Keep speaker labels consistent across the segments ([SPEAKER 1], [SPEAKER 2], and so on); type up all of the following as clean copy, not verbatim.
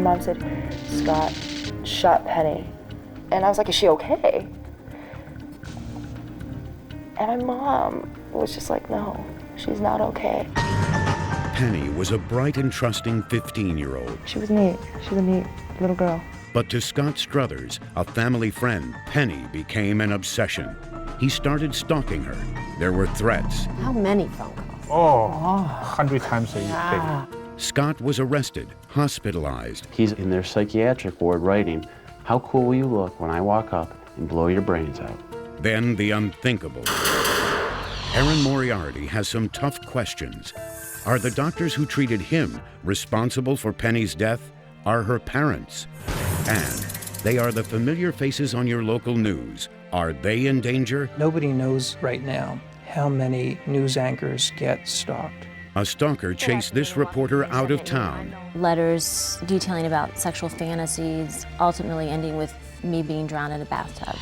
[SPEAKER 1] mom said, Scott shot Penny. And I was like, is she okay? And my mom was just like, no, she's not okay.
[SPEAKER 2] Penny was a bright and trusting 15-year-old.
[SPEAKER 1] She was neat. She was a neat little girl.
[SPEAKER 2] But to Scott Struthers, a family friend, Penny became an obsession. He started stalking her. There were threats.
[SPEAKER 3] How many phone calls?
[SPEAKER 4] Oh, 100 times a day.
[SPEAKER 2] Scott was arrested, hospitalized.
[SPEAKER 5] He's in their psychiatric ward writing, "How cool will you look when I walk up and blow your brains out?"
[SPEAKER 2] Then the unthinkable. Erin Moriarty has some tough questions. Are the doctors who treated him responsible for Penny's death? Are her parents? And they are the familiar faces on your local news. Are they in danger?
[SPEAKER 6] Nobody knows right now how many news anchors get stalked.
[SPEAKER 2] A stalker chased this reporter out of town.
[SPEAKER 7] Letters detailing about sexual fantasies, ultimately ending with me being drowned in a bathtub.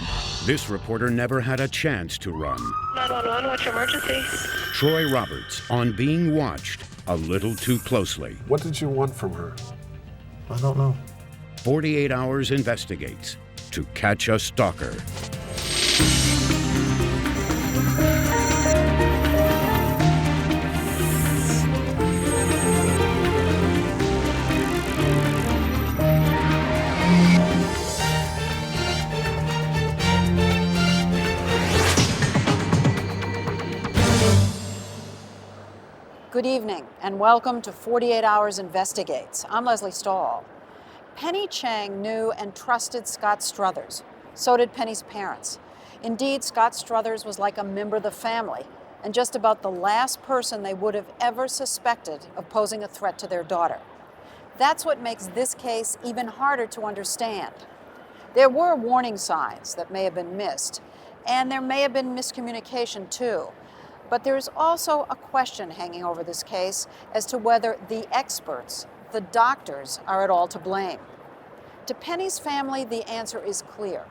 [SPEAKER 2] This reporter never had a chance to run.
[SPEAKER 8] 911, what's your emergency?
[SPEAKER 2] Troy Roberts on being watched a little too closely.
[SPEAKER 9] What did you want from her? I don't know.
[SPEAKER 2] 48 Hours investigates to catch a stalker.
[SPEAKER 10] Good evening, and welcome to 48 Hours Investigates. I'm Leslie Stahl. Penny Chang knew and trusted Scott Struthers. So did Penny's parents. Indeed, Scott Struthers was like a member of the family, and just about the last person they would have ever suspected of posing a threat to their daughter. That's what makes this case even harder to understand. There were warning signs that may have been missed, and there may have been miscommunication too. But there is also a question hanging over this case as to whether the experts, the doctors, are at all to blame. To Penny's family, the answer is clear.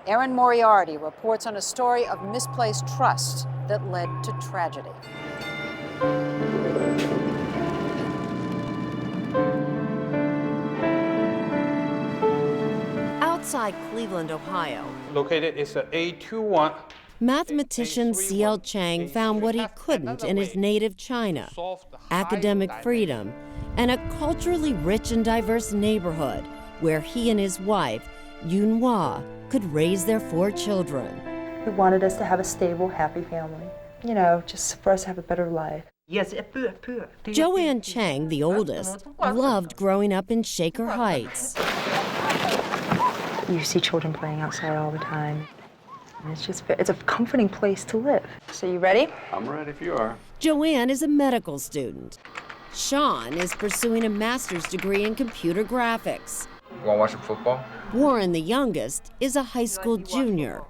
[SPEAKER 10] Erin Moriarty reports on a story of misplaced trust that led to tragedy.
[SPEAKER 3] Outside Cleveland, Ohio,
[SPEAKER 4] Located is a A21.
[SPEAKER 3] mathematician C.L. Chang found what he couldn't in his native China: academic freedom and a culturally rich and diverse neighborhood where he and his wife, Yunhua, could raise their 4 children.
[SPEAKER 1] He wanted us to have a stable, happy family. You know, just for us to have a better life.
[SPEAKER 3] Joanne Chang, the oldest, loved growing up in Shaker Heights.
[SPEAKER 1] You see children playing outside all the time. And it's a comforting place to live. So you ready?
[SPEAKER 5] I'm ready if you are.
[SPEAKER 3] Joanne is a medical student. Sean is pursuing a master's degree in computer graphics.
[SPEAKER 11] You want to watch some football?
[SPEAKER 3] Warren, the youngest, is a high school junior.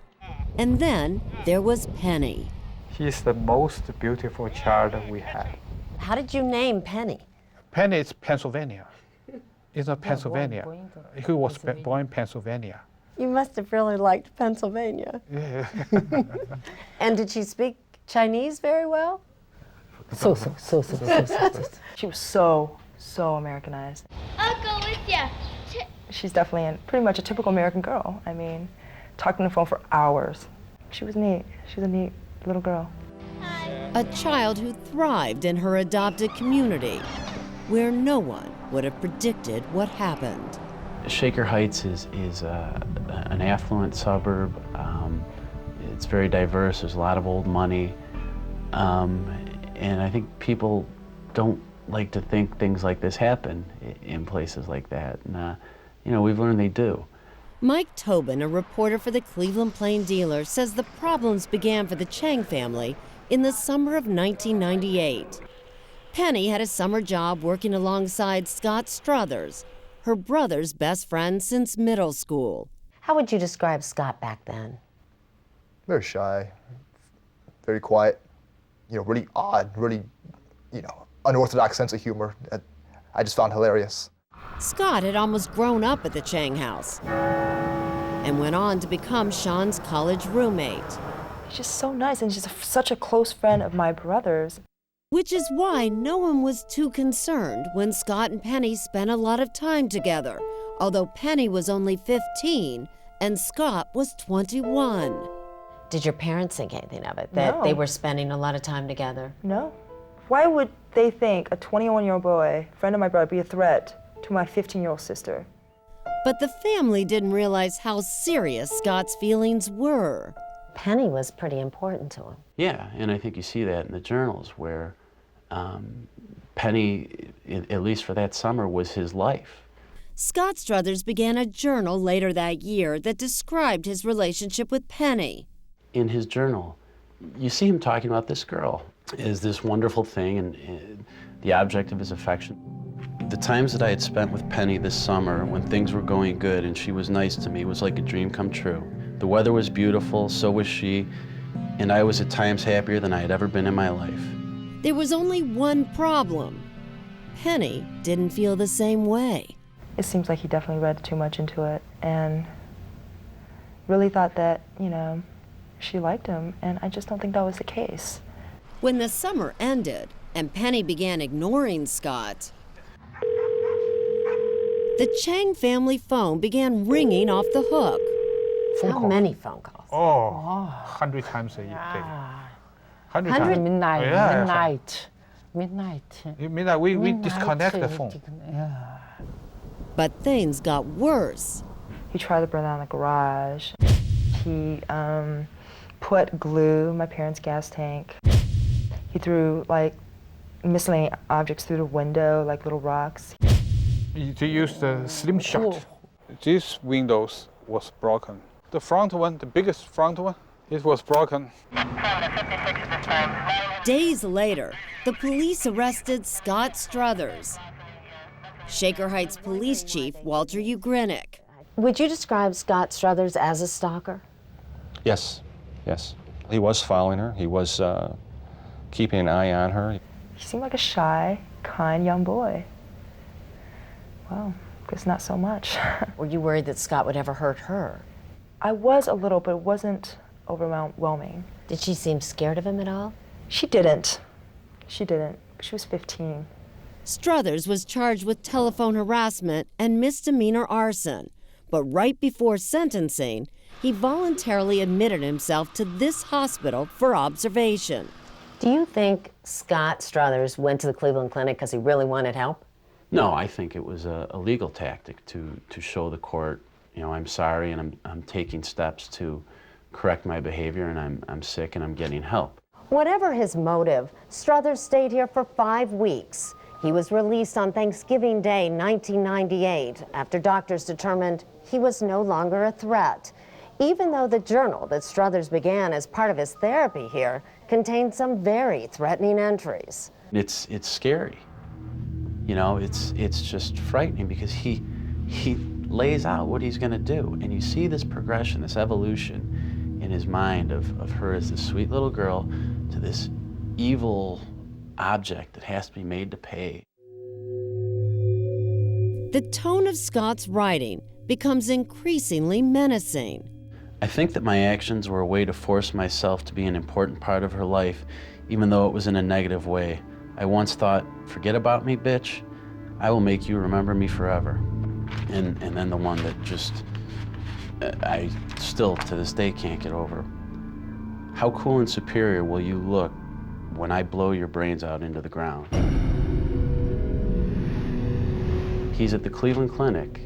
[SPEAKER 3] And then there was Penny.
[SPEAKER 4] He's the most beautiful child we have.
[SPEAKER 3] How did you name Penny?
[SPEAKER 4] Penny is Pennsylvania. It's not Pennsylvania. He was born in Pennsylvania.
[SPEAKER 3] You must have really liked Pennsylvania.
[SPEAKER 4] Yeah.
[SPEAKER 3] And did she speak Chinese very well?
[SPEAKER 1] So. She was so Americanized.
[SPEAKER 8] I'll go with you.
[SPEAKER 1] She's definitely pretty much a typical American girl. I mean, talking on the phone for hours. She was neat. She was a neat little girl.
[SPEAKER 3] A child who thrived in her adopted community, where no one would have predicted what happened.
[SPEAKER 5] Shaker Heights is an affluent suburb. It's very diverse. There's a lot of old money. And I think people don't like to think things like this happen in places like that. And, we've learned they do.
[SPEAKER 3] Mike Tobin, a reporter for the Cleveland Plain Dealer, says the problems began for the Chang family in the summer of 1998. Penny had a summer job working alongside Scott Struthers, her brother's best friend since middle school.
[SPEAKER 7] How would you describe Scott back then?
[SPEAKER 11] Very shy, very quiet, really odd, really, unorthodox sense of humor that I just found hilarious.
[SPEAKER 3] Scott had almost grown up at the Chang house and went on to become Sean's college roommate.
[SPEAKER 1] He's just so nice, and he's just such a close friend of my brother's.
[SPEAKER 3] Which is why no one was too concerned when Scott and Penny spent a lot of time together, although Penny was only 15 and Scott was 21.
[SPEAKER 12] Did your parents think anything of it, that they
[SPEAKER 1] No.
[SPEAKER 12] were spending a lot of time together?
[SPEAKER 1] No. Why would they think a 21-year-old boy, friend of my brother, be a threat to my 15-year-old sister?
[SPEAKER 3] But the family didn't realize how serious Scott's feelings were.
[SPEAKER 12] Penny was pretty important to him.
[SPEAKER 5] Yeah, and I think you see that in the journals where Penny, at least for that summer, was his life.
[SPEAKER 3] Scott Struthers began a journal later that year that described his relationship with Penny.
[SPEAKER 5] In his journal, you see him talking about this girl as this wonderful thing and the object of his affection. The times that I had spent with Penny this summer when things were going good and she was nice to me was like a dream come true. The weather was beautiful, so was she, and I was at times happier than I had ever been in my life.
[SPEAKER 3] There was only one problem. Penny didn't feel the same way.
[SPEAKER 1] It seems like he definitely read too much into it and really thought that, you know, she liked him, and I just don't think that was the case.
[SPEAKER 3] When the summer ended and Penny began ignoring Scott, the Chang family phone began ringing off the hook.
[SPEAKER 12] How many phone calls?
[SPEAKER 4] Oh, 100 times a day. 100 times.
[SPEAKER 13] Midnight,
[SPEAKER 4] Yeah,
[SPEAKER 13] midnight.
[SPEAKER 4] We disconnect the phone.
[SPEAKER 13] Yeah.
[SPEAKER 3] But things got worse.
[SPEAKER 1] He tried to burn down the garage. He put glue in my parents' gas tank. He threw like miscellaneous objects through the window, like little rocks.
[SPEAKER 4] To use the slim shot. This windows was broken. The front one, the biggest front one, it was broken.
[SPEAKER 3] Days later, the police arrested Scott Struthers. Shaker Heights Police Chief Walter Ugrinick.
[SPEAKER 12] Would you describe Scott Struthers as a stalker?
[SPEAKER 14] Yes, yes. He was following her. He was keeping an eye on her.
[SPEAKER 1] He seemed like a shy, kind young boy. Well, I guess not so much.
[SPEAKER 12] Were you worried that Scott would ever hurt her?
[SPEAKER 1] I was a little, but it wasn't overwhelming.
[SPEAKER 12] Did she seem scared of him at all?
[SPEAKER 1] She didn't. She didn't. She was 15.
[SPEAKER 3] Struthers was charged with telephone harassment and misdemeanor arson, but right before sentencing, he voluntarily admitted himself to this hospital for observation.
[SPEAKER 12] Do you think Scott Struthers went to the Cleveland Clinic because he really wanted help?
[SPEAKER 5] No, I think it was a legal tactic to show the court, you know, I'm sorry and I'm taking steps to correct my behavior and I'm sick and I'm getting help.
[SPEAKER 12] Whatever his motive, Struthers stayed here for 5 weeks. He was released on Thanksgiving Day, 1998, after doctors determined he was no longer a threat, even though the journal that Struthers began as part of his therapy here contained some very threatening entries.
[SPEAKER 5] It's scary. You know, it's just frightening because he lays out what he's going to do, and you see this progression, this evolution in his mind of her as this sweet little girl to this evil object that has to be made to pay.
[SPEAKER 3] The tone of Scott's writing becomes increasingly menacing.
[SPEAKER 5] I think that my actions were a way to force myself to be an important part of her life, even though it was in a negative way. I once thought, forget about me, bitch. I will make you remember me forever. And then the one that just, I still to this day can't get over. How cool and superior will you look when I blow your brains out into the ground? He's at the Cleveland Clinic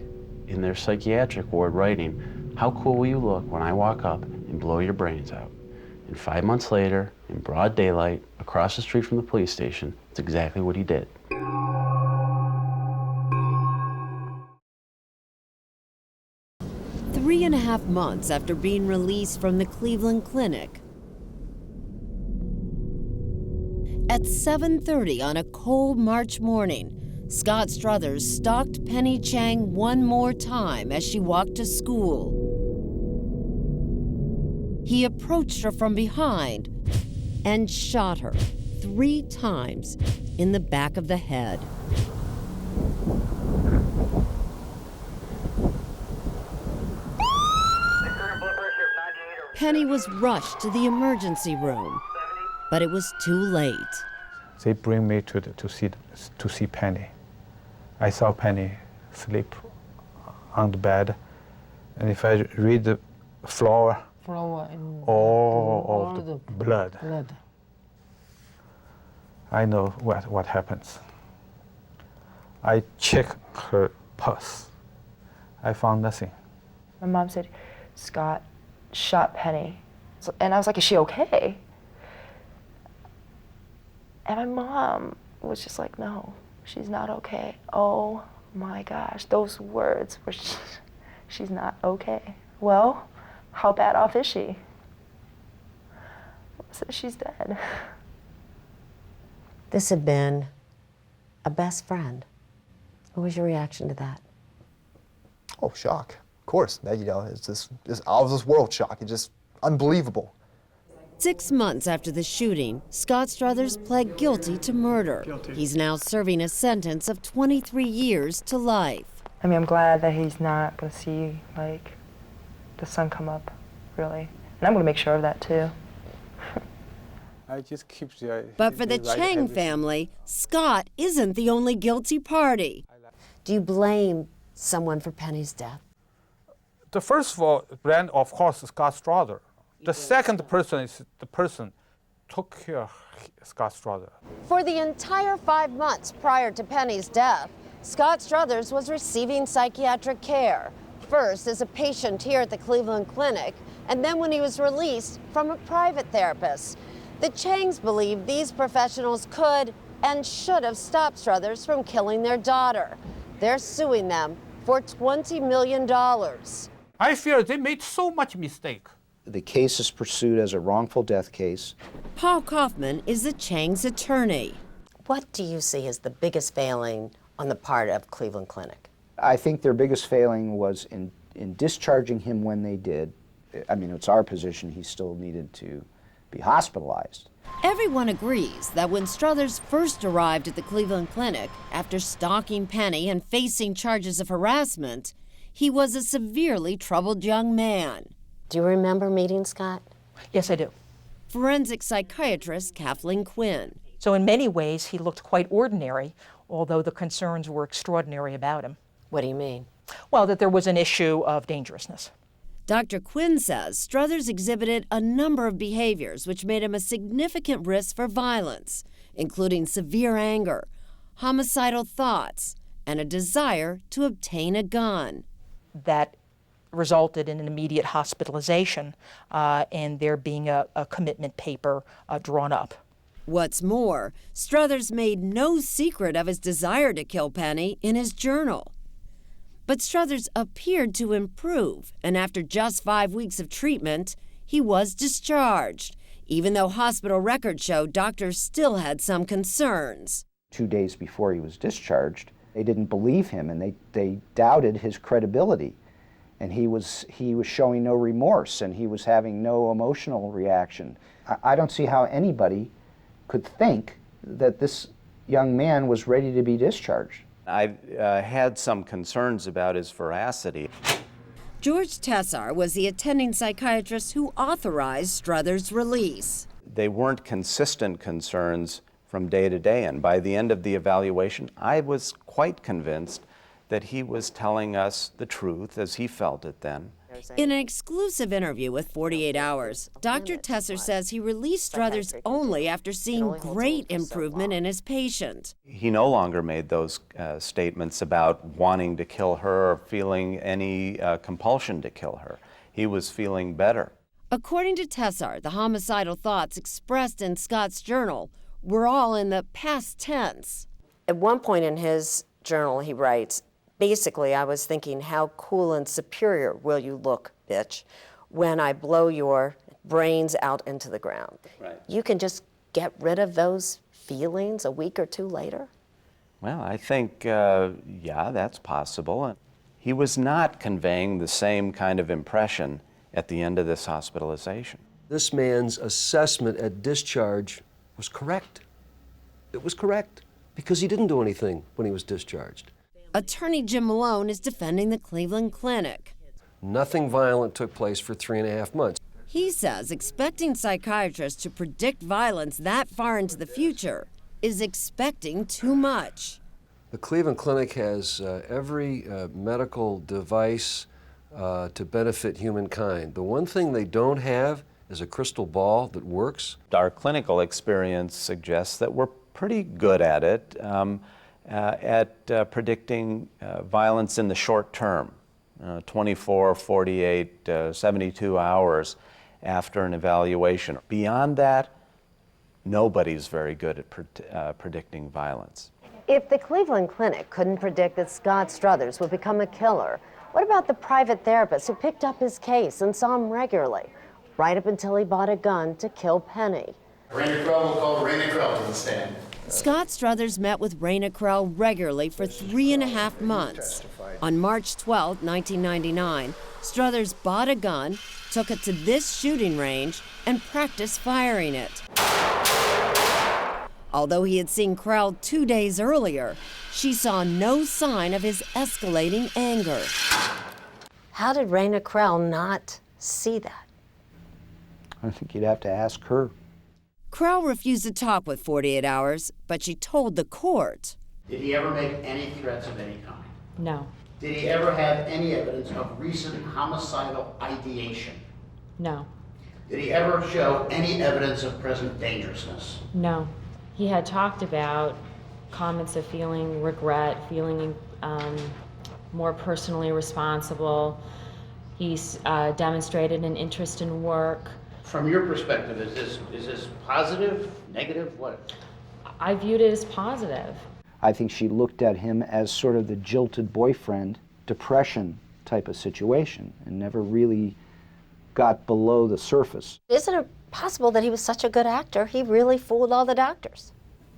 [SPEAKER 5] in their psychiatric ward writing, how cool will you look when I walk up and blow your brains out? And 5 months later, in broad daylight, across the street from the police station, it's exactly what he did.
[SPEAKER 3] Three and a half months after being released from the Cleveland Clinic, at 7:30 on a cold March morning, Scott Struthers stalked Penny Chang one more time as she walked to school. He approached her from behind and shot her 3 times in the back of the head. Penny was rushed to the emergency room, but it was too late.
[SPEAKER 4] They bring me to see Penny. I saw Penny sleep on the bed, and if I read the floor, all of the blood. I know what happens. I check her pulse. I found nothing.
[SPEAKER 1] My mom said, Scott shot Penny. And I was like, is she okay? And my mom was just like, no, she's not okay. Oh my gosh, those words were, she's not okay. Well, how bad off is she? I said, she's dead.
[SPEAKER 12] This had been a best friend. What was your reaction to that?
[SPEAKER 11] Oh, shock. Of course. You know, it's this out of this world shock. It's just unbelievable.
[SPEAKER 3] 6 months after the shooting, Scott Struthers pled guilty to murder. He's now serving a sentence of 23 years to life.
[SPEAKER 1] I mean, I'm glad that he's not going to see, like, the sun come up, really. And I'm going to make sure of that, too.
[SPEAKER 4] I just keep the.
[SPEAKER 3] But for the Chang family, Scott isn't the only guilty party.
[SPEAKER 12] Do you blame someone for Penny's death?
[SPEAKER 4] The first of all, brand, of course, is Scott Strother. The second person is the person took care of Scott Strother.
[SPEAKER 12] For the entire 5 months prior to Penny's death, Scott Struthers was receiving psychiatric care. First as a patient here at the Cleveland Clinic, and then when he was released from a private therapist. The Changs believe these professionals could and should have stopped Struthers from killing their daughter. They're suing them for $20 million.
[SPEAKER 4] I fear they made so much mistake.
[SPEAKER 13] The case is pursued as a wrongful death case.
[SPEAKER 3] Paul Kaufman is the Chang's attorney.
[SPEAKER 12] What do you see as the biggest failing on the part of Cleveland Clinic?
[SPEAKER 13] I think their biggest failing was in discharging him when they did. I mean, it's our position he still needed to be hospitalized.
[SPEAKER 3] Everyone agrees that when Struthers first arrived at the Cleveland Clinic after stalking Penny and facing charges of harassment, he was a severely troubled young man.
[SPEAKER 12] Do you remember meeting Scott?
[SPEAKER 15] Yes, I do.
[SPEAKER 3] Forensic psychiatrist Kathleen Quinn.
[SPEAKER 15] So in many ways, he looked quite ordinary, although the concerns were extraordinary about him.
[SPEAKER 12] What do you mean?
[SPEAKER 15] Well, that there was an issue of dangerousness.
[SPEAKER 3] Dr. Quinn says Struthers exhibited a number of behaviors which made him a significant risk for violence, including severe anger, homicidal thoughts, and a desire to obtain a gun.
[SPEAKER 15] That resulted in an immediate hospitalization and there being a commitment paper drawn up.
[SPEAKER 3] What's more, Struthers made no secret of his desire to kill Penny in his journal. But Struthers appeared to improve, and after just 5 weeks of treatment, he was discharged, even though hospital records show doctors still had some concerns.
[SPEAKER 13] 2 days before he was discharged, they didn't believe him, and they doubted his credibility. And he was showing no remorse, and he was having no emotional reaction. I don't see how anybody could think that this young man was ready to be discharged.
[SPEAKER 16] I've had some concerns about his veracity.
[SPEAKER 3] George Tessar was the attending psychiatrist who authorized Struthers' release.
[SPEAKER 16] They weren't consistent concerns from day to day, and by the end of the evaluation, I was quite convinced that he was telling us the truth as he felt it then.
[SPEAKER 3] In an exclusive interview with 48 Hours, Dr. Tessar says he released Struthers only after seeing great improvement in his patient.
[SPEAKER 16] He no longer made those statements about wanting to kill her or feeling any compulsion to kill her. He was feeling better.
[SPEAKER 3] According to Tessar, the homicidal thoughts expressed in Scott's journal were all in the past tense.
[SPEAKER 12] At one point in his journal, he writes, basically, I was thinking, how cool and superior will you look, bitch, when I blow your brains out into the ground.
[SPEAKER 16] Right.
[SPEAKER 12] You can just get rid of those feelings a week or two later?
[SPEAKER 16] Well, I think, yeah, that's possible. He was not conveying the same kind of impression at the end of this hospitalization.
[SPEAKER 17] This man's assessment at discharge was correct. It was correct because he didn't do anything when he was discharged.
[SPEAKER 3] Attorney Jim Malone is defending the Cleveland Clinic.
[SPEAKER 17] Nothing violent took place for 3.5 months.
[SPEAKER 3] He says expecting psychiatrists to predict violence that far into the future is expecting too much.
[SPEAKER 17] The Cleveland Clinic has every medical device to benefit humankind. The one thing they don't have is a crystal ball that works.
[SPEAKER 16] Our clinical experience suggests that we're pretty good at it, at predicting violence in the short term, 24, 48, 72 hours after an evaluation. Beyond that, nobody's very good at predicting violence.
[SPEAKER 12] If the Cleveland Clinic couldn't predict that Scott Struthers would become a killer, what about the private therapist who picked up his case and saw him regularly, right up until he bought a gun to kill Penny?
[SPEAKER 18] Raina Krell will call Raina Krell to the stand.
[SPEAKER 3] Scott Struthers met with Raina Krell regularly for 3.5 months. On March 12, 1999, Struthers bought a gun, took it to this shooting range, and practiced firing it. Although he had seen Krell 2 days earlier, she saw no sign of his escalating anger.
[SPEAKER 12] How did Raina Krell not see that?
[SPEAKER 13] I think you'd have to ask her.
[SPEAKER 3] Krell refused to talk with 48 Hours, but she told the court.
[SPEAKER 18] Did he ever make any threats of any kind?
[SPEAKER 19] No.
[SPEAKER 18] Did he ever have any evidence of recent homicidal ideation?
[SPEAKER 19] No.
[SPEAKER 18] Did he ever show any evidence of present dangerousness?
[SPEAKER 19] No. He had talked about comments of feeling regret, feeling more personally responsible. He's demonstrated an interest in work.
[SPEAKER 18] From your perspective, is this positive, negative, what?
[SPEAKER 19] I viewed it as positive.
[SPEAKER 13] I think she looked at him as sort of the jilted boyfriend, depression type of situation, and never really got below the surface.
[SPEAKER 12] Isn't it possible that he was such a good actor, he really fooled all the doctors?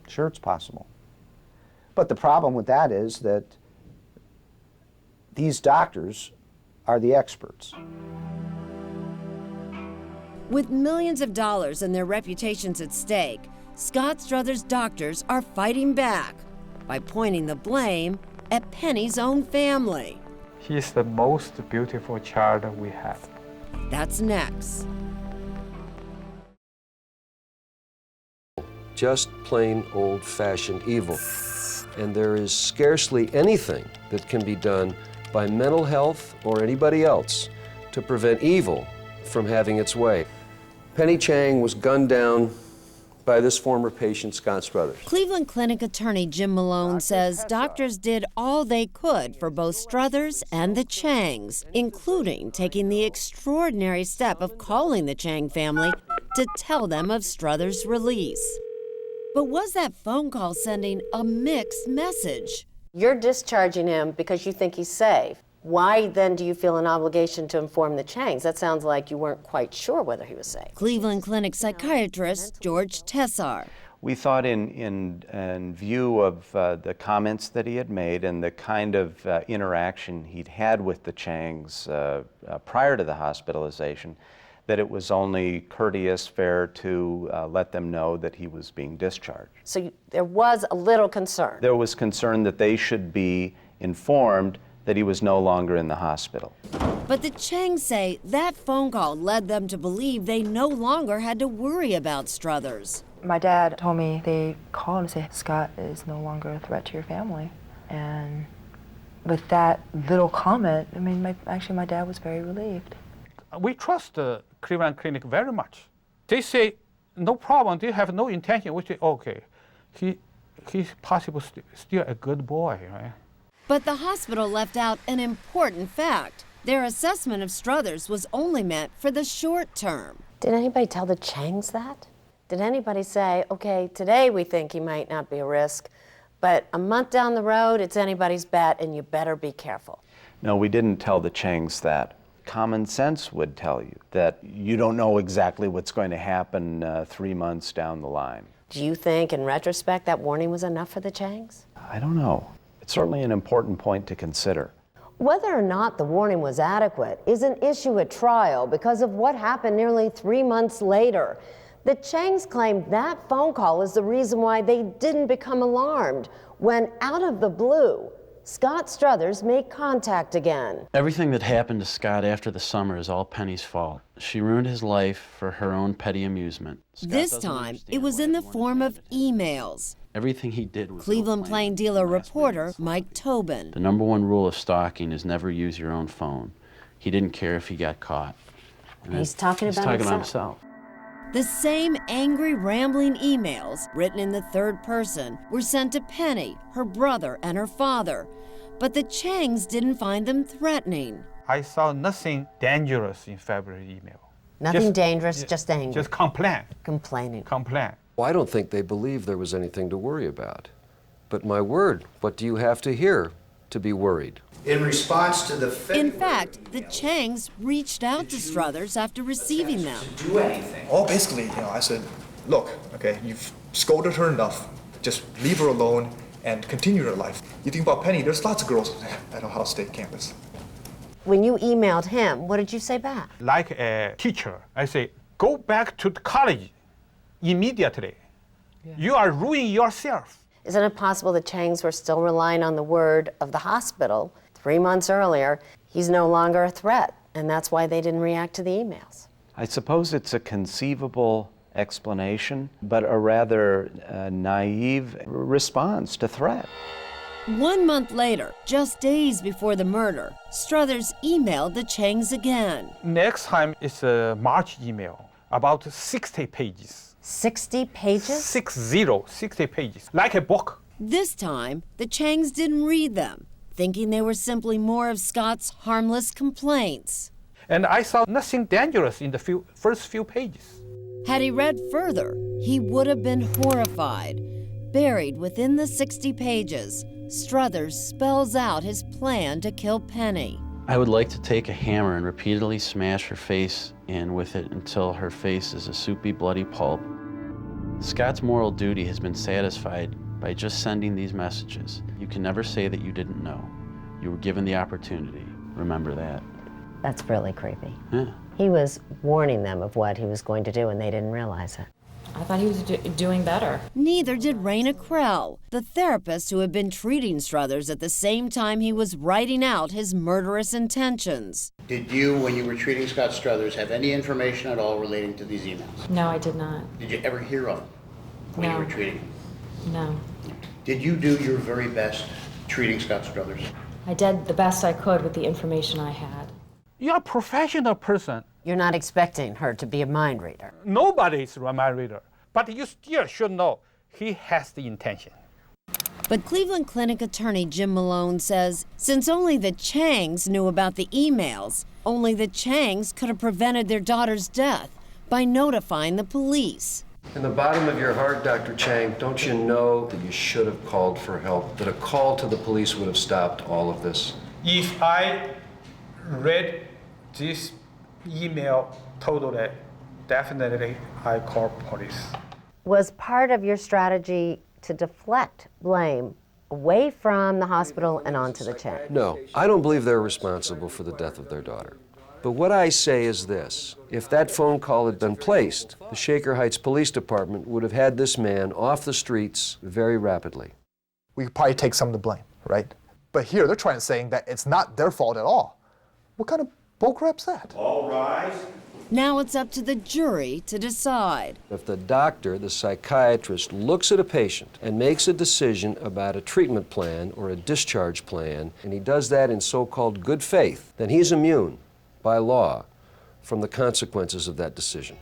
[SPEAKER 13] Sure, it's possible. But the problem with that is that these doctors are the experts.
[SPEAKER 3] With millions of dollars and their reputations at stake, Scott Struthers' doctors are fighting back by pointing the blame at Penny's own family.
[SPEAKER 4] He's the most beautiful child we had.
[SPEAKER 3] That's next.
[SPEAKER 17] Just plain old-fashioned evil. And there is scarcely anything that can be done by mental health or anybody else to prevent evil from having its way. Penny Chang was gunned down by this former patient, Scott Struthers.
[SPEAKER 3] Cleveland Clinic attorney Jim Malone says doctors did all they could for both Struthers and the Changs, including taking the extraordinary step of calling the Chang family to tell them of Struthers' release. But was that phone call sending a mixed message?
[SPEAKER 12] You're discharging him because you think he's safe. Why then do you feel an obligation to inform the Changs? That sounds like you weren't quite sure whether he was safe.
[SPEAKER 3] Cleveland Clinic psychiatrist George Tessar.
[SPEAKER 16] We thought in view of the comments that he had made and the kind of interaction he'd had with the Changs prior to the hospitalization, that it was only courteous, fair to let them know that he was being discharged.
[SPEAKER 12] So there was a little concern.
[SPEAKER 16] There was concern that they should be informed that he was no longer in the hospital.
[SPEAKER 3] But the Changs say that phone call led them to believe they no longer had to worry about Struthers.
[SPEAKER 1] My dad told me they called and said, Scott is no longer a threat to your family. And with that little comment, I mean, my dad was very relieved.
[SPEAKER 4] We trust the Cleveland Clinic very much. They say, no problem, they have no intention. We say, okay, he's possibly still a good boy, right?
[SPEAKER 3] But the hospital left out an important fact. Their assessment of Struthers was only meant for the short term.
[SPEAKER 12] Did anybody tell the Changs that? Did anybody say, okay, today we think he might not be a risk, but a month down the road, it's anybody's bet and you better be careful?
[SPEAKER 16] No, we didn't tell the Changs that. Common sense would tell you that you don't know exactly what's going to happen 3 months down the line.
[SPEAKER 12] Do you think, in retrospect, that warning was enough for the Changs?
[SPEAKER 16] I don't know. It's certainly an important point to consider.
[SPEAKER 12] Whether or not the warning was adequate is an issue at trial because of what happened nearly 3 months later. The Changs claim that phone call is the reason why they didn't become alarmed when, out of the blue, Scott Struthers made contact again.
[SPEAKER 5] Everything that happened to Scott after the summer is all Penny's fault. She ruined his life for her own petty amusement.
[SPEAKER 3] This time, it was in the form of emails.
[SPEAKER 5] Everything he did was
[SPEAKER 3] Cleveland Plain Dealer reporter Mike Tobin.
[SPEAKER 5] The #1 rule of stalking is never use your own phone. He didn't care if he got caught. And
[SPEAKER 12] He's talking about
[SPEAKER 5] himself.
[SPEAKER 3] The same angry, rambling emails, written in the third person, were sent to Penny, her brother, and her father. But the Changs didn't find them threatening.
[SPEAKER 4] I saw nothing dangerous in February email.
[SPEAKER 12] Nothing dangerous, just angry.
[SPEAKER 4] Just complain.
[SPEAKER 12] Complaining.
[SPEAKER 4] Complain.
[SPEAKER 17] Well, I don't think they believed there was anything to worry about. But my word, what do you have to hear to be worried?
[SPEAKER 18] In response to the
[SPEAKER 3] In fact, the Changs reached out to Struthers after receiving them.
[SPEAKER 18] do anything.
[SPEAKER 11] Oh, basically, I said, look, okay, you've scolded her enough. Just leave her alone and continue your life. You think about Penny, there's lots of girls at Ohio State campus.
[SPEAKER 12] When you emailed him, what did you say back?
[SPEAKER 4] Like a teacher, I say, go back to college immediately. Yeah. You are ruining yourself.
[SPEAKER 12] Isn't it possible the Changs were still relying on the word of the hospital 3 months earlier? He's no longer a threat, and that's why they didn't react to the emails.
[SPEAKER 16] I suppose it's a conceivable explanation, but a rather naive response to threat.
[SPEAKER 3] 1 month later, just days before the murder, Struthers emailed the Changs again.
[SPEAKER 4] Next time it's a March email, about 60 pages.
[SPEAKER 12] 60 pages?
[SPEAKER 4] 60 pages, like a book.
[SPEAKER 3] This time, the Changs didn't read them, thinking they were simply more of Scott's harmless complaints.
[SPEAKER 4] And I saw nothing dangerous in the first few pages.
[SPEAKER 3] Had he read further, he would have been horrified. Buried within the 60 pages, Struthers spells out his plan to kill Penny.
[SPEAKER 5] I would like to take a hammer and repeatedly smash her face in with it until her face is a soupy, bloody pulp. Scott's moral duty has been satisfied by just sending these messages. You can never say that you didn't know. You were given the opportunity. Remember that.
[SPEAKER 12] That's really creepy.
[SPEAKER 5] Yeah.
[SPEAKER 12] He was warning them of what he was going to do, and they didn't realize it.
[SPEAKER 19] I thought he was doing better.
[SPEAKER 3] Neither did Raina Krell, the therapist who had been treating Struthers at the same time he was writing out his murderous intentions.
[SPEAKER 18] Did you, when you were treating Scott Struthers, have any information at all relating to these emails?
[SPEAKER 19] No, I did not.
[SPEAKER 18] Did you ever hear of them when you were treating him?
[SPEAKER 19] No.
[SPEAKER 18] Did you do your very best treating Scott Struthers?
[SPEAKER 19] I did the best I could with the information I had.
[SPEAKER 4] You're a professional person.
[SPEAKER 12] You're not expecting her to be a mind reader.
[SPEAKER 4] Nobody is a mind reader, but you still should know he has the intention.
[SPEAKER 3] But Cleveland Clinic attorney Jim Malone says since only the Changs knew about the emails, only the Changs could have prevented their daughter's death by notifying the police.
[SPEAKER 17] In the bottom of your heart, Dr. Chang, don't you know that you should have called for help, that a call to the police would have stopped all of this?
[SPEAKER 4] If I read this email totally, definitely I call police.
[SPEAKER 12] Was part of your strategy to deflect blame away from the hospital and onto the Chang?
[SPEAKER 17] No, I don't believe they're responsible for the death of their daughter. But what I say is this: if that phone call had been placed, the Shaker Heights Police Department would have had this man off the streets very rapidly.
[SPEAKER 11] We could probably take some of the blame, right? But here they're trying to say that it's not their fault at all. What kind of bullcrap's that?
[SPEAKER 18] All rise.
[SPEAKER 3] Now it's up to the jury to decide.
[SPEAKER 17] If the doctor, the psychiatrist, looks at a patient and makes a decision about a treatment plan or a discharge plan, and he does that in so-called good faith, then he's immune by law from the consequences of that decision.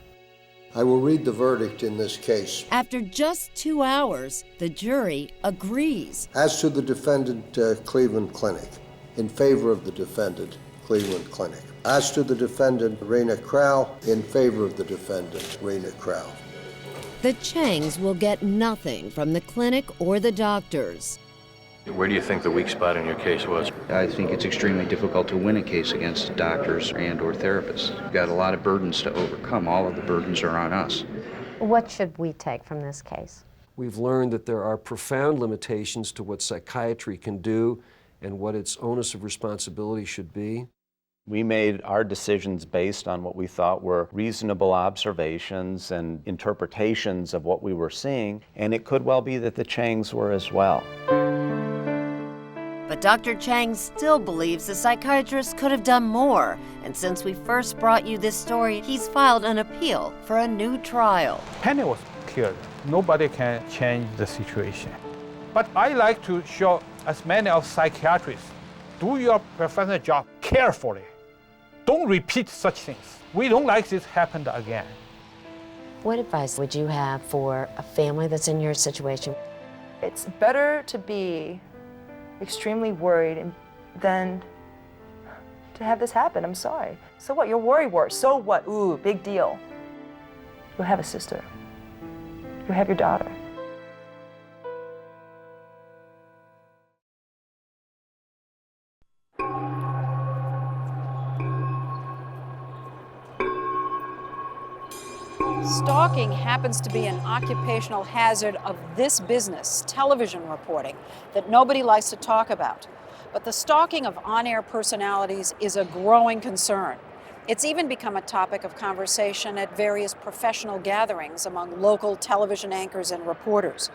[SPEAKER 20] I will read the verdict in this case.
[SPEAKER 3] After just 2 hours, the jury agrees.
[SPEAKER 20] As to the defendant, Cleveland Clinic, in favor of the defendant, Cleveland Clinic. As to the defendant, Raina Krau, in favor of the defendant, Raina Krau.
[SPEAKER 3] The Changs will get nothing from the clinic or the doctors.
[SPEAKER 14] Where do you think the weak spot in your case was?
[SPEAKER 13] I think it's extremely difficult to win a case against doctors and or therapists. We've got a lot of burdens to overcome. All of the burdens are on us.
[SPEAKER 12] What should we take from this case?
[SPEAKER 17] We've learned that there are profound limitations to what psychiatry can do and what its onus of responsibility should be.
[SPEAKER 16] We made our decisions based on what we thought were reasonable observations and interpretations of what we were seeing, and it could well be that the Changs were as well.
[SPEAKER 3] But But Dr. Chang still believes the psychiatrist could have done more. And since we first brought you this story, he's filed an appeal for a new trial.
[SPEAKER 4] Penny was killed. Nobody can change the situation. But I like to show as many of psychiatrists, do your professional job carefully. Don't repeat such things. We don't like this happened again.
[SPEAKER 12] What advice would you have for a family that's in your situation?
[SPEAKER 1] It's better to be extremely worried than to have this happen. I'm sorry. So what? You're worried. So what? Ooh, big deal. You'll have a sister. You'll have your daughter.
[SPEAKER 10] Stalking happens to be an occupational hazard of this business, television reporting, that nobody likes to talk about. But the stalking of on-air personalities is a growing concern. It's even become a topic of conversation at various professional gatherings among local television anchors and reporters.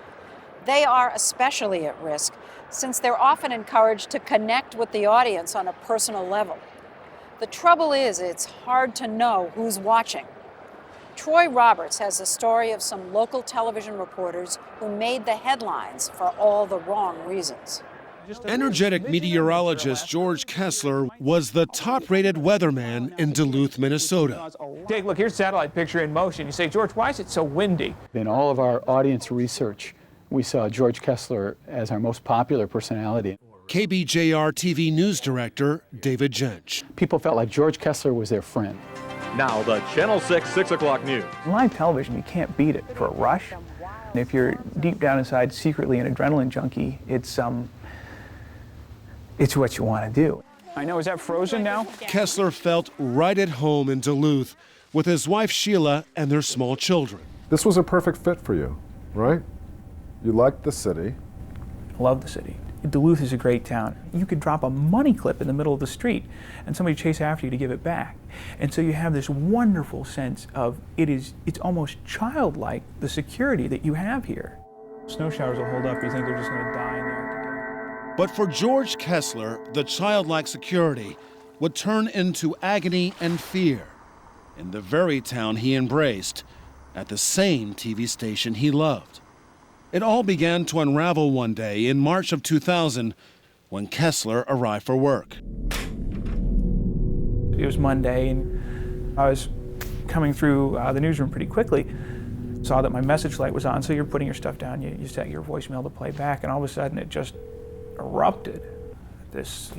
[SPEAKER 10] They are especially at risk since they're often encouraged to connect with the audience on a personal level. The trouble is, it's hard to know who's watching. Troy Roberts has a story of some local television reporters who made the headlines for all the wrong reasons.
[SPEAKER 21] Energetic meteorologist George Kessler was the top-rated weatherman in Duluth, Minnesota.
[SPEAKER 22] Take, look, here's satellite picture in motion. You say, George, why is it so windy?
[SPEAKER 23] In all of our audience research, we saw George Kessler as our most popular personality.
[SPEAKER 21] KBJR TV news director David Jench.
[SPEAKER 23] People felt like George Kessler was their friend.
[SPEAKER 24] Now, the Channel 6 o'clock news.
[SPEAKER 6] Live television, you can't beat it for a rush. And if you're deep down inside secretly an adrenaline junkie, it's what you want to do. I know, is that frozen now?
[SPEAKER 21] Kessler felt right at home in Duluth with his wife Sheila and their small children.
[SPEAKER 9] This was a perfect fit for you, right? You liked the city.
[SPEAKER 6] I love the city. Duluth is a great town. You could drop a money clip in the middle of the street and somebody chase after you to give it back. And so you have this wonderful sense of it's almost childlike, the security that you have here. Snow showers will hold up, you think they're just going to die in there.
[SPEAKER 21] But for George Kessler, the childlike security would turn into agony and fear in the very town he embraced, at the same TV station he loved. It all began to unravel one day in March of 2000 when Kessler arrived for work.
[SPEAKER 6] It was Monday, and I was coming through the newsroom pretty quickly. Saw that my message light was on, so you're putting your stuff down, you set your voicemail to play back, and all of a sudden it just erupted. This,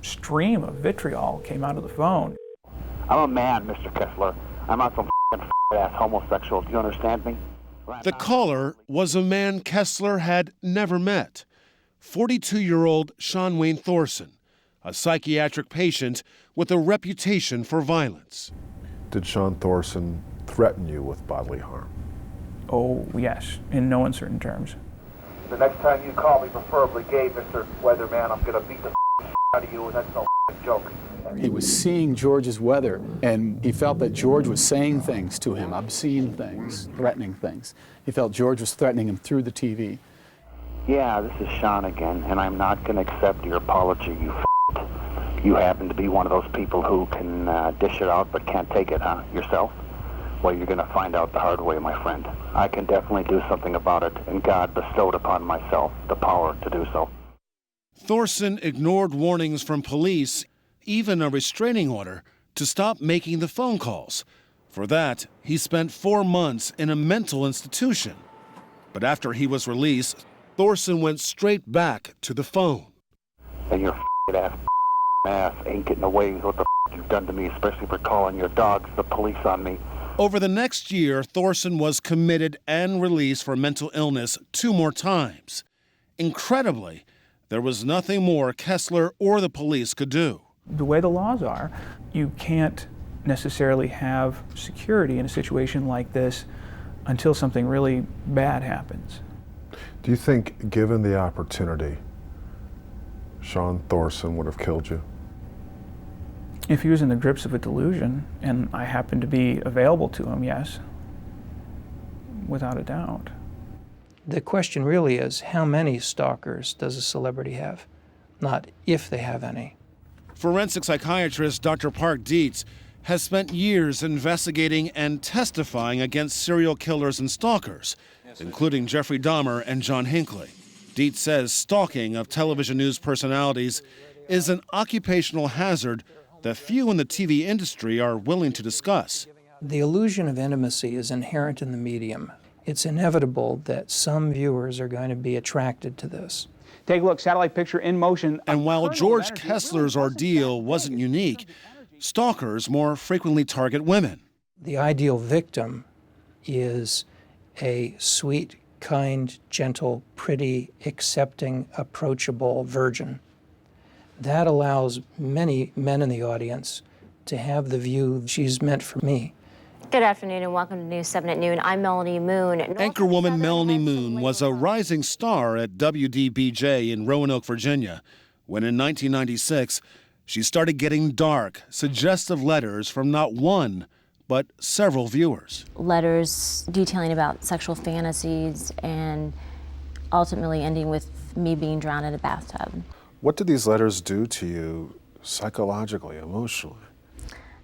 [SPEAKER 6] stream of vitriol came out of the phone.
[SPEAKER 25] I'm a man, Mr. Kessler. I'm not some ass homosexual. Do you understand me?
[SPEAKER 21] The caller was a man Kessler had never met, 42-year-old Sean Wayne Thorson, a psychiatric patient with a reputation for violence.
[SPEAKER 9] Did Sean Thorson threaten you with bodily harm?
[SPEAKER 6] Oh, yes, in no uncertain terms.
[SPEAKER 25] The next time you call me, preferably gay, Mr. Weatherman, I'm going to beat the out of you, and that's no joke.
[SPEAKER 23] He was seeing George's weather, and he felt that George was saying things to him, obscene things, threatening things. He felt George was threatening him through the TV.
[SPEAKER 25] Yeah, this is Sean again, and I'm not going to accept your apology, you You happen to be one of those people who can dish it out but can't take it, huh, yourself? Well, you're going to find out the hard way, my friend. I can definitely do something about it, and God bestowed upon myself the power to do so.
[SPEAKER 21] Thorson ignored warnings from police, even a restraining order, to stop making the phone calls. For that, he spent 4 months in a mental institution. But after he was released, Thorson went straight back to the phone.
[SPEAKER 25] And your ass ain't getting away with what the you've done to me, especially for calling your dogs the police on me.
[SPEAKER 21] Over the next year, Thorson was committed and released for mental illness 2 more times. Incredibly, there was nothing more Kessler or the police could do.
[SPEAKER 6] The way the laws are, you can't necessarily have security in a situation like this until something really bad happens.
[SPEAKER 9] Do you think, given the opportunity, Sean Thorson would have killed you?
[SPEAKER 6] If he was in the grips of a delusion and I happened to be available to him, yes, without a doubt. The question really is, how many stalkers does a celebrity have? not if they have any.
[SPEAKER 21] Forensic psychiatrist Dr. Park Dietz has spent years investigating and testifying against serial killers and stalkers, including Jeffrey Dahmer and John Hinckley. Dietz says stalking of television news personalities is an occupational hazard that few in the TV industry are willing to discuss.
[SPEAKER 6] The illusion of intimacy is inherent in the medium. It's inevitable that some viewers are going to be attracted to this.
[SPEAKER 23] Take a look, satellite picture in motion.
[SPEAKER 21] And while George Kessler's ordeal wasn't unique, stalkers more frequently target women.
[SPEAKER 6] The ideal victim is a sweet, kind, gentle, pretty, accepting, approachable virgin. That allows many men in the audience to have the view, she's meant for me.
[SPEAKER 2] Good afternoon and welcome to News 7 at noon. I'm Melanie Moon.
[SPEAKER 21] Anchorwoman Melanie Moon was a rising star at WDBJ in Roanoke, Virginia, when in 1996, she started getting dark, suggestive letters from not one, but several viewers.
[SPEAKER 2] Letters detailing about sexual fantasies and ultimately ending with me being drowned in a bathtub.
[SPEAKER 9] What did these letters do to you psychologically, emotionally?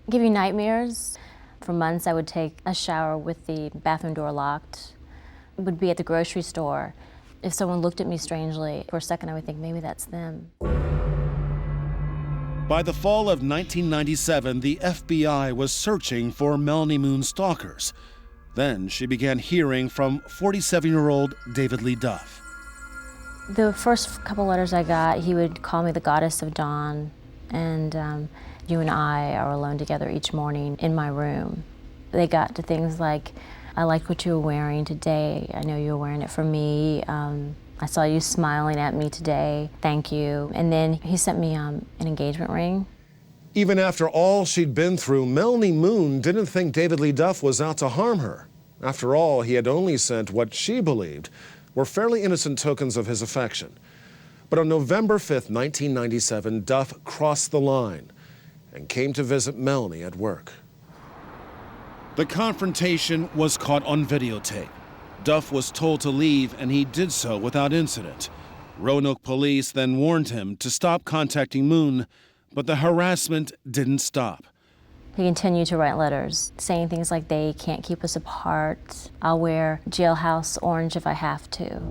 [SPEAKER 2] Give you nightmares. For months, I would take a shower with the bathroom door locked. Would be at the grocery store. If someone looked at me strangely, for a second I would think maybe that's them.
[SPEAKER 21] By the fall of 1997, the FBI was searching for Melanie Moon's stalkers. Then she began hearing from 47-year-old David Lee Duff.
[SPEAKER 2] The first couple letters I got, he would call me the goddess of dawn, and you and I are alone together each morning in my room. They got to things like, I liked what you were wearing today. I know you were wearing it for me. I saw you smiling at me today. Thank you. And then he sent me an engagement ring.
[SPEAKER 17] Even after all she'd been through, Melanie Moon didn't think David Lee Duff was out to harm her. After all, he had only sent what she believed were fairly innocent tokens of his affection. But on November 5th, 1997, Duff crossed the line and came to visit Melanie at work.
[SPEAKER 21] The confrontation was caught on videotape. Duff was told to leave, and he did so without incident. Roanoke police then warned him to stop contacting Moon, but the harassment didn't stop.
[SPEAKER 2] He continued to write letters, saying things like, they can't keep us apart. I'll wear jailhouse orange if I have to.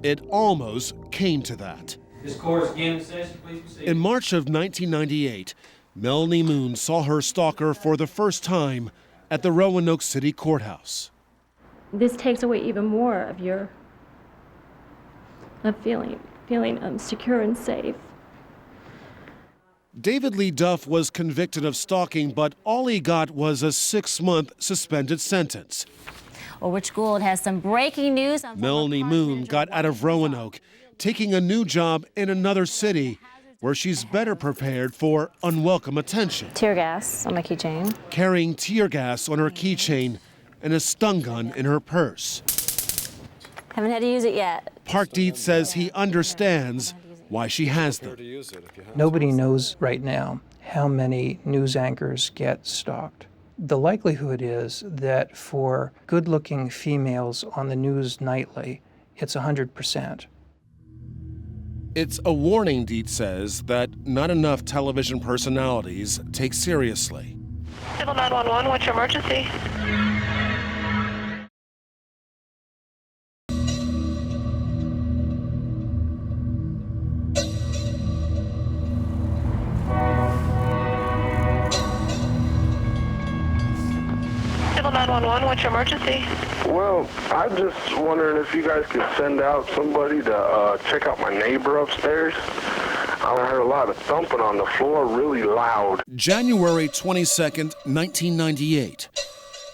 [SPEAKER 21] It almost came to that.
[SPEAKER 5] This court is again in session, please proceed.
[SPEAKER 21] In March of 1998, Melanie Moon saw her stalker for the first time at the Roanoke City Courthouse.
[SPEAKER 7] This takes away even more of your feeling secure and safe.
[SPEAKER 21] David Lee Duff was convicted of stalking, but all he got was a 6-month suspended sentence.
[SPEAKER 2] Well, Rich Gould has some breaking news.
[SPEAKER 21] Melanie Moon got out of Roanoke, taking a new job in another city where she's better prepared for unwelcome attention.
[SPEAKER 2] Tear gas on my keychain.
[SPEAKER 21] Carrying tear gas on her keychain and a stun gun in her purse.
[SPEAKER 2] Haven't had to use it yet.
[SPEAKER 21] Park Dietz says he understands why she has them.
[SPEAKER 6] Nobody knows right now how many news anchors get stalked. The likelihood is that for good-looking females on the news nightly, it's 100%.
[SPEAKER 21] It's a warning, Dietz says, that not enough television personalities take seriously.
[SPEAKER 8] Civil 911, what's your emergency? Civil 911, what's your emergency?
[SPEAKER 15] Well, I'm just wondering if you guys could send out somebody to check out my neighbor upstairs. I heard a lot of thumping on the floor, really loud.
[SPEAKER 21] January 22nd, 1998.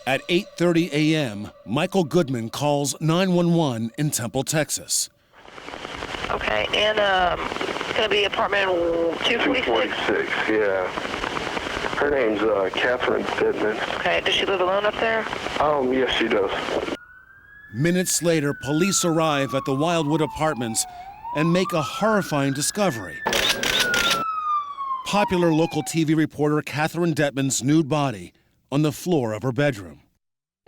[SPEAKER 21] At 8:30 a.m., Michael Goodman calls 911 in Temple, Texas.
[SPEAKER 8] Okay, and it's going to be apartment 246?
[SPEAKER 15] 246, yeah. Her name's Catherine Pittman.
[SPEAKER 8] Okay, does she live alone up there?
[SPEAKER 15] Yes, she does.
[SPEAKER 21] Minutes later, police arrive at the Wildwood Apartments and make a horrifying discovery. Popular local TV reporter Catherine Detman's nude body on the floor of her bedroom.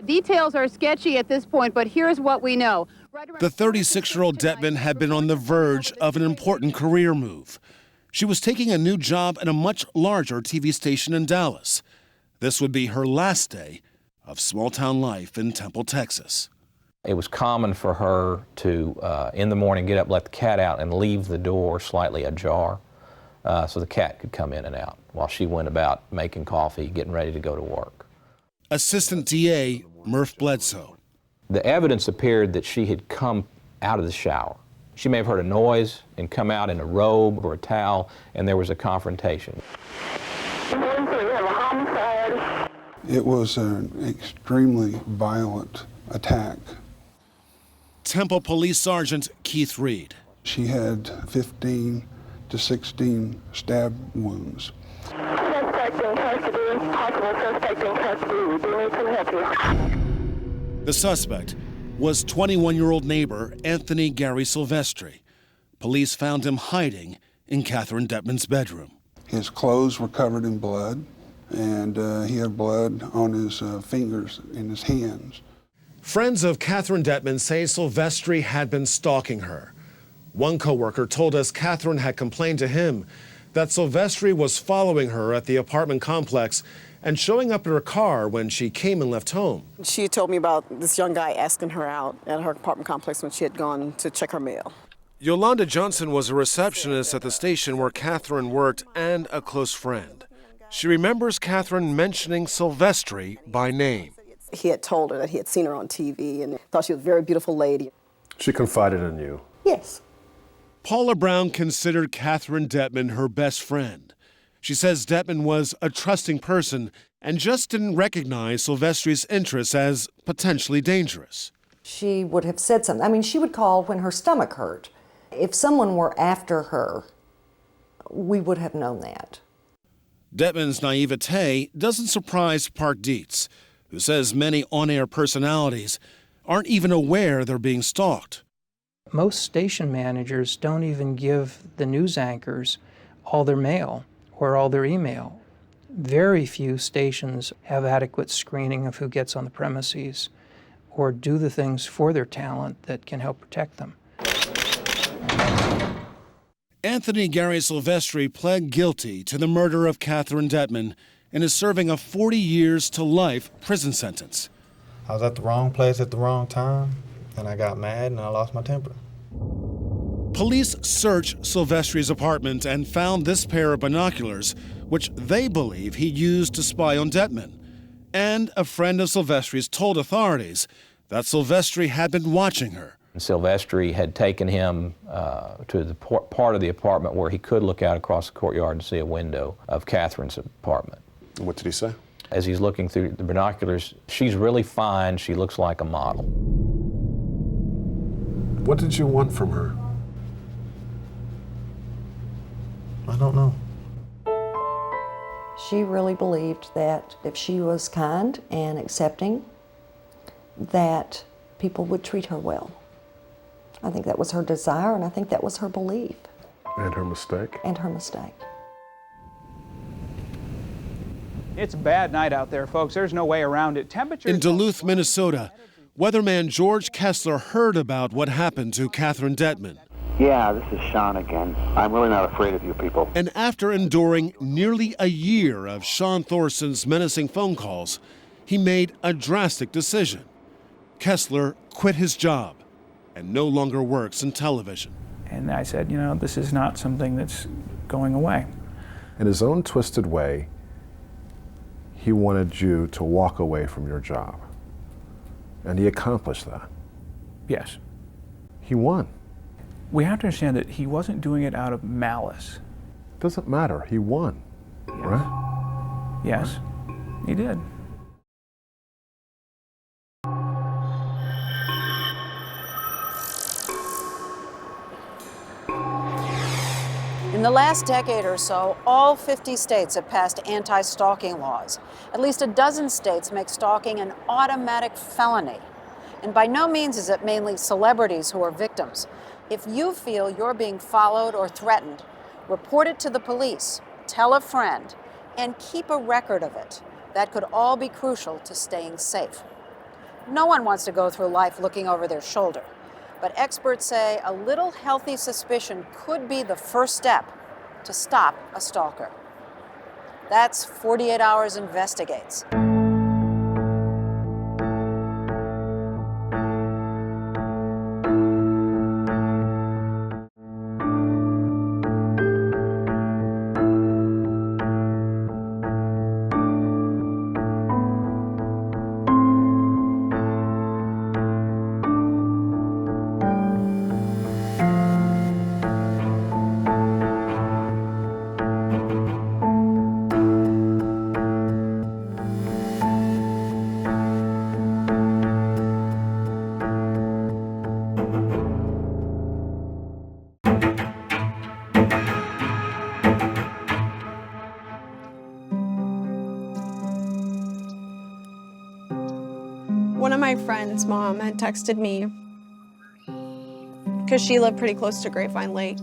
[SPEAKER 26] Details are sketchy at this point, but here's what we know.
[SPEAKER 21] The 36-year-old Detman had been on the verge of an important career move. She was taking a new job at a much larger TV station in Dallas. This would be her last day of small-town life in Temple, Texas.
[SPEAKER 11] It was common for her to, in the morning, get up, let the cat out, and leave the door slightly ajar so the cat could come in and out while she went about making coffee, getting ready to go to work.
[SPEAKER 21] Assistant DA Murph Bledsoe.
[SPEAKER 11] The evidence appeared that she had come out of the shower. She may have heard a noise and come out in a robe or a towel, and there was a confrontation.
[SPEAKER 14] It was an extremely violent attack.
[SPEAKER 21] Temple Police Sergeant Keith Reed.
[SPEAKER 14] She had 15 to 16 stab wounds.
[SPEAKER 8] Suspect in custody. Possible suspect in custody. We do need some help here.
[SPEAKER 21] The suspect was 21-year-old neighbor Anthony Gary Silvestri. Police found him hiding in Catherine Detman's bedroom.
[SPEAKER 14] His clothes were covered in blood, and he had blood on his fingers and his hands.
[SPEAKER 21] Friends of Catherine Detman say Silvestri had been stalking her. One coworker told us Catherine had complained to him that Silvestri was following her at the apartment complex and showing up in her car when she came and left home.
[SPEAKER 18] She told me about this young guy asking her out at her apartment complex when she had gone to check her mail.
[SPEAKER 21] Yolanda Johnson was a receptionist at the station where Catherine worked and a close friend. She remembers Catherine mentioning Silvestri by name.
[SPEAKER 18] He had told her that he had seen her on TV and thought she was a very beautiful lady.
[SPEAKER 9] She confided in you?
[SPEAKER 18] Yes.
[SPEAKER 21] Paula Brown considered Catherine Detman her best friend. She says Detman was a trusting person and just didn't recognize Silvestri's interests as potentially dangerous.
[SPEAKER 19] She would have said something. I mean, she would call when her stomach hurt. If someone were after her, we would have known that.
[SPEAKER 21] Detman's naivete doesn't surprise Park Dietz, who says many on-air personalities aren't even aware they're being stalked.
[SPEAKER 6] Most station managers don't even give the news anchors all their mail or all their email. Very few stations have adequate screening of who gets on the premises or do the things for their talent that can help protect them.
[SPEAKER 21] Anthony Gary Silvestri pled guilty to the murder of Catherine Detman and is serving a 40 years to life prison sentence.
[SPEAKER 20] I was at the wrong place at the wrong time, and I got mad and I lost my temper.
[SPEAKER 21] Police searched Silvestri's apartment and found this pair of binoculars, which they believe he used to spy on Detman. And a friend of Silvestri's told authorities that Silvestri had been watching her.
[SPEAKER 11] Silvestri had taken him to the part of the apartment where he could look out across the courtyard and see a window of Catherine's apartment.
[SPEAKER 9] What did he say?
[SPEAKER 11] As he's looking through the binoculars, she's really fine. She looks like a model.
[SPEAKER 9] What did you want from her?
[SPEAKER 20] I don't know.
[SPEAKER 19] She really believed that if she was kind and accepting, that people would treat her well. I think that was her desire, and I think that was her belief.
[SPEAKER 9] And her mistake?
[SPEAKER 19] And her mistake.
[SPEAKER 22] It's a bad night out there, folks. There's no way around it. Temperatures
[SPEAKER 21] in Duluth, Minnesota, weatherman George Kessler heard about what happened to Catherine Detman.
[SPEAKER 25] Yeah, this is Sean again. I'm really not afraid of you people.
[SPEAKER 21] And after enduring nearly a year of Sean Thorson's menacing phone calls, he made a drastic decision. Kessler quit his job and no longer works in television.
[SPEAKER 6] And I said, you know, this is not something that's going away.
[SPEAKER 9] In his own twisted way, he wanted you to walk away from your job. And he accomplished that.
[SPEAKER 6] Yes.
[SPEAKER 9] He won.
[SPEAKER 6] We have to understand that he wasn't doing it out of malice.
[SPEAKER 9] Doesn't matter. He won,
[SPEAKER 6] yes.
[SPEAKER 9] Right?
[SPEAKER 6] Yes, he did.
[SPEAKER 10] In the last decade or so, all 50 states have passed anti-stalking laws. At least a dozen states make stalking an automatic felony. And by no means is it mainly celebrities who are victims. If you feel you're being followed or threatened, report it to the police, tell a friend, and keep a record of it. That could all be crucial to staying safe. No one wants to go through life looking over their shoulder. But experts say a little healthy suspicion could be the first step to stop a stalker. That's 48 Hours Investigates.
[SPEAKER 3] One of my friends' mom had texted me because she lived pretty close to Grapevine Lake.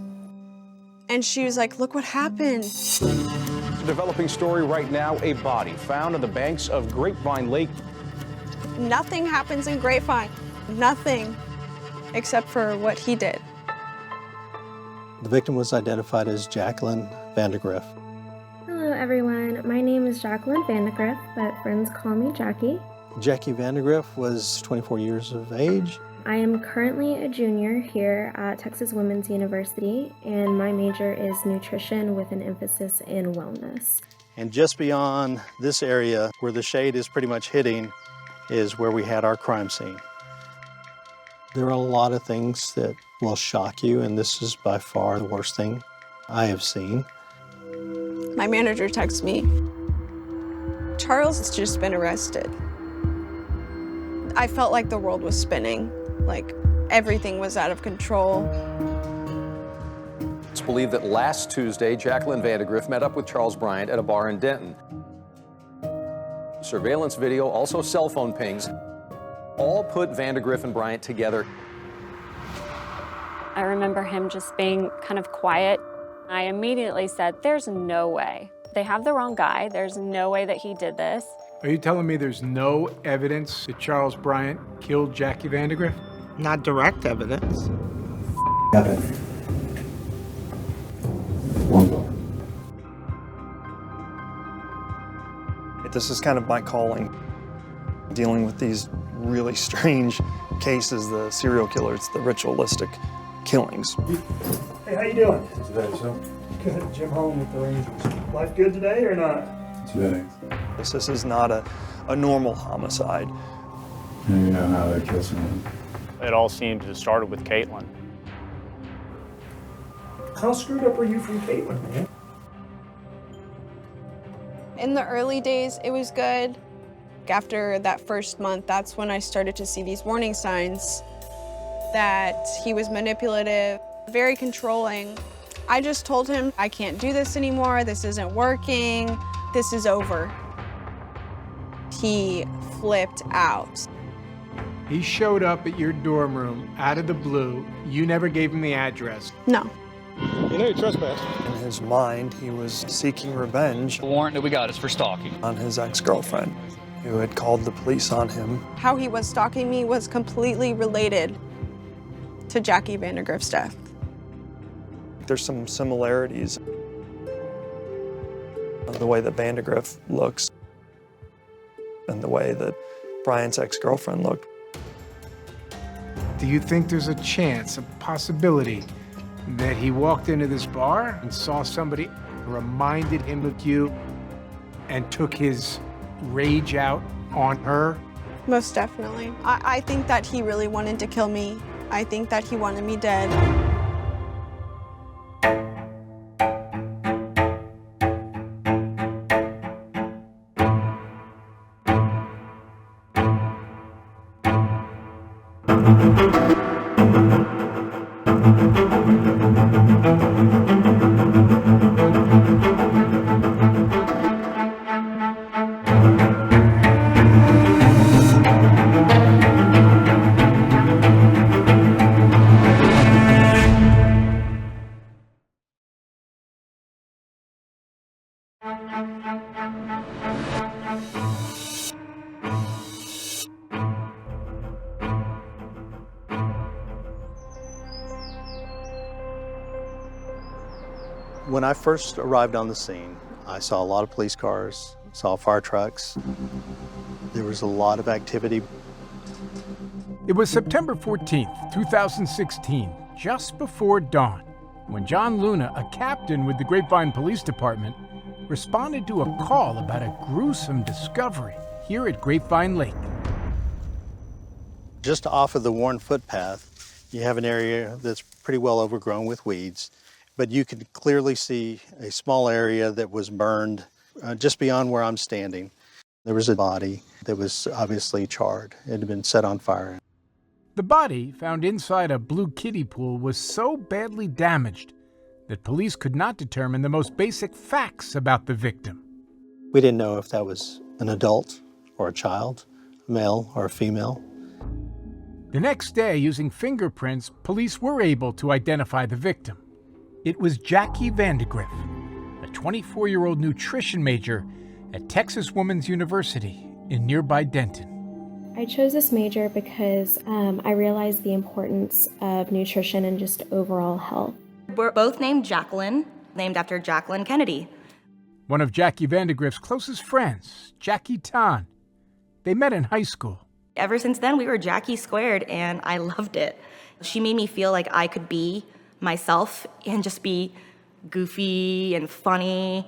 [SPEAKER 3] And she was like, look what happened.
[SPEAKER 4] A developing story right now, a body found on the banks of Grapevine Lake.
[SPEAKER 3] Nothing happens in Grapevine. Nothing except for what he did.
[SPEAKER 12] The victim was identified as Jacqueline Vandagriff.
[SPEAKER 13] Hello everyone, my name is Jacqueline Vandagriff, but friends call me Jackie.
[SPEAKER 12] Jackie Vandagriff was 24 years of age.
[SPEAKER 13] I am currently a junior here at Texas Women's University, and my major is nutrition with an emphasis in wellness.
[SPEAKER 12] And just beyond this area, where the shade is pretty much hitting, is where we had our crime scene. There are a lot of things that will shock you, and this is by far the worst thing I have seen.
[SPEAKER 3] My manager texted me, Charles has just been arrested. I felt like the world was spinning, like everything was out of control.
[SPEAKER 24] It's believed that last Tuesday, Jacqueline Vandagriff met up with Charles Bryant at a bar in Denton. Surveillance video, also cell phone pings, all put Vandagriff and Bryant together.
[SPEAKER 16] I remember him just being kind of quiet. I immediately said, there's no way. They have the wrong guy. There's no way that he did this.
[SPEAKER 26] Are you telling me there's no evidence that Charles Bryant killed Jackie Vandagriff?
[SPEAKER 27] Not direct evidence.
[SPEAKER 28] This is kind of my calling, dealing with these really strange cases, the serial killers, the ritualistic killings.
[SPEAKER 29] Hey, how you doing? Today, so? Good. Jim home with the Rangers. Life good today or not?
[SPEAKER 28] Today. This is not a normal homicide.
[SPEAKER 29] You know how they kill someone.
[SPEAKER 30] It all seemed to have started with Caitlin.
[SPEAKER 29] How screwed up are you from Caitlin, man?
[SPEAKER 3] In the early days, it was good. After that first month, that's when I started to see these warning signs that he was manipulative, very controlling. I just told him, I can't do this anymore, this isn't working, this is over. He flipped out.
[SPEAKER 26] He showed up at your dorm room out of the blue. You never gave him the address.
[SPEAKER 3] No.
[SPEAKER 28] You know you trespassed. In his mind, he was seeking revenge.
[SPEAKER 5] The warrant that we got is for stalking.
[SPEAKER 28] On his ex-girlfriend, who had called the police on him.
[SPEAKER 3] How he was stalking me was completely related to Jackie Vandagriff's death.
[SPEAKER 28] There's some similarities in the way that Vandagriff looks and the way that Bryant's ex-girlfriend looked.
[SPEAKER 26] Do you think there's a chance, a possibility, that he walked into this bar and saw somebody who reminded him of you and took his rage out on her?
[SPEAKER 3] Most definitely. I think that he really wanted to kill me. I think that he wanted me dead.
[SPEAKER 12] When I first arrived on the scene, I saw a lot of police cars, saw fire trucks. There was a lot of activity.
[SPEAKER 26] It was September 14th, 2016, just before dawn, when John Luna, a captain with the Grapevine Police Department, responded to a call about a gruesome discovery here at Grapevine Lake.
[SPEAKER 12] Just off of the worn footpath, you have an area that's pretty well overgrown with weeds, but you could clearly see a small area that was burned just beyond where I'm standing. There was a body that was obviously charred. It had been set on fire.
[SPEAKER 26] The body, found inside a blue kiddie pool, was so badly damaged that police could not determine the most basic facts about the victim.
[SPEAKER 12] We didn't know if that was an adult or a child, a male or a female.
[SPEAKER 26] The next day, using fingerprints, police were able to identify the victim. It was Jackie Vandagriff, a 24-year-old nutrition major at Texas Women's University in nearby Denton.
[SPEAKER 13] I chose this major because I realized the importance of nutrition and just overall health.
[SPEAKER 1] We're both named Jacqueline, named after Jacqueline Kennedy.
[SPEAKER 26] One of Jackie Vandagriff's closest friends, Jackie Tan. They met in high school.
[SPEAKER 1] Ever since then, we were Jackie squared, and I loved it. She made me feel like I could be myself and just be goofy and funny.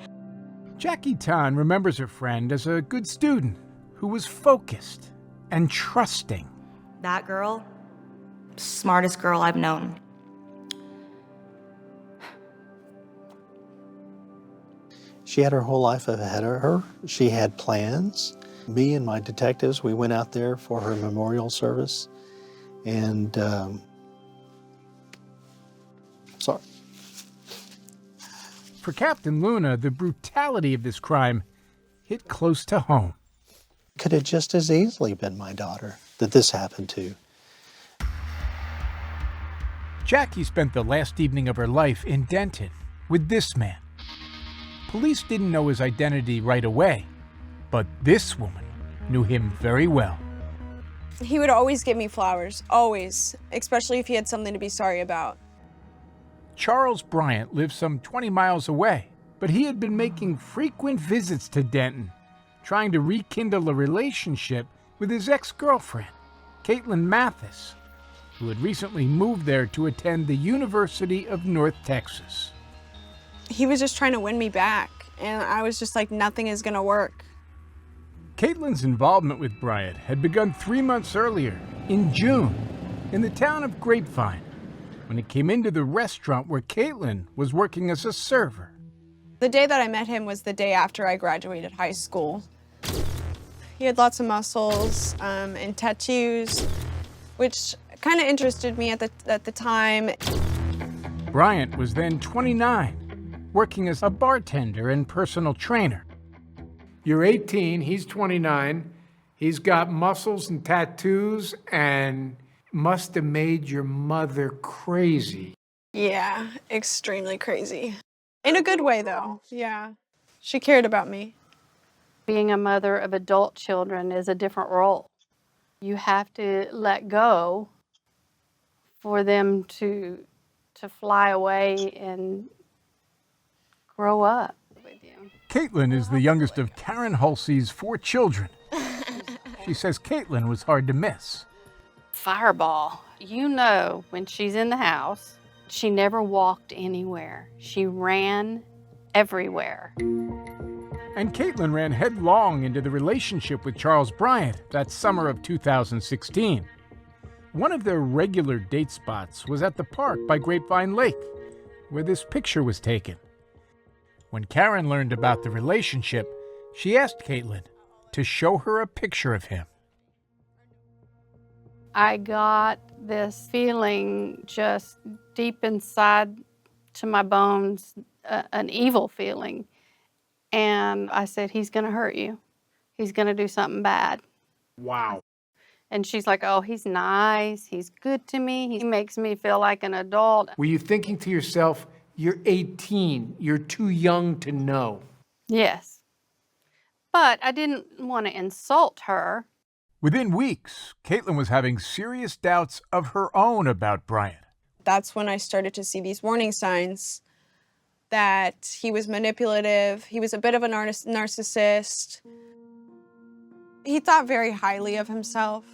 [SPEAKER 26] Jackie Tan remembers her friend as a good student who was focused and trusting.
[SPEAKER 1] That girl, smartest girl I've known.
[SPEAKER 12] She had her whole life ahead of her. She had plans. Me and my detectives, we went out there for her memorial service, and sorry.
[SPEAKER 26] For Captain Luna, the brutality of this crime hit close to home.
[SPEAKER 12] Could have just as easily been my daughter that this happened to.
[SPEAKER 26] Jackie spent the last evening of her life in Denton with this man. Police didn't know his identity right away, but this woman knew him very well.
[SPEAKER 3] He would always give me flowers, always, especially if he had something to be sorry about.
[SPEAKER 26] Charles Bryant lived some 20 miles away, but he had been making frequent visits to Denton, trying to rekindle a relationship with his ex-girlfriend, Caitlin Mathis, who had recently moved there to attend the University of North Texas.
[SPEAKER 3] He was just trying to win me back, and I was just like, nothing is gonna work.
[SPEAKER 26] Caitlin's involvement with Bryant had begun 3 months earlier, in June, in the town of Grapevine, when it came into the restaurant where Caitlin was working as a server.
[SPEAKER 3] The day that I met him was the day after I graduated high school. He had lots of muscles and tattoos, which kind of interested me at the time.
[SPEAKER 26] Bryant was then 29, working as a bartender and personal trainer. You're 18, he's 29. He's got muscles and tattoos and must have made your mother crazy.
[SPEAKER 3] Yeah, extremely crazy. In a good way, though, yeah. She cared about me.
[SPEAKER 2] Being a mother of adult children is a different role. You have to let go for them to fly away and grow up with you.
[SPEAKER 26] Caitlin is the youngest of Karen Halsey's 4 children. She says Caitlin was hard to miss.
[SPEAKER 2] Fireball. You know, when she's in the house, she never walked anywhere. She ran everywhere.
[SPEAKER 26] And Caitlin ran headlong into the relationship with Charles Bryant that summer of 2016. One of their regular date spots was at the park by Grapevine Lake, where this picture was taken. When Karen learned about the relationship, she asked Caitlin to show her a picture of him.
[SPEAKER 2] I got this feeling just deep inside to my bones, an evil feeling. And I said, he's going to hurt you. He's going to do something bad.
[SPEAKER 26] Wow.
[SPEAKER 2] And she's like, oh, he's nice. He's good to me. He makes me feel like an adult.
[SPEAKER 26] Were you thinking to yourself, you're 18, you're too young to know?
[SPEAKER 2] Yes. But I didn't want to insult her.
[SPEAKER 26] Within weeks, Caitlin was having serious doubts of her own about Bryant.
[SPEAKER 3] That's when I started to see these warning signs that he was manipulative. He was a bit of a narcissist. He thought very highly of himself.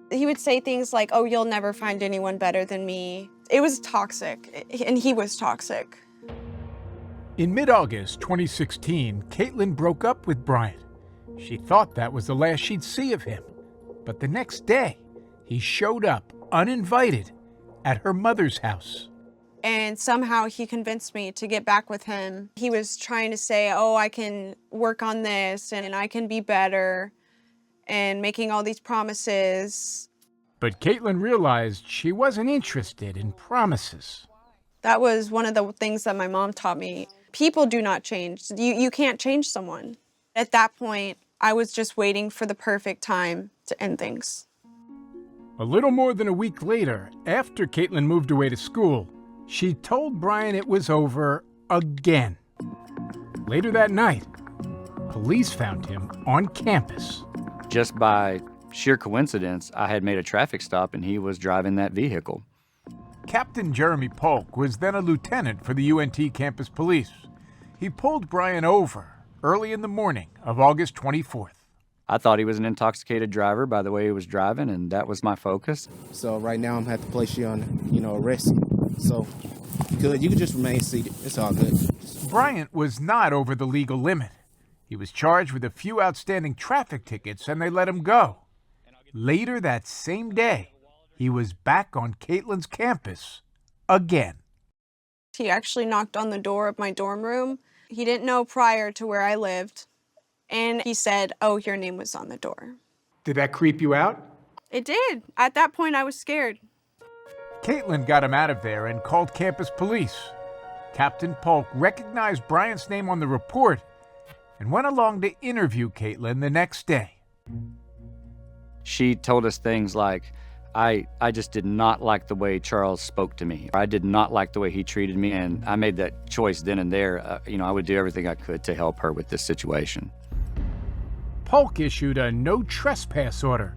[SPEAKER 3] He would say things like, oh, you'll never find anyone better than me. It was toxic, and he was toxic.
[SPEAKER 26] In mid-August 2016, Caitlin broke up with Bryant. She thought that was the last she'd see of him. But the next day, he showed up uninvited at her mother's house.
[SPEAKER 3] And somehow he convinced me to get back with him. He was trying to say, oh, I can work on this and I can be better, and making all these promises.
[SPEAKER 26] But Caitlin realized she wasn't interested in promises.
[SPEAKER 3] That was one of the things that my mom taught me. People do not change. You can't change someone. At that point, I was just waiting for the perfect time to end things.
[SPEAKER 26] A little more than a week later, after Caitlin moved away to school, she told Brian it was over again. Later that night, police found him on campus.
[SPEAKER 7] Just by sheer coincidence, I had made a traffic stop and he was driving that vehicle.
[SPEAKER 26] Captain Jeremy Polk was then a lieutenant for the UNT campus police. He pulled Brian over early in the morning of August 24th.
[SPEAKER 7] I thought he was an intoxicated driver by the way he was driving, and that was my focus.
[SPEAKER 8] So right now I'm going to have to place you on, arrest. So good, you can just remain seated. It's all good.
[SPEAKER 26] Bryant was not over the legal limit. He was charged with a few outstanding traffic tickets, and they let him go. Later that same day, he was back on Caitlin's campus again.
[SPEAKER 3] He actually knocked on the door of my dorm room. He didn't know prior to where I lived. And he said, oh, your name was on the door.
[SPEAKER 26] Did that creep you out?
[SPEAKER 3] It did. At that point, I was scared.
[SPEAKER 26] Caitlin got him out of there and called campus police. Captain Polk recognized Bryant's name on the report and went along to interview Caitlin the next day.
[SPEAKER 7] She told us things like, I just did not like the way Charles spoke to me. I did not like the way he treated me, and I made that choice then and there. I would do everything I could to help her with this situation.
[SPEAKER 26] Polk issued a no trespass order,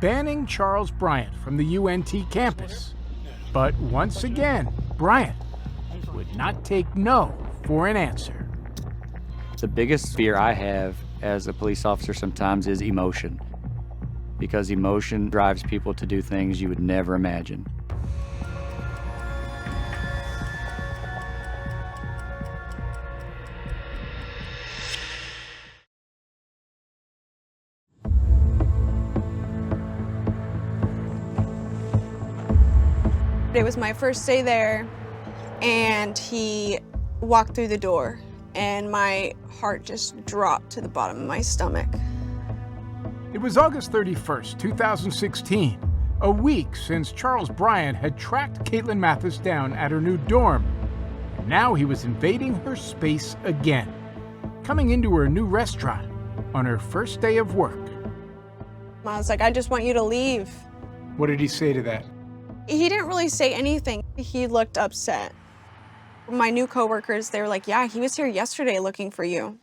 [SPEAKER 26] banning Charles Bryant from the UNT campus. But once again, Bryant would not take no for an answer.
[SPEAKER 7] The biggest fear I have as a police officer sometimes is emotion, because emotion drives people to do things you would never imagine.
[SPEAKER 3] It was my first day there, and he walked through the door, and my heart just dropped to the bottom of my stomach.
[SPEAKER 26] It was August 31st, 2016, a week since Charles Bryant had tracked Caitlin Mathis down at her new dorm. Now he was invading her space again, coming into her new restaurant on her first day of work.
[SPEAKER 3] I was like, I just want you to leave.
[SPEAKER 26] What did he say to that?
[SPEAKER 3] He didn't really say anything. He looked upset. My new coworkers, they were like, yeah, he was here yesterday looking for you.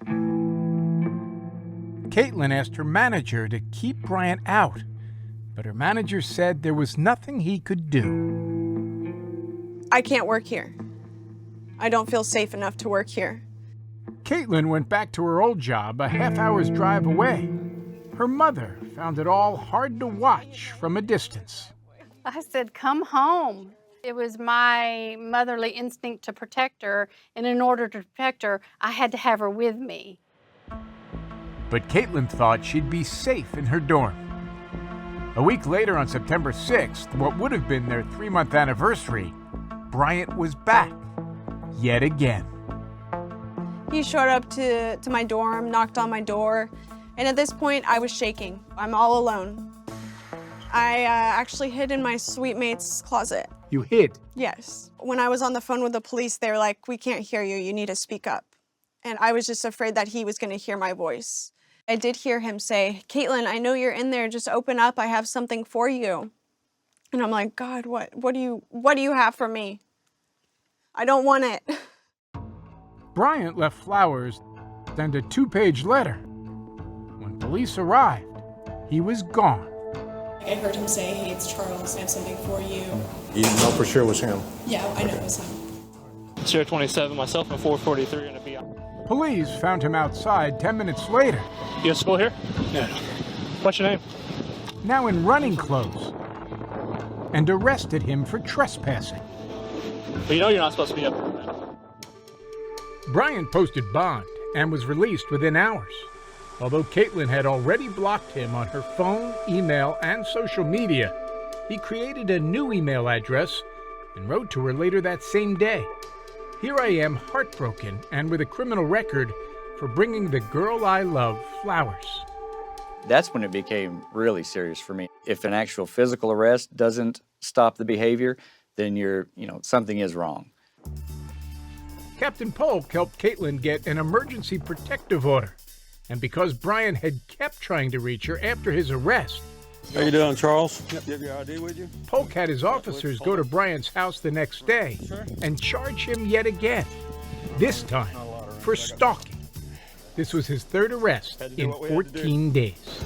[SPEAKER 26] Caitlin asked her manager to keep Bryant out, but her manager said there was nothing he could do.
[SPEAKER 3] I can't work here. I don't feel safe enough to work here.
[SPEAKER 26] Caitlin went back to her old job a half-hour's drive away. Her mother found it all hard to watch from a distance.
[SPEAKER 2] I said, come home. It was my motherly instinct to protect her, and in order to protect her, I had to have her with me.
[SPEAKER 26] But Caitlin thought she'd be safe in her dorm. A week later, on September 6th, what would have been their 3-month anniversary, Bryant was back, yet again.
[SPEAKER 3] He showed up to my dorm, knocked on my door, and at this point, I was shaking. I'm all alone. I actually hid in my suite mate's closet.
[SPEAKER 26] You hid?
[SPEAKER 3] Yes. When I was on the phone with the police, they were like, we can't hear you, you need to speak up. And I was just afraid that he was gonna hear my voice. I did hear him say, Caitlin, I know you're in there, just open up, I have something for you. And I'm like, God, what do you have for me? I don't want it.
[SPEAKER 26] Bryant left flowers and a 2-page letter. When police arrived, he was gone.
[SPEAKER 3] I heard him say, hey, it's Charles, I have something for you.
[SPEAKER 9] You didn't know for sure it was him?
[SPEAKER 3] Yeah, I know it was him.
[SPEAKER 11] Share 27, myself and 443 going to be on.
[SPEAKER 26] Police found him outside 10 minutes later.
[SPEAKER 11] You at school here? No. What's your name?
[SPEAKER 26] Now in running clothes, and arrested him for trespassing.
[SPEAKER 11] Well, you know you're not supposed to be up here, man.
[SPEAKER 26] Bryant posted bond and was released within hours. Although Caitlin had already blocked him on her phone, email, and social media, he created a new email address and wrote to her later that same day. Here I am, heartbroken and with a criminal record for bringing the girl I love flowers.
[SPEAKER 7] That's when it became really serious for me. If an actual physical arrest doesn't stop the behavior, then something is wrong.
[SPEAKER 26] Captain Polk helped Caitlin get an emergency protective order. And because Bryant had kept trying to reach her after his arrest,
[SPEAKER 28] How you doing, Charles? Yep. You have your ID with you?
[SPEAKER 26] Polk had his officers go to Bryant's house the next day and charge him yet again, this time for stalking. This was his third arrest in 14 days.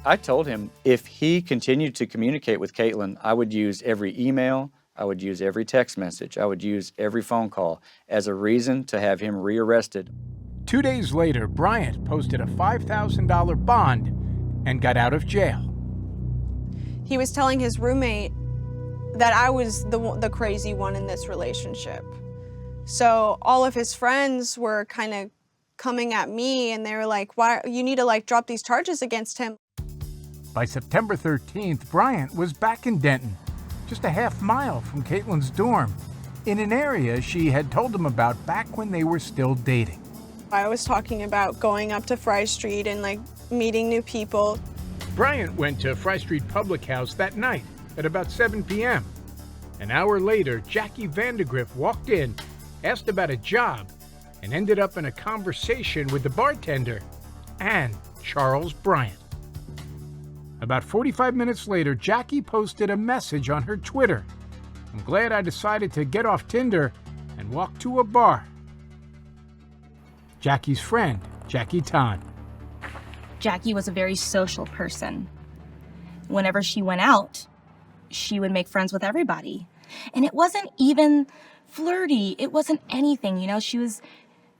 [SPEAKER 7] I told him if he continued to communicate with Caitlin, I would use every email, I would use every text message, I would use every phone call as a reason to have him rearrested.
[SPEAKER 26] 2 days later, Bryant posted a $5,000 bond and got out of jail.
[SPEAKER 3] He was telling his roommate that I was the crazy one in this relationship. So all of his friends were kind of coming at me and they were like, "Why you need to drop these charges against him."
[SPEAKER 26] By September 13th, Bryant was back in Denton, just a half mile from Caitlin's dorm, in an area she had told him about back when they were still dating.
[SPEAKER 3] I was talking about going up to Fry Street and meeting new people.
[SPEAKER 26] Bryant went to Fry Street Public House that night at about 7 p.m. An hour later, Jackie Vandagriff walked in, asked about a job, and ended up in a conversation with the bartender and Charles Bryant. About 45 minutes later, Jackie posted a message on her Twitter. "I'm glad I decided to get off Tinder and walk to a bar." Jackie's friend, Jackie Tan.
[SPEAKER 1] Jackie was a very social person. Whenever she went out, she would make friends with everybody. And it wasn't even flirty. It wasn't anything, She was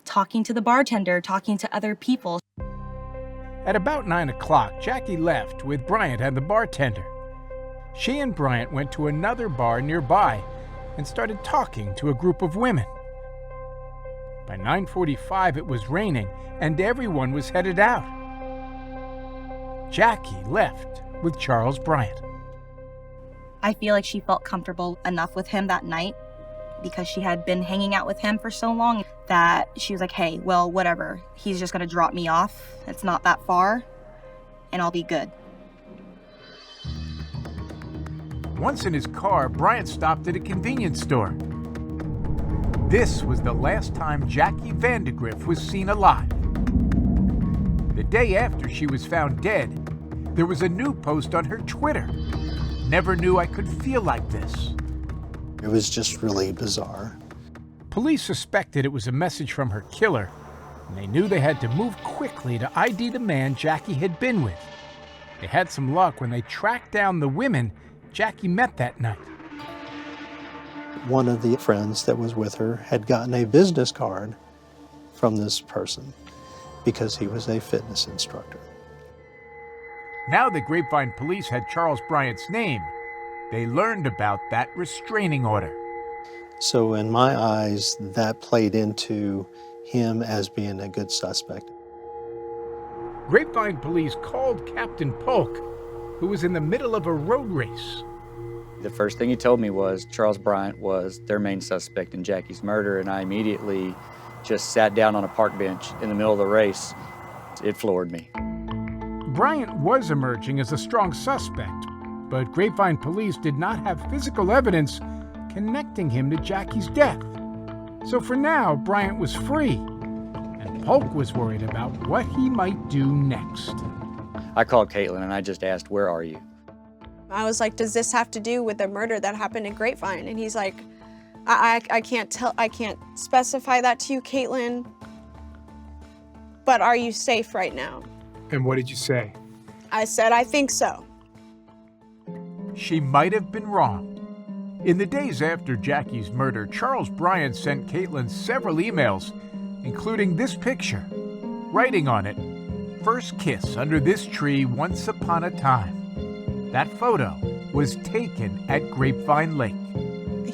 [SPEAKER 1] talking to the bartender, talking to other people.
[SPEAKER 26] At about 9 o'clock, Jackie left with Bryant and the bartender. She and Bryant went to another bar nearby and started talking to a group of women. By 9:45, it was raining and everyone was headed out. Jackie left with Charles Bryant.
[SPEAKER 1] I feel like she felt comfortable enough with him that night because she had been hanging out with him for so long that she was like, "Hey, well, whatever. He's just gonna drop me off. It's not that far, and I'll be good."
[SPEAKER 26] Once in his car, Bryant stopped at a convenience store. This was the last time Jackie Vandagriff was seen alive. The day after she was found dead, there was a new post on her Twitter. "Never knew I could feel like this."
[SPEAKER 12] It was just really bizarre.
[SPEAKER 26] Police suspected it was a message from her killer, and they knew they had to move quickly to ID the man Jackie had been with. They had some luck when they tracked down the women Jackie met that night.
[SPEAKER 12] One of the friends that was with her had gotten a business card from this person because he was a fitness instructor.
[SPEAKER 26] Now the Grapevine police had Charles Bryant's name. They learned about that restraining order.
[SPEAKER 12] So in my eyes, that played into him as being a good suspect.
[SPEAKER 26] Grapevine police called Captain Polk, who was in the middle of a road race.
[SPEAKER 7] The first thing he told me was Charles Bryant was their main suspect in Jackie's murder, and I immediately just sat down on a park bench in the middle of the race. It floored me.
[SPEAKER 26] Bryant was emerging as a strong suspect, but Grapevine police did not have physical evidence connecting him to Jackie's death. So for now, Bryant was free, and Polk was worried about what he might do next.
[SPEAKER 7] I called Caitlin and I just asked, "Where are you?"
[SPEAKER 3] I was like, "Does this have to do with the murder that happened in Grapevine?" And he's like, I can't specify that to you, Caitlin, but are you safe right now?"
[SPEAKER 26] And what did you say?
[SPEAKER 3] I said, "I think so."
[SPEAKER 26] She might have been wrong. In the days after Jackie's murder, Charles Bryant sent Caitlin several emails, including this picture, writing on it, "First kiss under this tree once upon a time." That photo was taken at Grapevine Lake.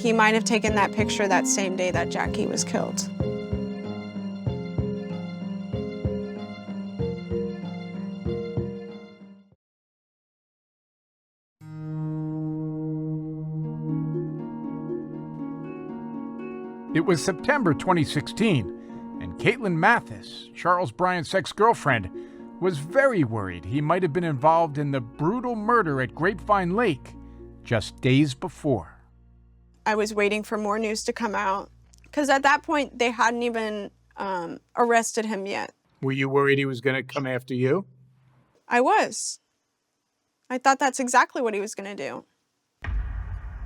[SPEAKER 3] He might have taken that picture that same day that Jackie was killed.
[SPEAKER 26] It was September 2016, and Caitlin Mathis, Charles Bryant's ex-girlfriend, was very worried he might have been involved in the brutal murder at Grapevine Lake just days before.
[SPEAKER 3] I was waiting for more news to come out, because at that point, they hadn't even arrested him yet.
[SPEAKER 26] Were you worried he was going to come after you?
[SPEAKER 3] I was. I thought that's exactly what he was going to do.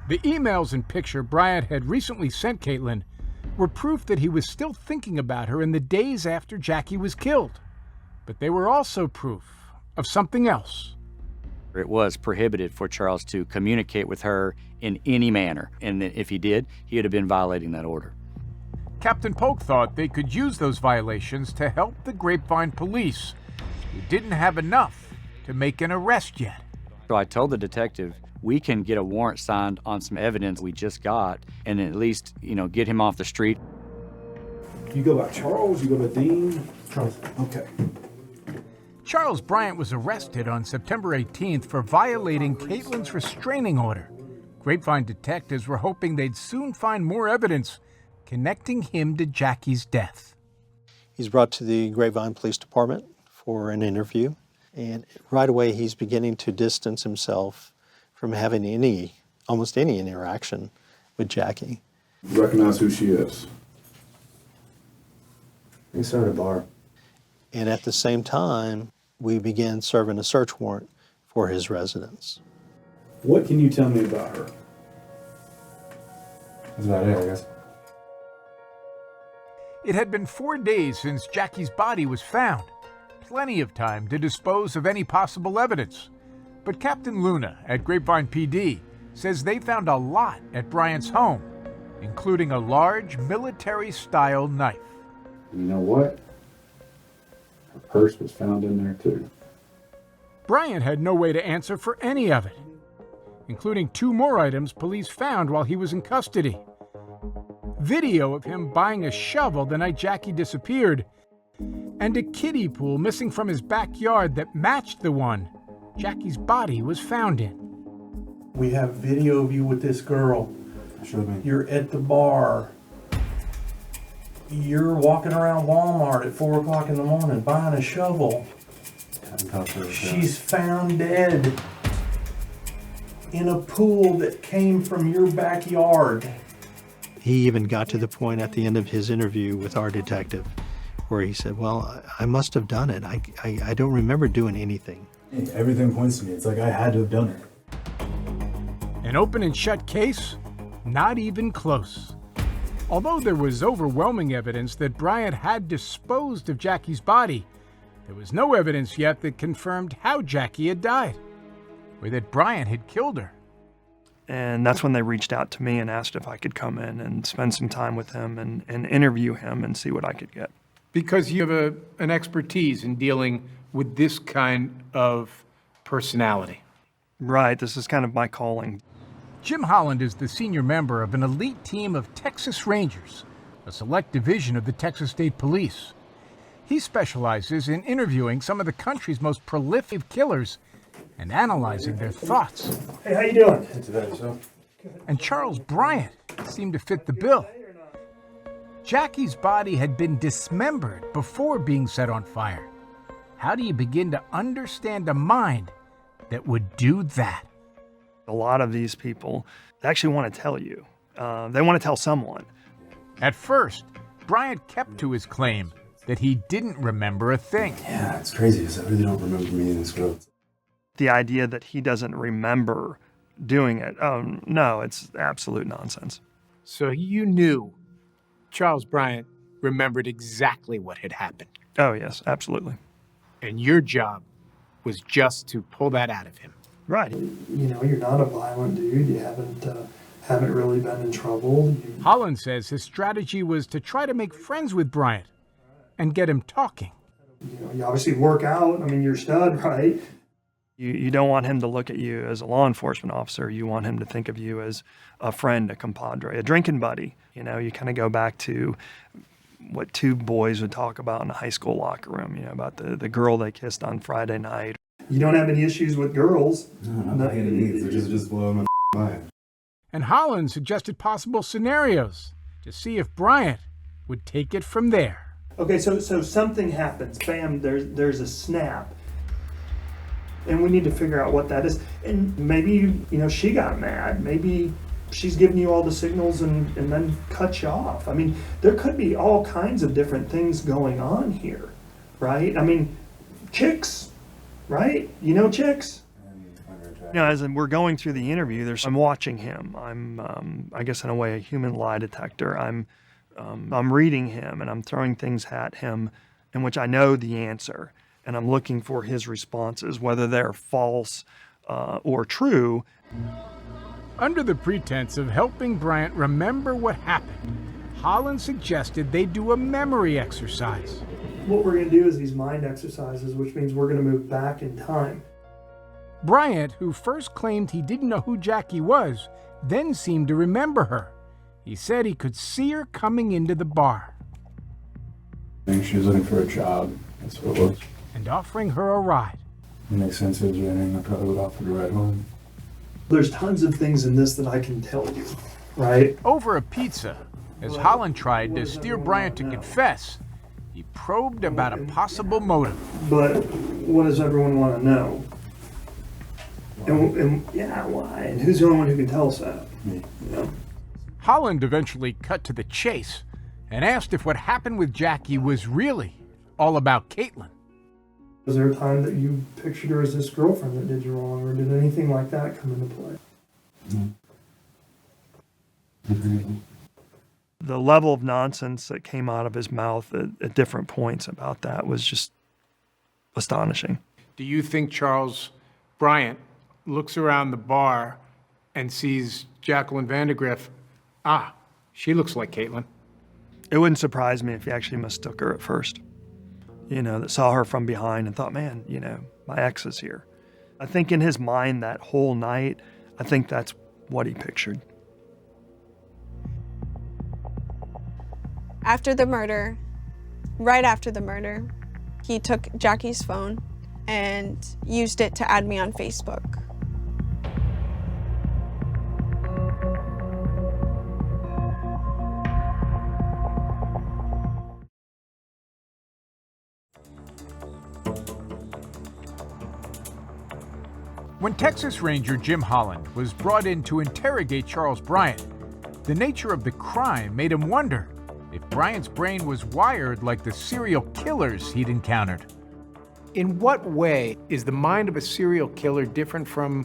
[SPEAKER 26] The emails and picture Bryant had recently sent Caitlin were proof that he was still thinking about her in the days after Jackie was killed. But they were also proof of something else.
[SPEAKER 7] It was prohibited for Charles to communicate with her in any manner, and that if he did, he would have been violating that order.
[SPEAKER 26] Captain Polk thought they could use those violations to help the Grapevine police, who didn't have enough to make an arrest yet.
[SPEAKER 7] So I told the detective, we can get a warrant signed on some evidence we just got and at least, get him off the street.
[SPEAKER 29] You go by Charles, you go by Dean? Charles. Okay.
[SPEAKER 26] Charles Bryant was arrested on September 18th for violating Caitlin's restraining order. Grapevine detectives were hoping they'd soon find more evidence connecting him to Jackie's death.
[SPEAKER 12] He's brought to the Grapevine Police Department for an interview, and right away he's beginning to distance himself from having almost any interaction with Jackie.
[SPEAKER 29] You recognize who she is? We started a bar.
[SPEAKER 12] And at the same time, we began serving a search warrant for his residence.
[SPEAKER 29] What can you tell me about her? That's about it, I guess.
[SPEAKER 26] It had been 4 days since Jackie's body was found. Plenty of time to dispose of any possible evidence. But Captain Luna at Grapevine PD says they found a lot at Bryant's home, including a large military-style knife.
[SPEAKER 29] You know what? Her purse was found in there too.
[SPEAKER 26] Bryant had no way to answer for any of it, including 2 more items police found while he was in custody. Video of him buying a shovel the night Jackie disappeared, and a kiddie pool missing from his backyard that matched the one Jackie's body was found in.
[SPEAKER 29] We have video of you with this girl. Show me. You're at the bar. You're walking around Walmart at 4 o'clock in the morning buying a shovel. She's found dead in a pool that came from your backyard.
[SPEAKER 12] He even got to the point at the end of his interview with our detective where he said, well, I must have done it. I don't remember doing anything.
[SPEAKER 29] Hey, everything points to me. It's like I had to have done it.
[SPEAKER 26] An open and shut case? Not even close. Although there was overwhelming evidence that Bryant had disposed of Jackie's body, there was no evidence yet that confirmed how Jackie had died, or that Bryant had killed her.
[SPEAKER 28] And that's when they reached out to me and asked if I could come in and spend some time with him and interview him and see what I could get.
[SPEAKER 26] Because you have an expertise in dealing with this kind of personality.
[SPEAKER 28] Right, this is kind of my calling.
[SPEAKER 26] Jim Holland is the senior member of an elite team of Texas Rangers, a select division of the Texas State Police. He specializes in interviewing some of the country's most prolific killers and analyzing their thoughts.
[SPEAKER 29] Hey, how you doing? Today, so.
[SPEAKER 26] And Charles Bryant seemed to fit the bill. Jackie's body had been dismembered before being set on fire. How do you begin to understand a mind that would do that?
[SPEAKER 28] A lot of these people actually want to tell you. They want to tell someone.
[SPEAKER 26] At first, Bryant kept to his claim that he didn't remember a thing.
[SPEAKER 29] Yeah, it's crazy because I really don't remember meeting this girl.
[SPEAKER 28] The idea that he doesn't remember doing it, no, it's absolute nonsense.
[SPEAKER 26] So you knew Charles Bryant remembered exactly what had happened.
[SPEAKER 28] Oh, yes, absolutely.
[SPEAKER 26] And your job was just to pull that out of him.
[SPEAKER 28] Right.
[SPEAKER 29] You know, you're not a violent dude. You haven't
[SPEAKER 14] haven't really been in trouble.
[SPEAKER 26] Holland says his strategy was to try to make friends with Bryant and get him talking.
[SPEAKER 14] You obviously work out. I mean, you're a stud, right?
[SPEAKER 28] You don't want him to look at you as a law enforcement officer. You want him to think of you as a friend, a compadre, a drinking buddy. You know, you kind of go back to what two boys would talk about in a high school locker room, you know, about the girl they kissed on Friday night.
[SPEAKER 14] You don't have any issues with girls.
[SPEAKER 15] No, not by any means. They're just blowing my mind.
[SPEAKER 26] And Holland suggested possible scenarios to see if Bryant would take it from there.
[SPEAKER 14] Okay, so something happens. Bam, there's a snap. And we need to figure out what that is. And maybe, you know, she got mad. Maybe she's giving you all the signals and then cut you off. I mean, there could be all kinds of different things going on here, right? I mean, chicks, right? You know chicks?
[SPEAKER 28] You know, as we're going through the interview, I'm watching him. I'm, I guess in a way, a human lie detector. I'm reading him and I'm throwing things at him in which I know the answer. And I'm looking for his responses, whether they're false or true.
[SPEAKER 26] Under the pretense of helping Bryant remember what happened, Holland suggested they do a memory exercise.
[SPEAKER 14] What we're going to do is these mind exercises, which means we're going to move back in time.
[SPEAKER 26] Bryant, who first claimed he didn't know who Jackie was, then seemed to remember her. He said he could see her coming into the bar.
[SPEAKER 15] I think she was looking for a job. That's what it was.
[SPEAKER 26] And offering her a ride.
[SPEAKER 15] It makes sense. It was raining. I probably would offer a ride home.
[SPEAKER 14] There's tons of things in this that I can tell you, right?
[SPEAKER 26] Over a pizza, as Holland tried to steer Bryant to confess, he probed about a possible motive.
[SPEAKER 14] But what does everyone want to know? And yeah, why? And who's the only one who can tell us that?
[SPEAKER 15] Me.
[SPEAKER 14] You know?
[SPEAKER 26] Holland eventually cut to the chase and asked if what happened with Jackie was really all about Caitlin.
[SPEAKER 14] Was there a time that you pictured her as this girlfriend that did you wrong, or did anything like that come into play?
[SPEAKER 15] Mm-hmm.
[SPEAKER 28] The level of nonsense that came out of his mouth at different points about that was just astonishing.
[SPEAKER 26] Do you think Charles Bryant looks around the bar and sees Jacqueline Vandagriff? Ah, she looks like Caitlin.
[SPEAKER 28] It wouldn't surprise me if he actually mistook her at first. You know, that saw her from behind and thought, man, you know, my ex is here. I think in his mind that whole night, I think that's what he pictured.
[SPEAKER 3] After the murder, right after the murder, he took Jackie's phone and used it to add me on Facebook.
[SPEAKER 26] When Texas Ranger Jim Holland was brought in to interrogate Charles Bryant, the nature of the crime made him wonder if Bryant's brain was wired like the serial killers he'd encountered. In what way is the mind of a serial killer different from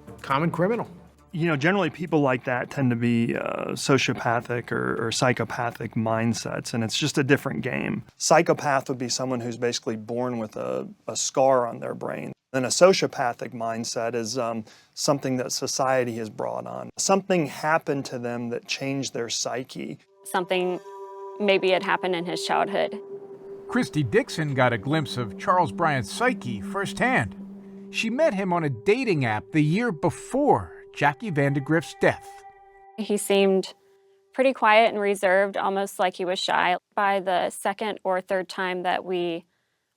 [SPEAKER 26] a common criminal?
[SPEAKER 28] You know, generally people like that tend to be sociopathic or psychopathic mindsets, and it's just a different game. Psychopath would be someone who's basically born with a scar on their brain. And a sociopathic mindset is something that society has brought on. Something happened to them that changed their psyche.
[SPEAKER 16] Something maybe had happened in his childhood.
[SPEAKER 26] Christy Dixon got a glimpse of Charles Bryant's psyche firsthand. She met him on a dating app the year before Jackie Vandagriff's death.
[SPEAKER 16] He seemed pretty quiet and reserved, almost like he was shy. By the second or third time that we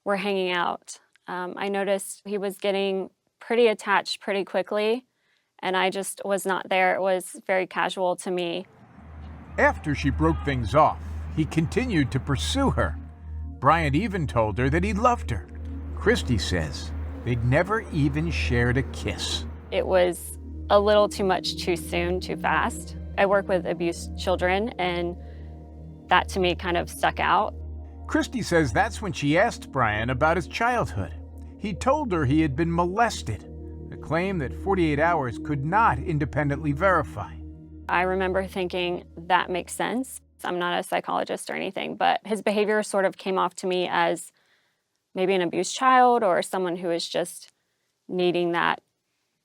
[SPEAKER 16] were hanging out, I noticed he was getting pretty attached pretty quickly, and I just was not there. It was very casual to me.
[SPEAKER 26] After she broke things off, he continued to pursue her. Bryant even told her that he loved her. Christy says they'd never even shared a kiss.
[SPEAKER 16] It was a little too much too soon, too fast. I work with abused children, and that to me kind of stuck out.
[SPEAKER 26] Christy says that's when she asked Bryant about his childhood. He told her he had been molested, a claim that 48 Hours could not independently verify.
[SPEAKER 16] I remember thinking, that makes sense. I'm not a psychologist or anything, but his behavior sort of came off to me as maybe an abused child or someone who is just needing that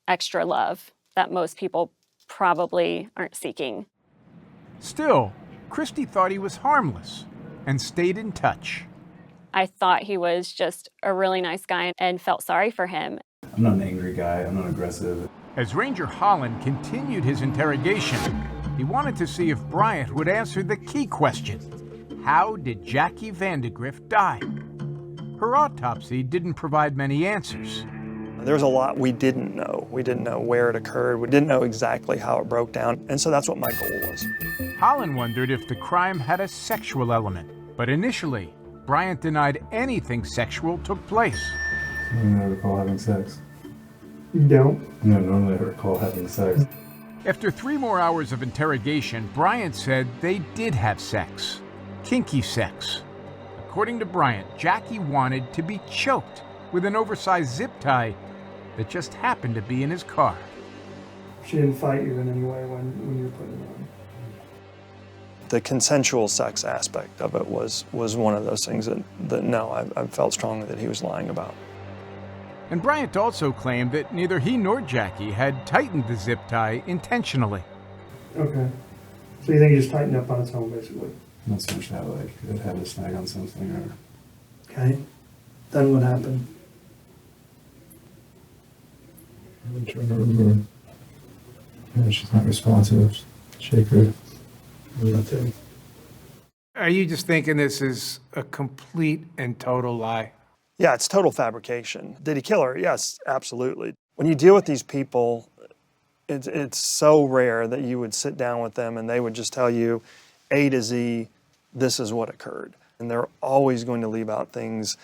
[SPEAKER 16] extra love that most people probably aren't seeking.
[SPEAKER 26] Still, Christy thought he was harmless and stayed in touch.
[SPEAKER 16] I thought he was just a really nice guy and felt sorry for him.
[SPEAKER 15] I'm not an angry guy. I'm not aggressive.
[SPEAKER 26] As Ranger Holland continued his interrogation, he wanted to see if Bryant would answer the key question: how did Jackie Vandagriff die? Her autopsy didn't provide many answers.
[SPEAKER 28] There's a lot we didn't know. We didn't know where it occurred. We didn't know exactly how it broke down. And so that's what my goal was.
[SPEAKER 26] Holland wondered if the crime had a sexual element, but initially, Bryant denied anything sexual took place.
[SPEAKER 15] I don't recall having sex.
[SPEAKER 14] You don't?
[SPEAKER 15] No, normally I recall having sex.
[SPEAKER 26] After 3 more hours of interrogation, Bryant said they did have sex. Kinky sex. According to Bryant, Jackie wanted to be choked with an oversized zip tie that just happened to be in his car.
[SPEAKER 14] She didn't fight you in any way when you were putting it on?
[SPEAKER 28] The consensual sex aspect of it was one of those things that no, I felt strongly that he was lying about.
[SPEAKER 26] And Bryant also claimed that neither he nor Jackie had tightened the zip tie intentionally.
[SPEAKER 14] Okay. So you think he just tightened up on its own, basically?
[SPEAKER 15] Not so much that, like, it had a snag on something or...
[SPEAKER 14] Okay. Then what happened?
[SPEAKER 15] I'm trying to remember. Yeah, she's not responsive. Shake her. Nothing.
[SPEAKER 26] Are you just thinking this is a complete and total lie?
[SPEAKER 28] Yeah, it's total fabrication. Did he kill her? Yes, absolutely. When you deal with these people, it's so rare that you would sit down with them and they would just tell you A to Z, this is what occurred. And they're always going to leave out things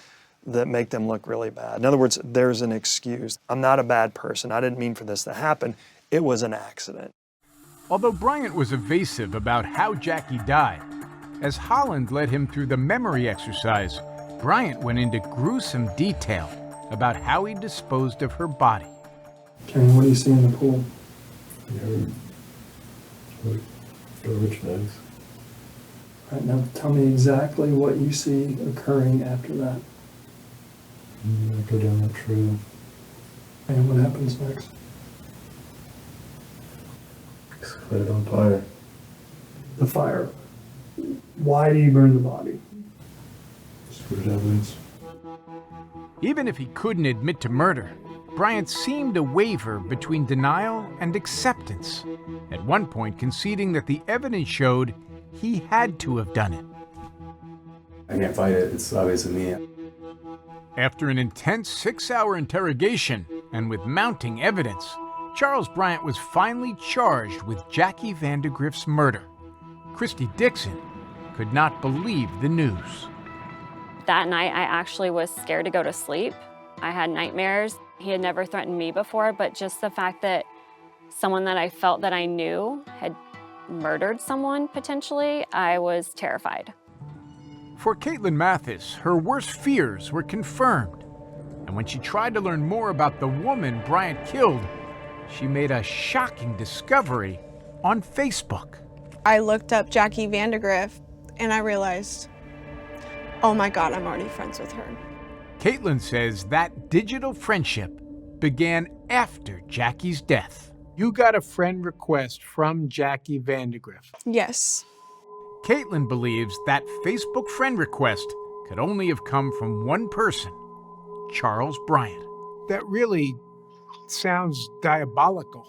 [SPEAKER 28] that make them look really bad. In other words, there's an excuse. I'm not a bad person. I didn't mean for this to happen. It was an accident.
[SPEAKER 26] Although Bryant was evasive about how Jackie died, as Holland led him through the memory exercise, Bryant went into gruesome detail about how he disposed of her body.
[SPEAKER 14] Okay, what do you see in the pool?
[SPEAKER 15] Garbage bags.
[SPEAKER 14] All right, now tell me exactly what you see occurring after that.
[SPEAKER 15] I go down that trail.
[SPEAKER 14] And what happens next?
[SPEAKER 15] Set it on fire.
[SPEAKER 14] The fire. Why do you burn the body?
[SPEAKER 15] Spirit evidence.
[SPEAKER 26] Even if he couldn't admit to murder, Bryant seemed to waver between denial and acceptance, at one point conceding that the evidence showed he had to have done it.
[SPEAKER 15] I can't fight it. It's obviously me.
[SPEAKER 26] After an intense 6-hour interrogation and with mounting evidence, Charles Bryant was finally charged with Jackie Vandagriff's murder. Christy Dixon could not believe the news.
[SPEAKER 16] That night, I actually was scared to go to sleep. I had nightmares. He had never threatened me before, but just the fact that someone that I felt that I knew had murdered someone potentially, I was terrified.
[SPEAKER 26] For Caitlin Mathis, her worst fears were confirmed. And when she tried to learn more about the woman Bryant killed, she made a shocking discovery on Facebook.
[SPEAKER 3] I looked up Jackie Vandagriff and I realized, oh my God, I'm already friends with her.
[SPEAKER 26] Caitlin says that digital friendship began after Jackie's death. You got a friend request from Jackie Vandagriff.
[SPEAKER 3] Yes.
[SPEAKER 26] Caitlin believes that Facebook friend request could only have come from one person, Charles Bryant. That really sounds diabolical.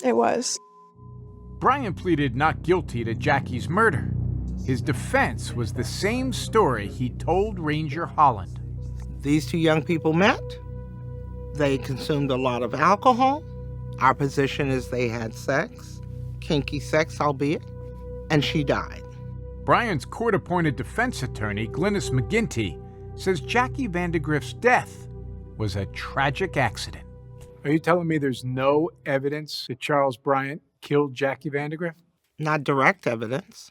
[SPEAKER 3] It was.
[SPEAKER 26] Bryant pleaded not guilty to Jackie's murder. His defense was the same story he told Ranger Holland.
[SPEAKER 27] These two young people met. They consumed a lot of alcohol. Our position is they had sex, kinky sex albeit, and she died.
[SPEAKER 26] Bryant's court-appointed defense attorney, Glynis McGinty, says Jackie Vandagriff's death was a tragic accident. Are you telling me there's no evidence that Charles Bryant killed Jackie Vandagriff?
[SPEAKER 27] Not direct evidence.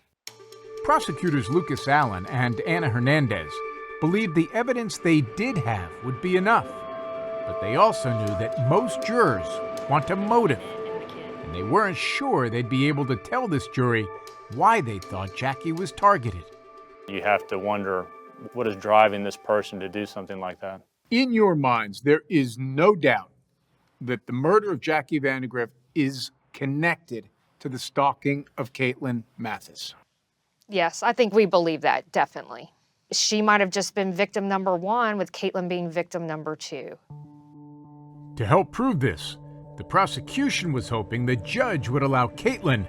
[SPEAKER 26] Prosecutors Lucas Allen and Anna Hernandez believed the evidence they did have would be enough, but they also knew that most jurors want a motive, and they weren't sure they'd be able to tell this jury why they thought Jackie was targeted.
[SPEAKER 30] You have to wonder what is driving this person to do something like that.
[SPEAKER 26] In your minds, there is no doubt that the murder of Jackie Vandagriff is connected to the stalking of Caitlin Mathis.
[SPEAKER 6] Yes, I think we believe that, definitely. She might have just been victim number 1 with Caitlin being victim number 2.
[SPEAKER 26] To help prove this, the prosecution was hoping the judge would allow Caitlin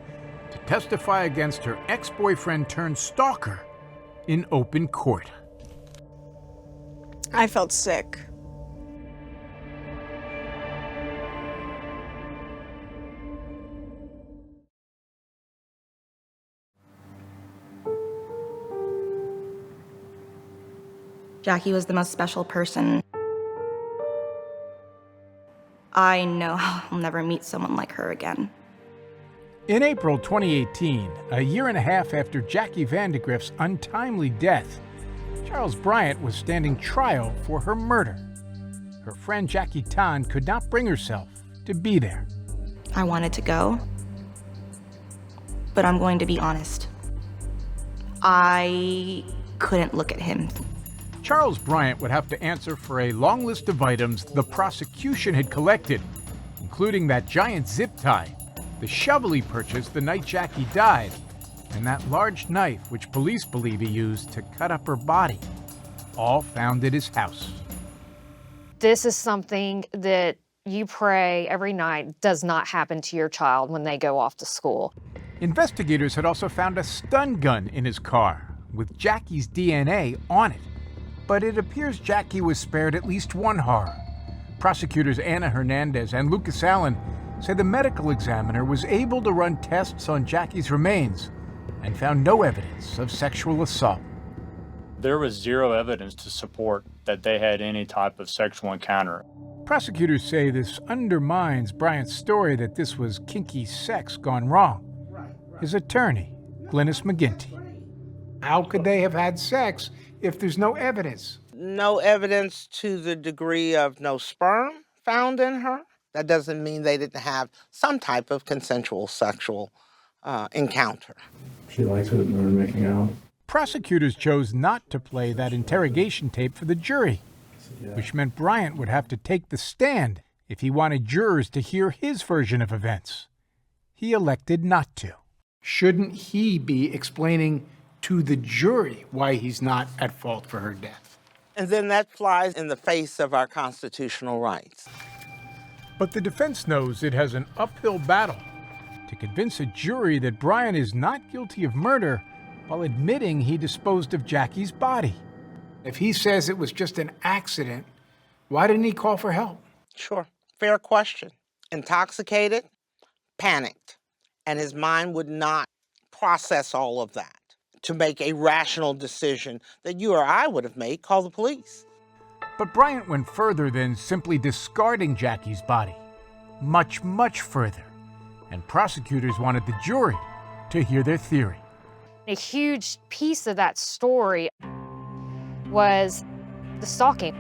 [SPEAKER 26] to testify against her ex-boyfriend turned stalker in open court.
[SPEAKER 3] I felt sick.
[SPEAKER 1] Jackie was the most special person. I know I'll never meet someone like her again.
[SPEAKER 26] In April 2018, a year and a half after Jackie Vandagriff's untimely death, Charles Bryant was standing trial for her murder. Her friend Jackie Tan could not bring herself to be there.
[SPEAKER 1] I wanted to go, but I'm going to be honest. I couldn't look at him.
[SPEAKER 26] Charles Bryant would have to answer for a long list of items the prosecution had collected, including that giant zip tie, the shovel he purchased the night Jackie died, and that large knife which police believe he used to cut up her body, all found at his house.
[SPEAKER 6] This is something that you pray every night does not happen to your child when they go off to school.
[SPEAKER 26] Investigators had also found a stun gun in his car with Jackie's DNA on it. But it appears Jackie was spared at least one horror. Prosecutors Anna Hernandez and Lucas Allen say the medical examiner was able to run tests on Jackie's remains and found no evidence of sexual assault.
[SPEAKER 30] There was zero evidence to support that they had any type of sexual encounter.
[SPEAKER 26] Prosecutors say this undermines Bryant's story that this was kinky sex gone wrong. His attorney, Glynis McGinty. How could they have had sex if there's no evidence?
[SPEAKER 27] No evidence to the degree of no sperm found in her. That doesn't mean they didn't have some type of consensual sexual encounter.
[SPEAKER 15] She likes it when we're making out.
[SPEAKER 26] Prosecutors chose not to play that interrogation tape for the jury, which meant Bryant would have to take the stand if he wanted jurors to hear his version of events. He elected not to. Shouldn't he be explaining to the jury why he's not at fault for her death?
[SPEAKER 27] And then that flies in the face of our constitutional rights.
[SPEAKER 26] But the defense knows it has an uphill battle to convince a jury that Bryant is not guilty of murder while admitting he disposed of Jackie's body. If he says it was just an accident, why didn't he call for help?
[SPEAKER 27] Sure, fair question. Intoxicated, panicked, and his mind would not process all of that to make a rational decision that you or I would have made. Call the police.
[SPEAKER 26] But Bryant went further than simply discarding Jackie's body. Much, much further. And prosecutors wanted the jury to hear their theory.
[SPEAKER 6] A huge piece of that story was the stalking.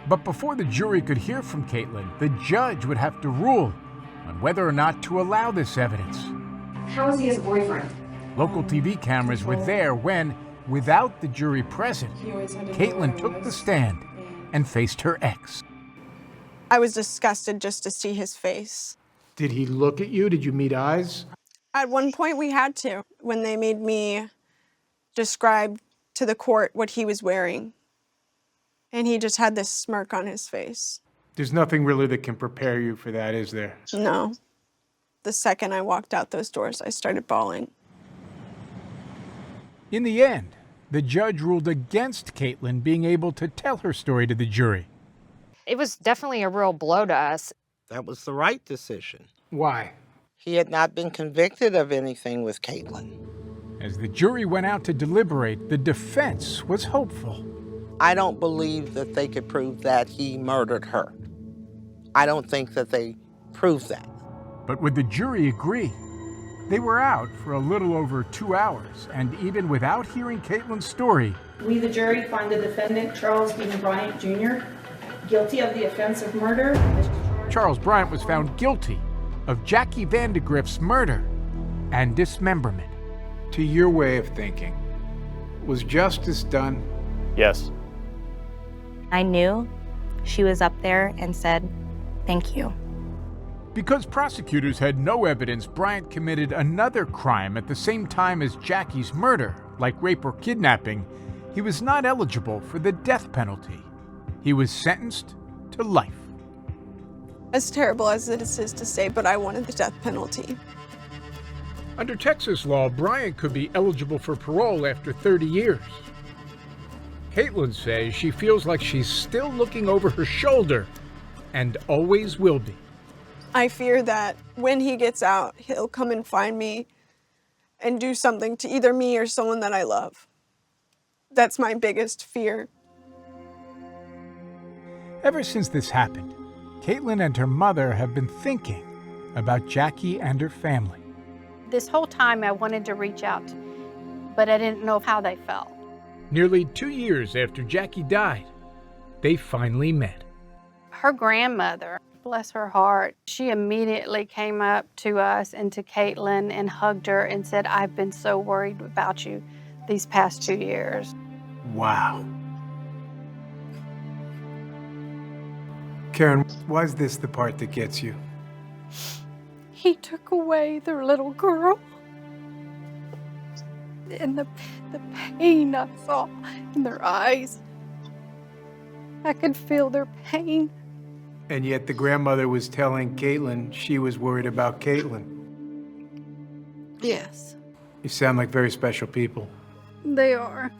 [SPEAKER 26] But before the jury could hear from Caitlin, the judge would have to rule on whether or not to allow this evidence.
[SPEAKER 10] How is he his boyfriend?
[SPEAKER 26] Local TV cameras were there when, without the jury present, Caitlin took the stand and faced her ex.
[SPEAKER 3] I was disgusted just to see his face.
[SPEAKER 26] Did he look at you? Did you meet eyes?
[SPEAKER 3] At one point we had to, when they made me describe to the court what he was wearing. And he just had this smirk on his face.
[SPEAKER 26] There's nothing really that can prepare you for that, is there?
[SPEAKER 3] No. The second I walked out those doors, I started bawling.
[SPEAKER 26] In the end, the judge ruled against Caitlin being able to tell her story to the jury.
[SPEAKER 6] It was definitely a real blow to us.
[SPEAKER 27] That was the right decision.
[SPEAKER 26] Why?
[SPEAKER 27] He had not been convicted of anything with Caitlin.
[SPEAKER 26] As the jury went out to deliberate, the defense was hopeful.
[SPEAKER 27] I don't believe that they could prove that he murdered her. I don't think that they proved that.
[SPEAKER 26] But would the jury agree? They were out for a little over 2 hours, and even without hearing Caitlin's story,
[SPEAKER 17] We, the jury, find the defendant, Charles Dean Bryant, Jr., guilty of the offense of murder.
[SPEAKER 26] Charles Bryant was found guilty of Jackie Vandagriff's murder and dismemberment. To your way of thinking, was justice done?
[SPEAKER 30] Yes.
[SPEAKER 1] I knew she was up there and said, thank you.
[SPEAKER 4] Because prosecutors had no evidence Bryant committed another crime at the same time as Jackie's murder, like rape or kidnapping, he was not eligible for the death penalty. He was sentenced to life.
[SPEAKER 3] As terrible as it is to say, but I wanted the death penalty.
[SPEAKER 4] Under Texas law, Bryant could be eligible for parole after 30 years. Caitlin says she feels like she's still looking over her shoulder, and always will be.
[SPEAKER 3] I fear that when he gets out, he'll come and find me and do something to either me or someone that I love. That's my biggest fear.
[SPEAKER 4] Ever since this happened, Caitlin and her mother have been thinking about Jackie and her family.
[SPEAKER 2] This whole time I wanted to reach out, but I didn't know how they felt.
[SPEAKER 4] Nearly 2 years after Jackie died, they finally met.
[SPEAKER 2] Her grandmother, bless her heart, she immediately came up to us and to Caitlin and hugged her and said, "I've been so worried about you these past 2 years."
[SPEAKER 4] Wow.
[SPEAKER 26] Karen, why is this the part that gets you?
[SPEAKER 2] He took away their little girl. And the pain I saw in their eyes. I could feel their pain.
[SPEAKER 26] And yet the grandmother was telling Caitlin she was worried about Caitlin.
[SPEAKER 2] Yes,
[SPEAKER 26] You sound like very special people.
[SPEAKER 2] they are.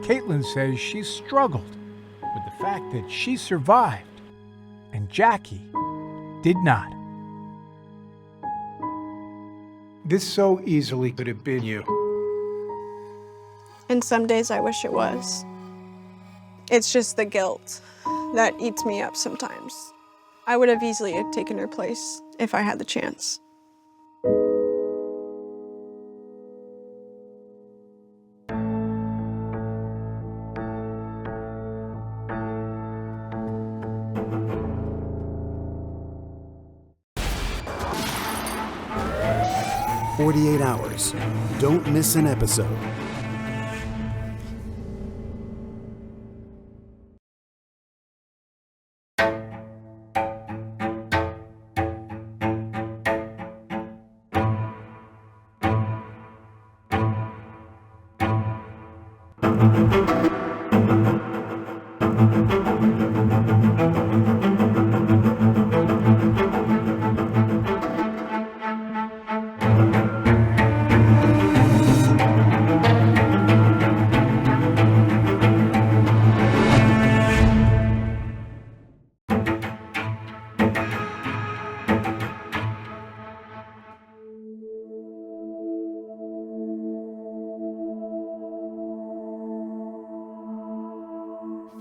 [SPEAKER 4] Caitlin says she struggled with the fact that she survived and Jackie did not.
[SPEAKER 26] This so easily could have been you.
[SPEAKER 3] And some days I wish it was. It's just the guilt that eats me up sometimes. I would have easily taken her place if I had the chance.
[SPEAKER 5] "48 Hours. Don't miss an episode."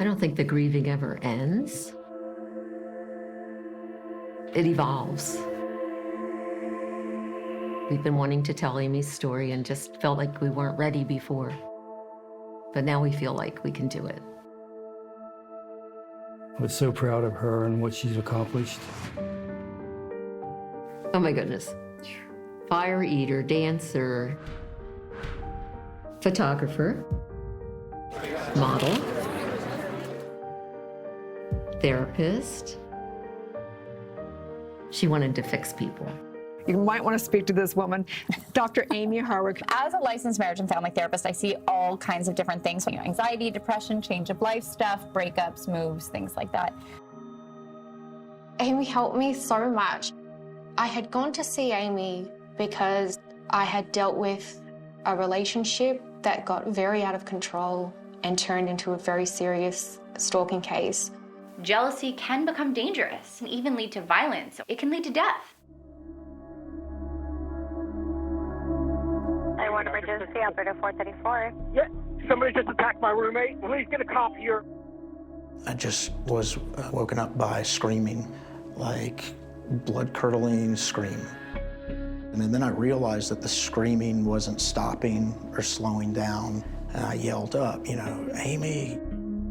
[SPEAKER 18] I don't think the grieving ever ends. It evolves. We've been wanting to tell Amie's story and just felt like we weren't ready before. But now we feel like we can do it.
[SPEAKER 19] I was so proud of her and what she's accomplished.
[SPEAKER 18] Oh my goodness. Fire eater, dancer, photographer, model, therapist. She wanted to fix people.
[SPEAKER 20] You might want to speak to this woman, Dr. Amie Harwick.
[SPEAKER 21] As a licensed marriage and family therapist, I see all kinds of different things, anxiety, depression, change of life stuff, breakups, moves, things like that.
[SPEAKER 22] Amie helped me so much. I had gone to see Amie because I had dealt with a relationship that got very out of control and turned into a very serious stalking case.
[SPEAKER 23] Jealousy can become dangerous and even lead to violence. It can lead to death.
[SPEAKER 21] I want emergency, Alberta 434.
[SPEAKER 22] Yeah, somebody just attacked my roommate. Please get a cop here.
[SPEAKER 12] I just was woken up by screaming, like blood-curdling scream. And then I realized that the screaming wasn't stopping or slowing down. And I yelled up, "Amie."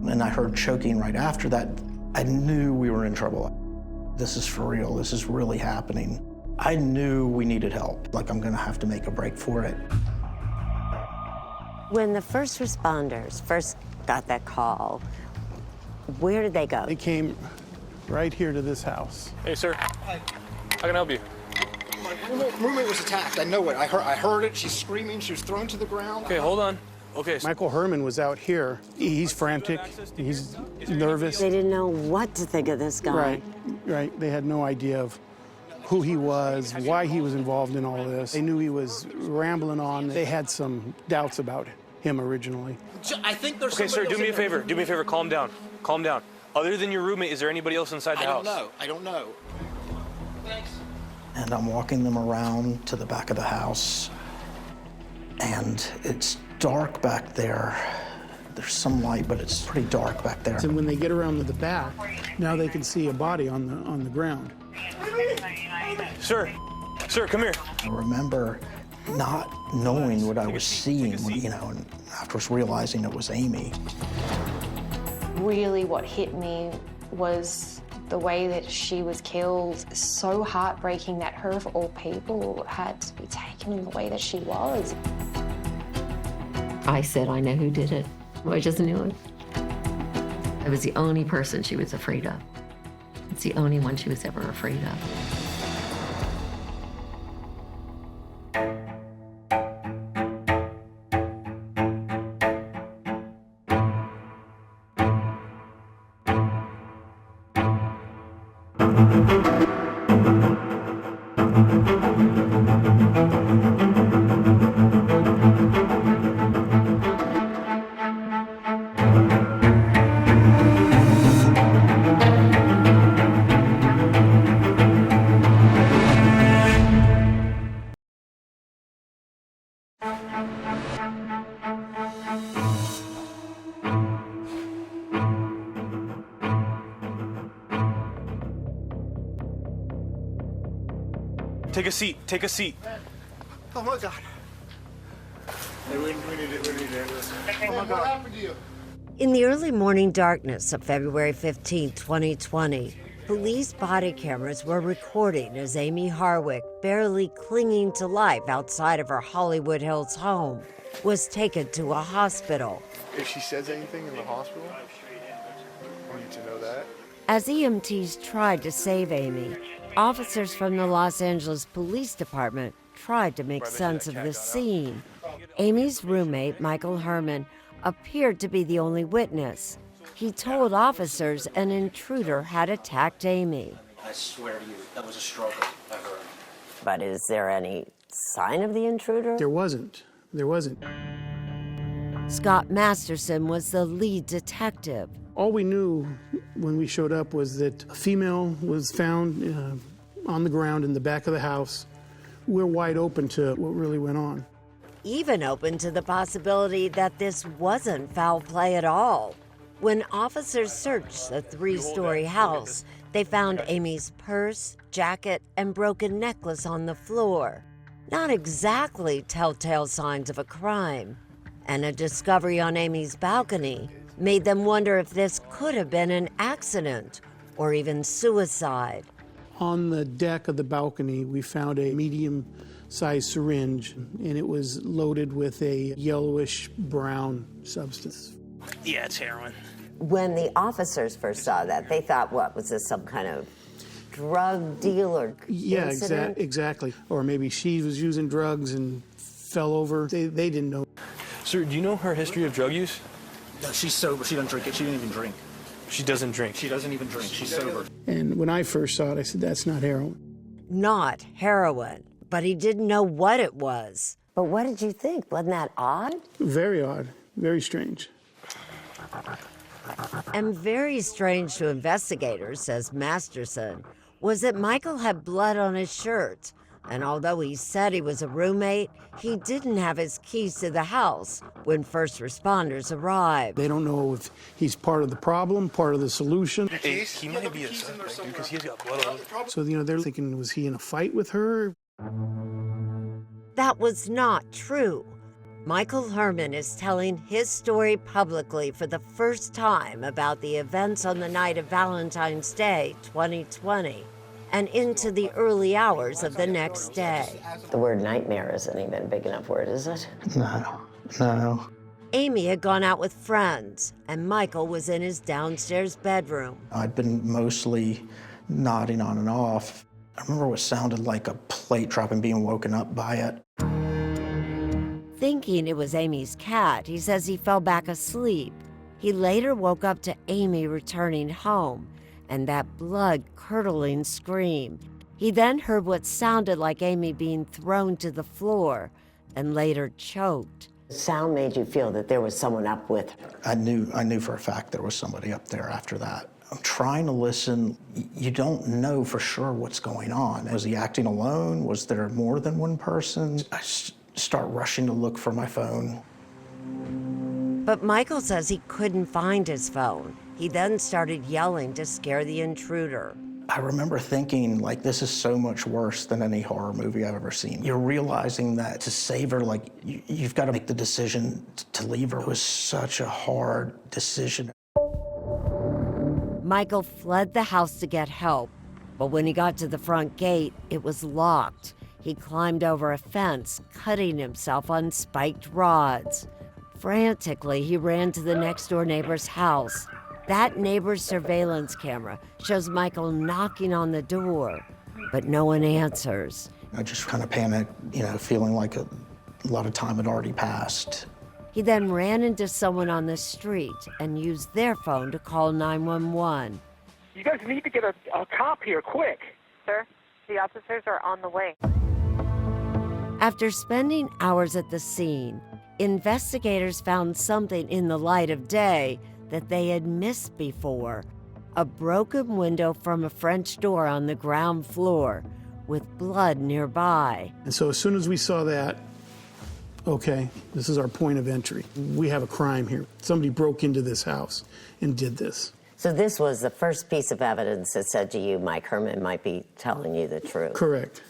[SPEAKER 12] And I heard choking right after that. I knew we were in trouble. This is for real. This is really happening. I knew we needed help. Like, I'm gonna have to make a break for it.
[SPEAKER 24] When the first responders first got that call, where did they go?
[SPEAKER 8] They came
[SPEAKER 7] right here to this house.
[SPEAKER 9] Hey, sir. Hi. How can I help you?
[SPEAKER 11] My roommate was attacked. I know it. I heard it. She's screaming. She was thrown to the ground.
[SPEAKER 9] Okay, hold on. Okay.
[SPEAKER 7] Michael Herman was out here. He's frantic. He's nervous.
[SPEAKER 13] They didn't know what to think of this guy.
[SPEAKER 7] Right. They had no idea of who he was, why he was involved in all this. They knew he was rambling on. They had some doubts about him originally.
[SPEAKER 11] I think there's
[SPEAKER 9] Okay, sir, do me a favor. Do me a favor. Calm down. Calm down. Other than your roommate, is there anybody else inside the house?
[SPEAKER 11] I don't know. Thanks.
[SPEAKER 14] And I'm walking them around to the back of the house. And it's dark back there. There's some light, but it's pretty dark back there.
[SPEAKER 7] And when they get around to the back, now they can see a body on the ground.
[SPEAKER 9] Sir, come here.
[SPEAKER 14] I remember not knowing what I was seeing, and afterwards realizing it was Amie.
[SPEAKER 22] Really what hit me was the way that she was killed. So heartbreaking that her, of all people, had to be taken in the way that she was.
[SPEAKER 18] I said, I know who did it. I just knew it. I was the only person she was afraid of. It's the only one she was ever afraid of.
[SPEAKER 9] Take a seat. Take a seat.
[SPEAKER 11] Oh my God.
[SPEAKER 9] Hey, we need it.
[SPEAKER 11] Oh my God. What happened to you?
[SPEAKER 13] In the early morning darkness of February 15, 2020, police body cameras were recording as Amie Harwick, barely clinging to life outside of her Hollywood Hills home, was taken to a hospital.
[SPEAKER 15] If she says anything in the hospital, I need to know that.
[SPEAKER 13] As EMTs tried to save Amie, officers from the Los Angeles Police Department tried to make sense of the scene. Amie's roommate, Michael Herman, appeared to be the only witness. He told officers an intruder had attacked Amie.
[SPEAKER 11] I swear to you, that was a struggle I heard.
[SPEAKER 13] But is there any sign of the intruder?
[SPEAKER 7] There wasn't.
[SPEAKER 13] Scott Masterson was the lead detective.
[SPEAKER 7] All we knew when we showed up was that a female was found on the ground in the back of the house. We're wide open to what really went on.
[SPEAKER 13] Even open to the possibility that this wasn't foul play at all. When officers searched the three-story house, they found Amie's purse, jacket, and broken necklace on the floor. Not exactly telltale signs of a crime. And a discovery on Amie's balcony made them wonder if this could have been an accident or even suicide.
[SPEAKER 7] On the deck of the balcony, we found a medium-sized syringe, and it was loaded with a yellowish-brown substance.
[SPEAKER 11] Yeah, it's heroin.
[SPEAKER 13] When the officers first saw that, they thought, what, was this some kind of drug deal or incident?
[SPEAKER 7] Exactly. Or maybe she was using drugs and fell over. They didn't know.
[SPEAKER 9] Sir, do you know her history of drug use?
[SPEAKER 11] No, she's sober. She doesn't drink it. She didn't even drink.
[SPEAKER 9] She doesn't drink.
[SPEAKER 11] She doesn't even drink. She's sober.
[SPEAKER 7] And when I first saw it, I said, that's not heroin.
[SPEAKER 13] Not heroin, but he didn't know what it was. But what did you think? Wasn't that odd?
[SPEAKER 7] Very odd. Very strange.
[SPEAKER 13] And very strange to investigators, says Masterson, was that Michael had blood on his shirt. And although he said he was a roommate, he didn't have his keys to the house when first responders arrived.
[SPEAKER 7] They don't know if he's part of the problem, part of the solution.
[SPEAKER 9] Hey, he might be a suspect, dude, because he's got blood on him.
[SPEAKER 7] So, they're thinking, was he in a fight with her?
[SPEAKER 13] That was not true. Michael Herman is telling his story publicly for the first time about the events on the night of Valentine's Day, 2020. And into the early hours of the next day. The word nightmare isn't even a big enough word, is it?
[SPEAKER 14] No.
[SPEAKER 13] Amie had gone out with friends, and Michael was in his downstairs bedroom.
[SPEAKER 14] I'd been mostly nodding on and off. I remember what sounded like a plate drop and being woken up by it.
[SPEAKER 13] Thinking it was Amie's cat, he says he fell back asleep. He later woke up to Amie returning home and that blood-curdling scream. He then heard what sounded like Amie being thrown to the floor and later choked.
[SPEAKER 6] The sound made you feel that there was someone up with her.
[SPEAKER 14] I knew for a fact there was somebody up there after that. I'm trying to listen. You don't know for sure what's going on. Was he acting alone? Was there more than one person? I start rushing to look for my phone.
[SPEAKER 13] But Michael says he couldn't find his phone. He then started yelling to scare the intruder.
[SPEAKER 14] I remember thinking, like, this is so much worse than any horror movie I've ever seen. You're realizing that to save her, like, you've got to make the decision to leave her. It was such a hard decision.
[SPEAKER 13] Michael fled the house to get help, but when he got to the front gate, it was locked. He climbed over a fence, cutting himself on spiked rods. Frantically, he ran to the next-door neighbor's house. That neighbor's surveillance camera shows Michael knocking on the door, but no one answers.
[SPEAKER 14] I just kind of panicked, feeling like a lot of time had already passed.
[SPEAKER 13] He then ran into someone on the street and used their phone to call 911.
[SPEAKER 10] You guys need to get a cop here, quick.
[SPEAKER 16] Sir, the officers are on the way.
[SPEAKER 13] After spending hours at the scene, investigators found something in the light of day that they had missed before. A broken window from a French door on the ground floor with blood nearby.
[SPEAKER 7] And so as soon as we saw that, okay, this is our point of entry. We have a crime here. Somebody broke into this house and did this.
[SPEAKER 6] So this was the first piece of evidence that said to you, Mike Herman might be telling you the truth.
[SPEAKER 7] Correct.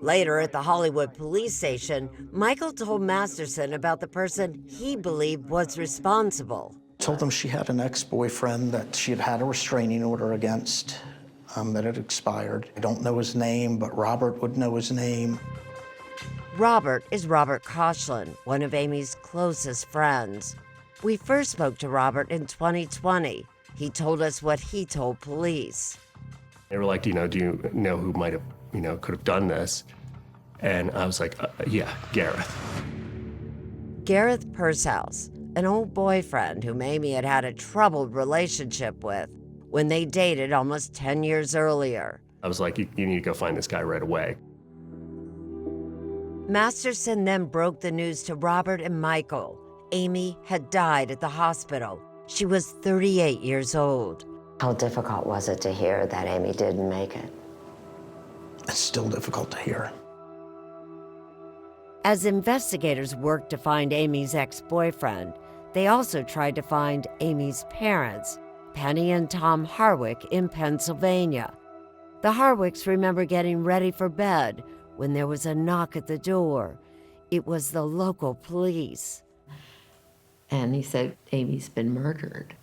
[SPEAKER 13] Later at the Hollywood police station, Michael told Masterson about the person he believed was responsible.
[SPEAKER 14] Told them she had an ex-boyfriend that she had had a restraining order against that had expired. I don't know his name, but Robert would know his name.
[SPEAKER 13] Robert is Robert Koshland, one of Amie's closest friends. We first spoke to Robert in 2020. He told us what he told police.
[SPEAKER 17] They were like, do you know who might have, could have done this? And I was like, yeah, Gareth.
[SPEAKER 13] Gareth Pershouse, an old boyfriend whom Amie had had a troubled relationship with when they dated almost 10 years earlier.
[SPEAKER 17] I was like, you need to go find this guy right away.
[SPEAKER 13] Masterson then broke the news to Robert and Michael. Amie had died at the hospital. She was 38 years old.
[SPEAKER 6] How difficult was it to hear that Amie didn't make it?
[SPEAKER 14] It's still difficult to hear.
[SPEAKER 13] As investigators worked to find Amie's ex-boyfriend, they also tried to find Amie's parents, Penny and Tom Harwick, in Pennsylvania. The Harwicks remember getting ready for bed when there was a knock at the door. It was the local police.
[SPEAKER 18] And he said, Amie's been murdered.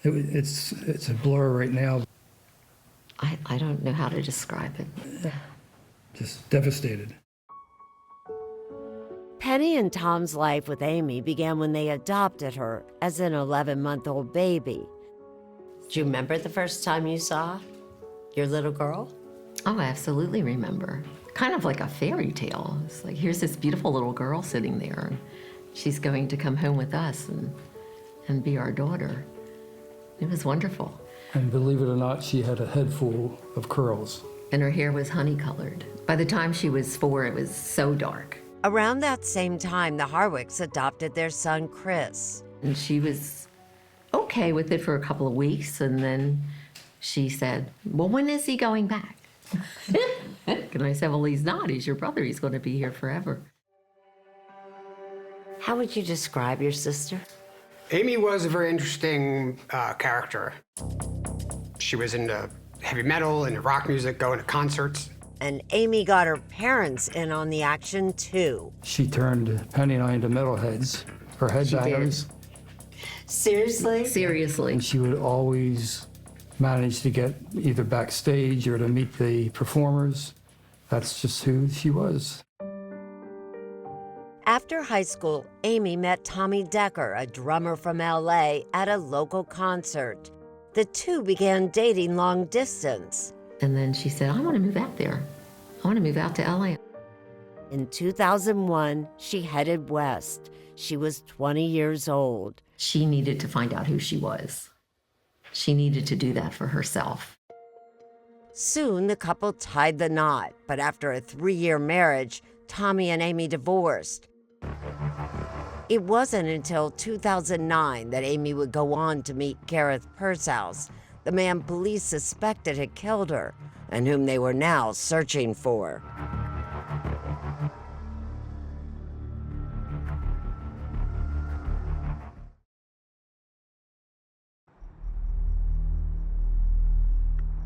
[SPEAKER 19] It's a blur right now.
[SPEAKER 18] I don't know how to describe it.
[SPEAKER 19] Just devastated.
[SPEAKER 13] Penny and Tom's life with Amie began when they adopted her as an 11-month-old baby.
[SPEAKER 6] Do you remember the first time you saw your little girl?
[SPEAKER 18] Oh, I absolutely remember. Kind of like a fairy tale. It's like, here's this beautiful little girl sitting there, and she's going to come home with us and be our daughter. It was wonderful.
[SPEAKER 19] And believe it or not, she had a head full of curls.
[SPEAKER 18] And her hair was honey-colored. By the time she was 4, it was so dark.
[SPEAKER 13] Around that same time, the Harwicks adopted their son, Chris.
[SPEAKER 18] And she was okay with it for a couple of weeks, and then she said, well, when is he going back? And I said, well, he's not. He's your brother. He's going to be here forever.
[SPEAKER 6] How would you describe your sister?
[SPEAKER 24] Amie was a very interesting character. She was into heavy metal and rock music, going to concerts.
[SPEAKER 13] And Amie got her parents in on the action, too.
[SPEAKER 19] She turned Penny and I into metalheads, or headbangers.
[SPEAKER 6] Seriously?
[SPEAKER 18] Seriously.
[SPEAKER 19] And she would always managed to get either backstage or to meet the performers. That's just who she was.
[SPEAKER 13] After high school, Amie met Tommy Decker, a drummer from LA, at a local concert. The two began dating long distance.
[SPEAKER 18] And then she said, I want to move out there. I want to move out to LA.
[SPEAKER 13] In 2001, she headed west. She was 20 years old.
[SPEAKER 18] She needed to find out who she was. She needed to do that for herself.
[SPEAKER 13] Soon, the couple tied the knot, but after a 3-year marriage, Tommy and Amie divorced. It wasn't until 2009 that Amie would go on to meet Gareth Pursehouse, the man police suspected had killed her, and whom they were now searching for.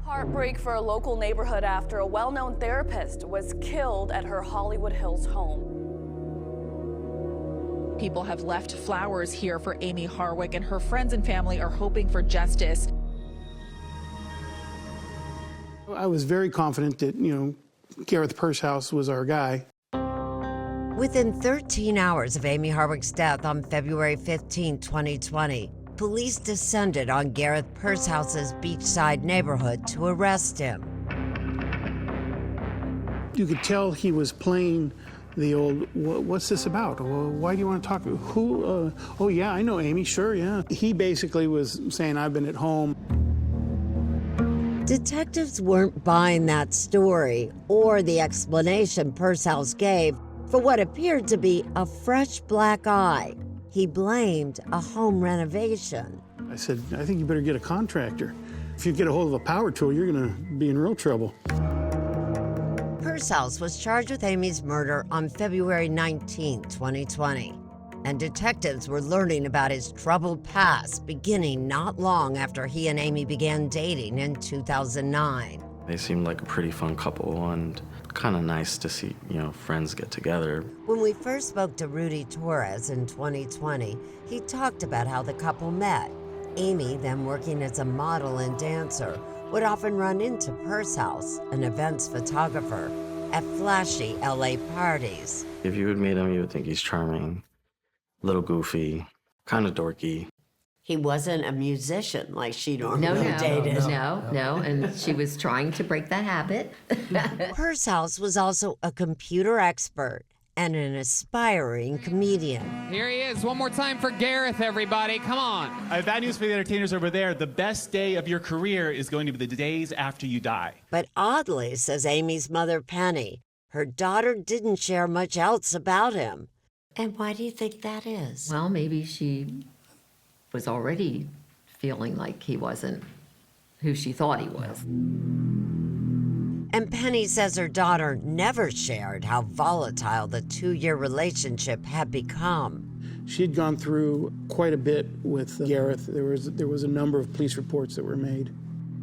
[SPEAKER 1] Heartbreak for a local neighborhood after a well-known therapist was killed at her Hollywood Hills home.
[SPEAKER 2] People have left flowers here for Amie Harwick, and her friends and family are hoping for justice.
[SPEAKER 7] I was very confident that, Gareth Pursehouse was our guy.
[SPEAKER 13] Within 13 hours of Amie Harwick's death on February 15, 2020, police descended on Gareth Purshouse's beachside neighborhood to arrest him.
[SPEAKER 7] You could tell he was playing the old, what's this about? Why do you want to talk? Who? Oh, yeah, I know Amie, sure, yeah. He basically was saying, I've been at home.
[SPEAKER 13] Detectives weren't buying that story or the explanation Pursehouse gave for what appeared to be a fresh black eye. He blamed a home renovation.
[SPEAKER 7] I said, I think you better get a contractor. If you get a hold of a power tool, you're going to be in real trouble.
[SPEAKER 13] Pursehouse was charged with Amie's murder on February 19, 2020. And detectives were learning about his troubled past beginning not long after he and Amie began dating in 2009.
[SPEAKER 3] They seemed like a pretty fun couple and kind of nice to see, friends get together.
[SPEAKER 13] When we first spoke to Rudy Torres in 2020, he talked about how the couple met. Amie, then working as a model and dancer, would often run into Pursehouse, an events photographer, at flashy LA parties.
[SPEAKER 3] If you would meet him, you would think he's charming, a little goofy, kind of dorky.
[SPEAKER 6] He wasn't a musician like she normally dated.
[SPEAKER 18] No, and she was trying to break that habit.
[SPEAKER 13] Pursehouse was also a computer expert and an aspiring comedian.
[SPEAKER 4] Here he is, one more time for Gareth, everybody, come on.
[SPEAKER 25] I have bad news for the entertainers over there. The best day of your career is going to be the days after you die.
[SPEAKER 13] But oddly, says Amie's mother, Penny, her daughter didn't share much else about him.
[SPEAKER 6] And why do you think that is?
[SPEAKER 18] Well, maybe she was already feeling like he wasn't who she thought he was.
[SPEAKER 13] And Penny says her daughter never shared how volatile the 2-year relationship had become.
[SPEAKER 7] She'd gone through quite a bit with Gareth. There was a number of police reports that were made.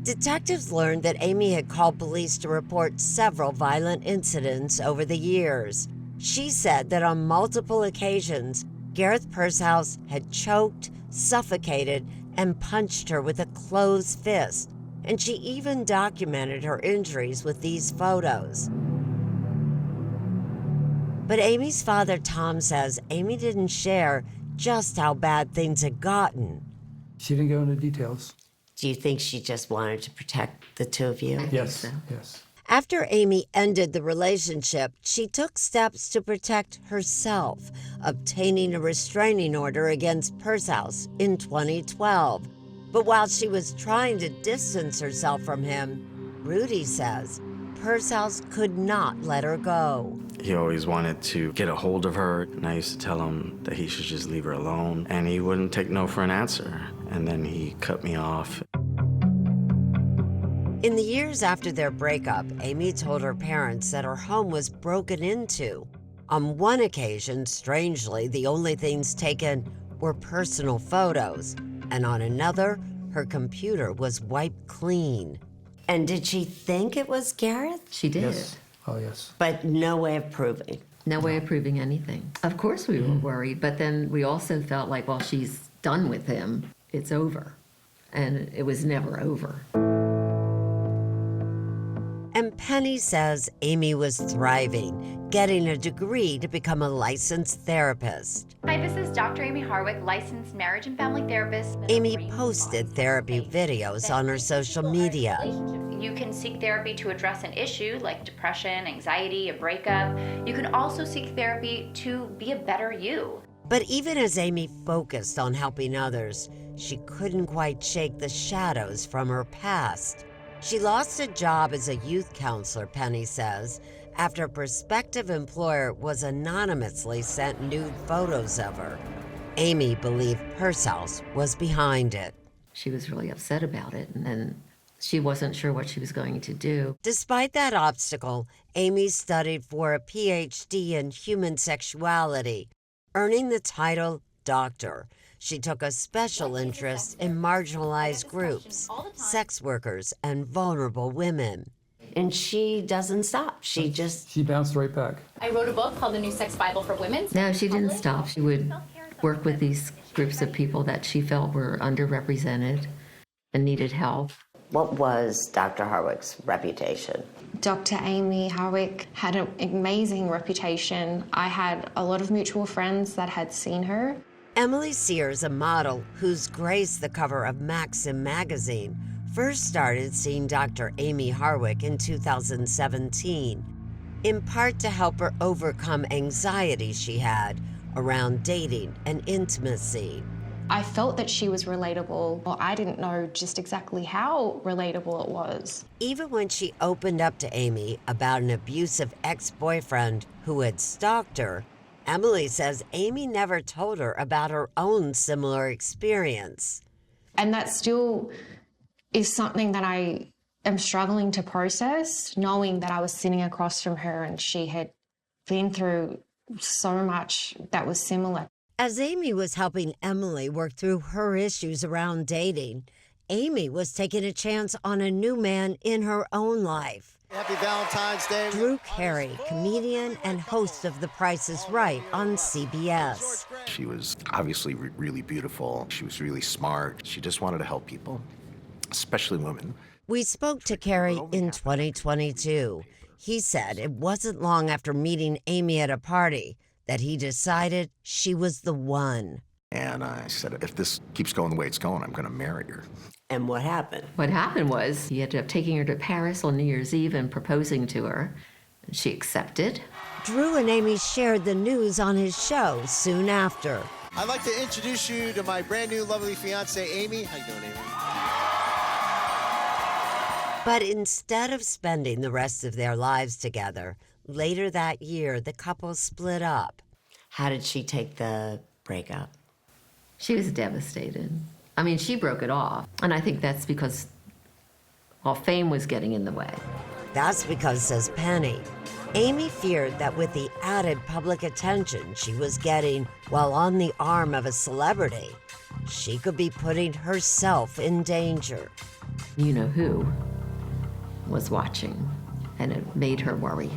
[SPEAKER 13] Detectives learned that Amie had called police to report several violent incidents over the years. She said that on multiple occasions, Gareth Pursehouse had choked, suffocated, and punched her with a closed fist. And she even documented her injuries with these photos. But Amie's father, Tom, says Amie didn't share just how bad things had gotten.
[SPEAKER 19] She didn't go into details.
[SPEAKER 6] Do you think she just wanted to protect the two of you?
[SPEAKER 19] Yes, yes.
[SPEAKER 13] After Amie ended the relationship, she took steps to protect herself, obtaining a restraining order against Pursehouse in 2012. But while she was trying to distance herself from him, Rudy says Pursehouse could not let her go.
[SPEAKER 3] He always wanted to get a hold of her, and I used to tell him that he should just leave her alone, and he wouldn't take no for an answer. And then he cut me off.
[SPEAKER 13] In the years after their breakup, Amie told her parents that her home was broken into. On one occasion, strangely, the only things taken were personal photos. And on another, her computer was wiped clean.
[SPEAKER 6] And did she think it was Gareth?
[SPEAKER 18] She did.
[SPEAKER 19] Yes. Oh, yes.
[SPEAKER 6] But no way of proving.
[SPEAKER 18] No way of proving anything. Of course we were worried, but then we also felt like, well, she's done with him. It's over. and it was never over.
[SPEAKER 13] And Penny says Amie was thriving, getting a degree to become a licensed therapist.
[SPEAKER 5] Hi, this is Dr. Amie Harwick, licensed marriage and family therapist.
[SPEAKER 13] Amie posted therapy videos on her social media.
[SPEAKER 5] You can seek therapy to address an issue like depression, anxiety, a breakup. You can also seek therapy to be a better you.
[SPEAKER 13] But even as Amie focused on helping others, she couldn't quite shake the shadows from her past. She lost a job as a youth counselor, Penny says, after a prospective employer was anonymously sent nude photos of her. Amie believed Purcell's was behind it.
[SPEAKER 18] She was really upset about it, and then she wasn't sure what she was going to do.
[SPEAKER 13] Despite that obstacle, Amie studied for a PhD in human sexuality, earning the title doctor. She took a special interest in marginalized groups, sex workers, and vulnerable women.
[SPEAKER 6] And she doesn't stop. She
[SPEAKER 19] bounced right back.
[SPEAKER 5] I wrote a book called The New Sex Bible for Women.
[SPEAKER 18] No, she didn't stop. She would work with these groups of people that she felt were underrepresented and needed help.
[SPEAKER 6] What was Dr. Harwick's reputation?
[SPEAKER 22] Dr. Amie Harwick had an amazing reputation. I had a lot of mutual friends that had seen her.
[SPEAKER 13] Emily Sears, a model who's graced the cover of Maxim magazine, first started seeing Dr. Amie Harwick in 2017, in part to help her overcome anxiety she had around dating and intimacy.
[SPEAKER 22] I felt that she was relatable. Well, I didn't know just exactly how relatable it was.
[SPEAKER 13] Even when she opened up to Amie about an abusive ex-boyfriend who had stalked her, Emily says Amie never told her about her own similar experience.
[SPEAKER 22] And that still is something that I am struggling to process, knowing that I was sitting across from her and she had been through so much that was similar.
[SPEAKER 13] As Amie was helping Emily work through her issues around dating, Amie was taking a chance on a new man in her own life.
[SPEAKER 12] Happy Valentine's Day.
[SPEAKER 13] Drew Carey, comedian and host of The Price is Right on CBS.
[SPEAKER 20] She was obviously really beautiful. She was really smart. She just wanted to help people, especially women.
[SPEAKER 13] We spoke to Carey in 2022. He said it wasn't long after meeting Amie at a party that he decided she was the one.
[SPEAKER 20] And I said, if this keeps going the way it's going, I'm going to marry her.
[SPEAKER 6] And what happened?
[SPEAKER 18] What happened was he ended up taking her to Paris on New Year's Eve and proposing to her. She accepted.
[SPEAKER 13] Drew and Amie shared the news on his show soon after.
[SPEAKER 12] I'd like to introduce you to my brand new lovely fiance, Amie. How you doing, Amie?
[SPEAKER 13] But instead of spending the rest of their lives together, later that year, the couple split up.
[SPEAKER 6] How did she take the breakup?
[SPEAKER 18] She was devastated. I mean, she broke it off. And I think that's because, well, fame was getting in the way.
[SPEAKER 13] That's because, says Penny, Amie feared that with the added public attention she was getting while on the arm of a celebrity, she could be putting herself in danger.
[SPEAKER 18] You know who was watching, and it made her worry.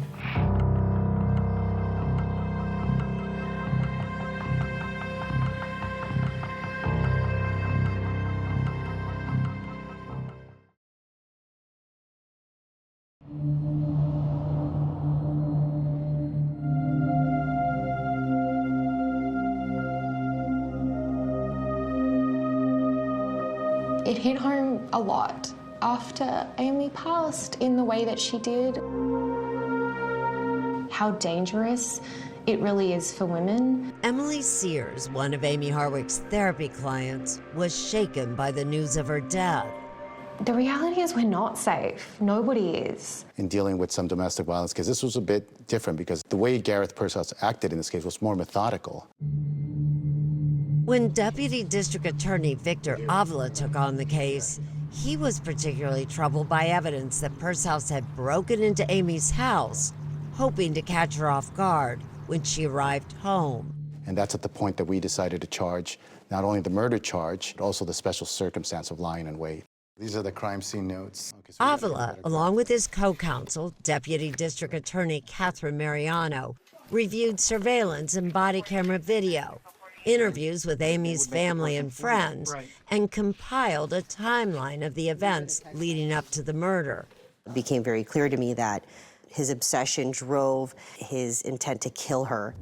[SPEAKER 22] It hit home a lot after Amie passed in the way that she did. How dangerous it really is for women.
[SPEAKER 13] Emily Sears, one of Amie Harwick's therapy clients, was shaken by the news of her death.
[SPEAKER 22] The reality is we're not safe. Nobody is.
[SPEAKER 21] In dealing with some domestic violence case, this was a bit different because the way Gareth Purcell acted in this case was more methodical.
[SPEAKER 13] When Deputy District Attorney Victor Avila took on the case, he was particularly troubled by evidence that Purcell had broken into Amie's house, hoping to catch her off guard when she arrived home.
[SPEAKER 21] And that's at the point that we decided to charge not only the murder charge, but also the special circumstance of lying in wait. These are the crime scene notes. Okay, so
[SPEAKER 13] Avila, along with his co-counsel, Deputy District Attorney Catherine Mariano, reviewed surveillance and body camera video. interviews with Amy's family and friends, and compiled a timeline of the events leading up to the murder.
[SPEAKER 8] It became very clear to me that his obsession drove his intent to kill her.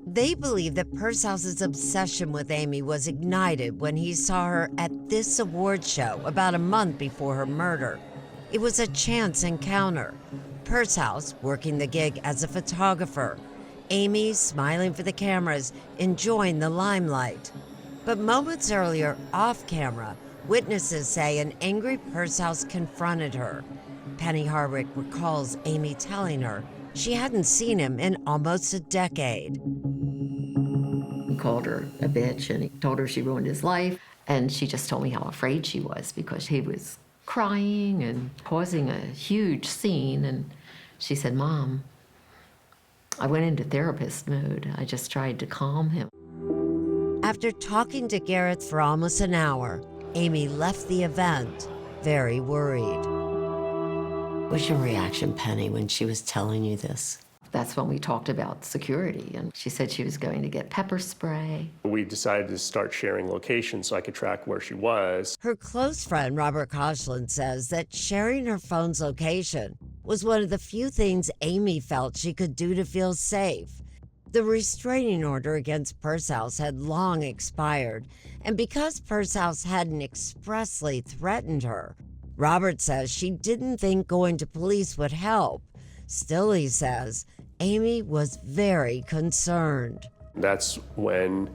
[SPEAKER 13] They believe that Purcell's obsession with Amie was ignited when he saw her at this award show about a month before her murder. It was a chance encounter. Purcell working the gig as a photographer. Amie smiling for the cameras, enjoying the limelight. But moments earlier, off camera, witnesses say an angry Purcell confronted her. Penny Harwick recalls Amie telling her she hadn't seen him in almost a decade.
[SPEAKER 18] He called her a bitch and he told her she ruined his life. And she just told me how afraid she was because he was crying and causing a huge scene. And she said, "Mom, I went into therapist mode. I just tried to calm him."
[SPEAKER 13] After talking to Gareth for almost an hour, Amie left the event very worried.
[SPEAKER 6] What's your reaction, Penny, when she was telling you this?
[SPEAKER 18] That's when we talked about security, and she said she was going to get pepper spray.
[SPEAKER 17] We decided to start sharing locations so I could track where she was.
[SPEAKER 13] Her close friend, Robert Koshland, says that sharing her phone's location was one of the few things Amie felt she could do to feel safe. The restraining order against Purcell had long expired, and because Purcell hadn't expressly threatened her, Robert says she didn't think going to police would help. Still, he says, Amie was very concerned.
[SPEAKER 17] That's when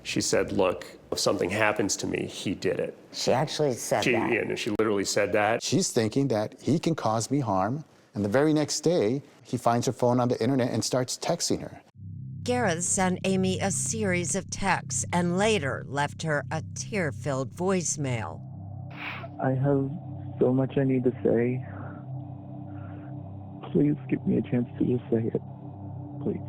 [SPEAKER 17] she said, "Look, if something happens to me, he did it."
[SPEAKER 6] She actually said that.
[SPEAKER 17] Yeah, no, she literally said that.
[SPEAKER 21] She's thinking that he can cause me harm, and the very next day, he finds her phone on the internet and starts texting her.
[SPEAKER 13] Gareth sent Amie a series of texts and later left her a tear-filled voicemail.
[SPEAKER 9] "I have so much I need to say. Please give me a chance to just say it. Please."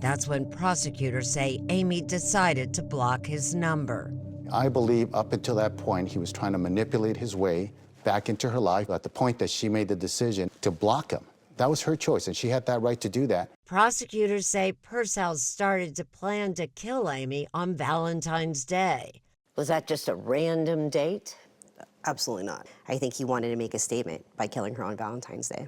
[SPEAKER 13] That's when prosecutors say Amie decided to block his number.
[SPEAKER 21] I believe up until that point, he was trying to manipulate his way back into her life at the point that she made the decision to block him. That was her choice, and she had that right to do that.
[SPEAKER 13] Prosecutors say Purcell started to plan to kill Amie on Valentine's Day.
[SPEAKER 8] Was that just a random date? Absolutely not. I think he wanted to make a statement by killing her on Valentine's Day.